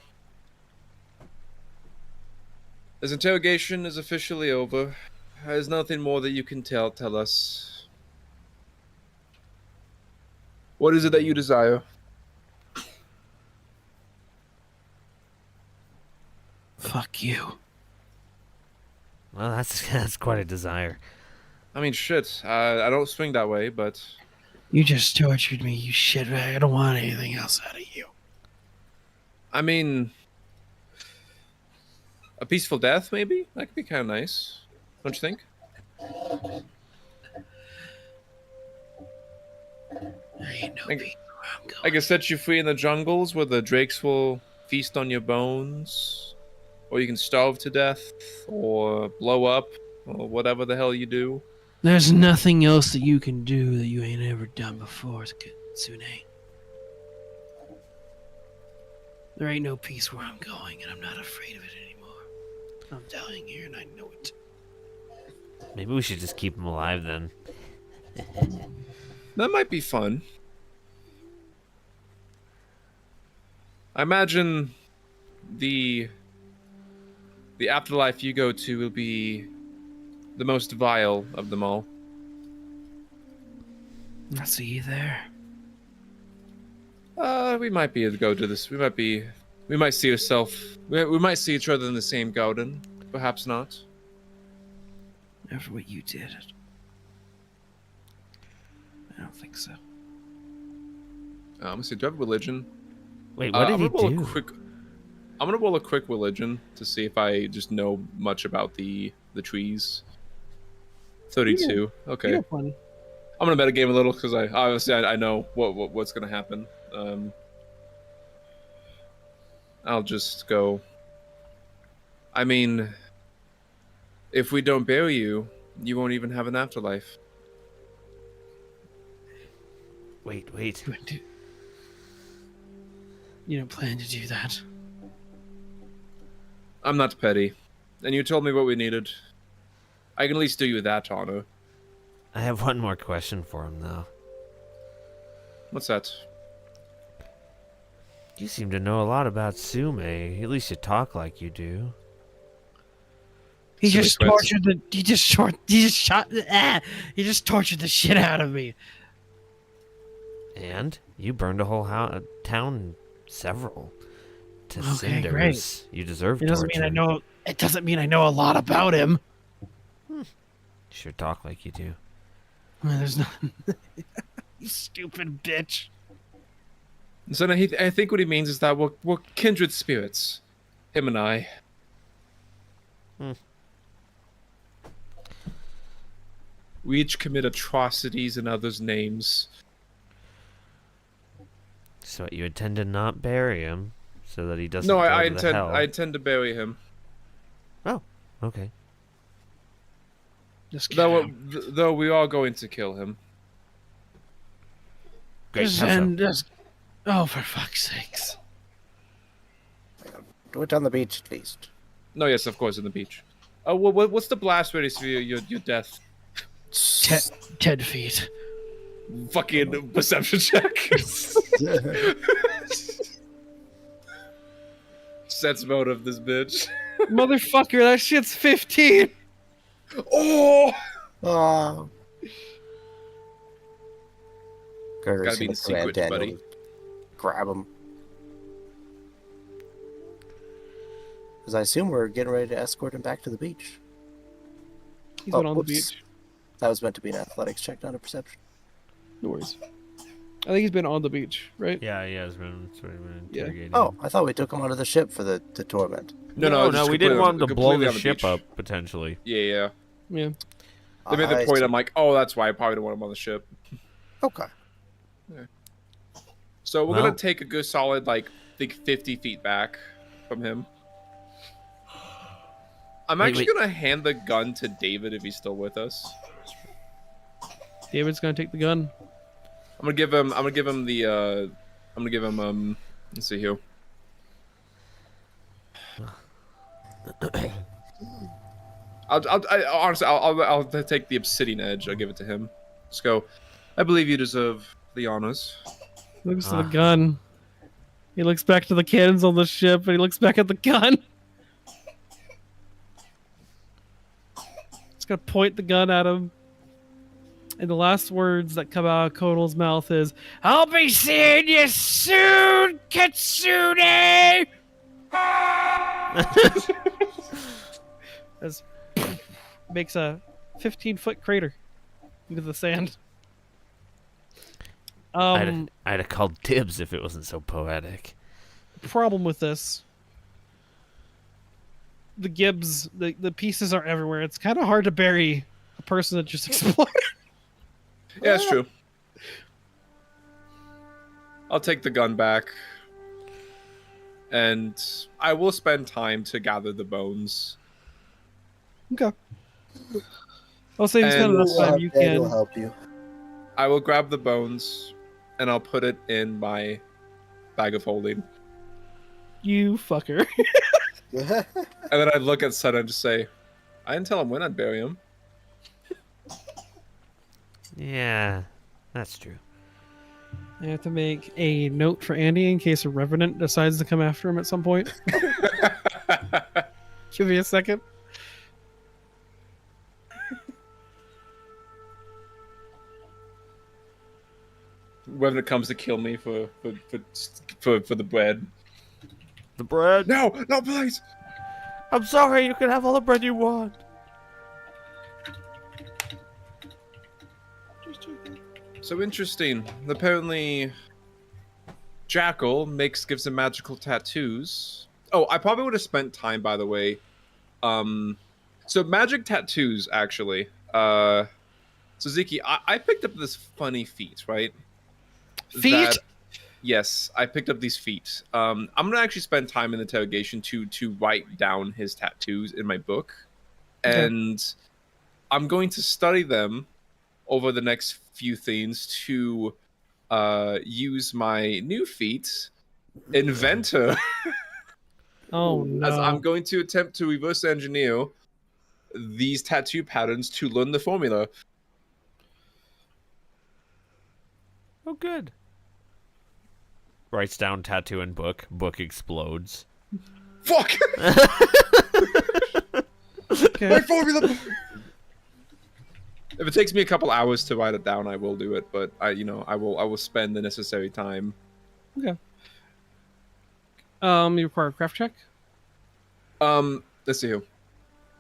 This interrogation is officially over. There's nothing more that you can tell us. What is it that you desire? Fuck you. Well, that's quite a desire. I mean, shit. I don't swing that way, but You just tortured me, you shitbag. I don't want anything else out of you. I mean, a peaceful death, maybe? That could be kind of nice. Don't you think? There ain't no I- peace where I'm going. I can set you free in the jungles where the drakes will feast on your bones. Or you can starve to death, or blow up, or whatever the hell you do. There's nothing else that you can do that you ain't ever done before, Kitsune. There ain't no peace where I'm going, and I'm not afraid of it anymore. I'm dying here, and I know it. Maybe we should just keep him alive then. That might be fun. I imagine the afterlife you go to will be the most vile of them all. I see you there. We might be able to go to this. We might see ourselves. We might see each other in the same garden. Perhaps not. After what you did. I don't think so. I'm gonna say, do you have religion? Wait, what did he do? I'm gonna roll a quick religion to see if I just know much about the trees. 32. Okay. You're funny. I'm gonna metagame a little because I know what's gonna happen. I'll just go. I mean, if we don't bury you, you won't even have an afterlife. Wait. You don't plan to do that. I'm not petty, and you told me what we needed. I can at least do you that honor. I have one more question for him, though. What's that? You seem to know a lot about Sume. At least you talk like you do. He Silly just twits. tortured the. He just tortured the shit out of me. And you burned a whole town, several, to Okay, cinders. great. You deserve It doesn't torture. mean I know. It doesn't mean I know a lot about him. Sure talk like you do. Well, there's nothing. You stupid bitch. So I think what he means is that we're kindred spirits, him and I. We each commit atrocities in others' names. So you intend to not bury him, so that he doesn't. No, go I to the hell. intend to bury him. Oh, okay. Just get Though out. though we are going to kill him. Great. Just how so? and just. Oh, for fuck's sakes! Do it on the beach at least. No, yes, of course, on the beach. Oh, what's the blast radius for your death? 10 feet. Fucking perception check. Sense mode of this bitch. Motherfucker, that shit's 15. Oh! Oh. Gregor's Gotta be gonna the command secret, Daniel buddy. to grab him. Because I assume we're getting ready to escort him back to the beach. He's Oh, been on whoops. the beach. That was meant to be an athletics check, not a perception. No worries. I think he's been on the beach, right? Yeah, it's been sort of been Yeah. interrogating. Oh, him. I thought we took him onto the ship for the torment. No, no, just we didn't completely want him to blow completely the on the ship beach. up potentially. Yeah. Yeah. They made the I point. see. I'm like, oh, that's why I probably don't want him on the ship. Okay. So we're Well- gonna take a good solid, like, I think 50 feet back from him. I'm Wait, actually wait. gonna hand the gun to David if he's still with us. David's gonna take the gun. I'm gonna give him the let's see here. I'll take the obsidian edge. I'll give it to him. Let's go. I believe you deserve the honors. Looks to the gun. He looks back to the cannons on the ship, and he looks back at the gun. He's gonna point the gun at him. And the last words that come out of Kotal's mouth is, "I'll be seeing you soon, Kitsune!" As makes a 15-foot crater into the sand. I'd have called dibs if it wasn't so poetic. Problem with this, the gibs, the pieces are everywhere. It's kind of hard to bury a person that just exploded. Yeah, that's true. I'll take the gun back. And I will spend time to gather the bones. Okay. I'll say you spend enough time you Daniel can. help you. I will grab the bones and I'll put it in my bag of holding. You fucker. And then I'd look at Sun and just say, I didn't tell him when I'd bury him. Yeah, that's true. I have to make a note for Andy in case a revenant decides to come after him at some point. Give me a second. When it comes to kill me for the bread. The bread? No, please! I'm sorry, you can have all the bread you want. So interesting. Apparently, Jackal gives him magical tattoos. Oh, I probably would have spent time, by the way. So magic tattoos, actually. So Ziki, I picked up this funny feat, right? Feet? Yes, I picked up these feet. I'm gonna actually spend time in the interrogation to write down his tattoos in my book, and I'm going to study them over the next few things to use my new feat, Inventor. Oh no. As I'm going to attempt to reverse engineer these tattoo patterns to learn the formula. Oh, good. Writes down tattoo in book. Book explodes. Fuck! Okay. My formula! If it takes me a couple hours to write it down, I will do it. But I will spend the necessary time. Okay. You require a craft check? Let's see here.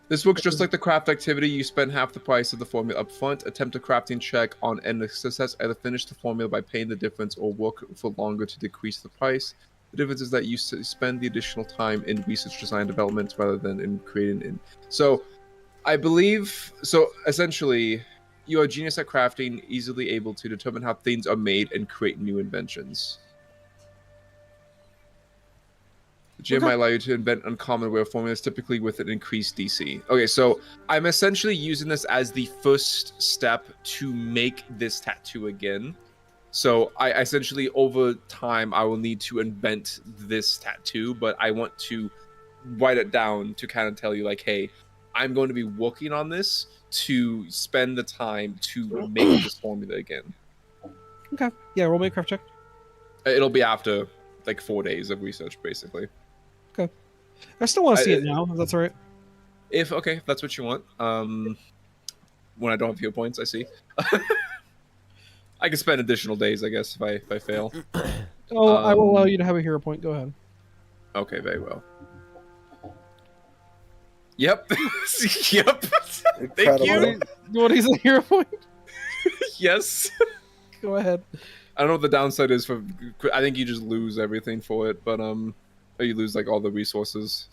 This works just like the craft activity. You spend half the price of the formula up front. Attempt a crafting check on end success. Either finish the formula by paying the difference or work for longer to decrease the price. The difference is that you spend the additional time in research, design, development rather than in creating. So, I believe... So, essentially, you are a genius at crafting, easily able to determine how things are made and create new inventions. The GM might allow you to invent uncommon rare formulas, typically with an increased DC. Okay, so I'm essentially using this as the first step to make this tattoo again. So I essentially, over time, I will need to invent this tattoo, but I want to write it down to kind of tell you, like, hey, I'm going to be working on this to spend the time to make this formula again. Okay. Yeah, roll me a craft check. It'll be after, like, 4 days of research, basically. Okay. I still want to see it now, if that's alright. If that's what you want. When I don't have hero points, I see. I can spend additional days, I guess, if I fail. Oh, I will allow you to have a hero point. Go ahead. Okay, very well. Yep. Yep. Thank you. What is a hero point? Yes. Go ahead. I don't know what the downside is for. I think you just lose everything for it, but or you lose like all the resources.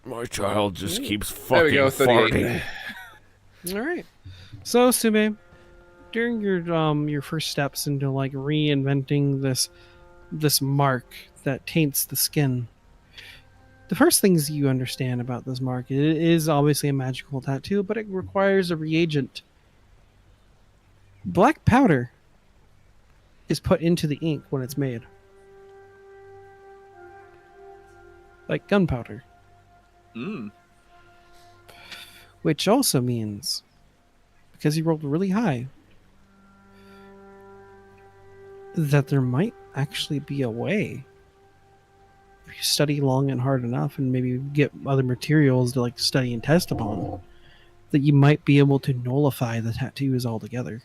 My child just keeps There we fucking go, 38. farting. All right. So, Sume, during your first steps into like reinventing this mark that taints the skin, The first things you understand about this mark, it is obviously a magical tattoo, but it requires a reagent. Black powder is put into the ink when it's made. Like gunpowder. Which also means, because he rolled really high, that there might actually be a way, if you study long and hard enough and maybe get other materials to like study and test upon, that you might be able to nullify the tattoos altogether.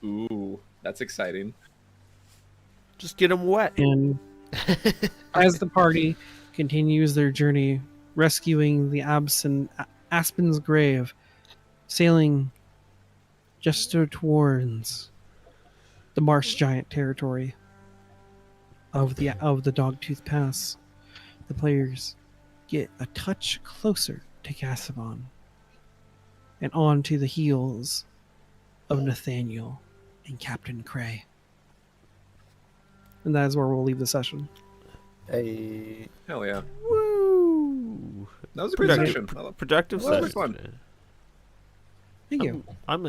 Ooh, that's exciting. Just get him wet. And as the party continues their journey, rescuing the Aspen's grave, sailing just towards the Marsh Giant territory of the Dogtooth Pass, the players get a touch closer to Cassavon and onto the heels of Nathaniel and Captain Cray. And that is where we'll leave the session. Hey. Hell yeah. Woo! That was a good session. Productive That was session. fun. Thank you. I'm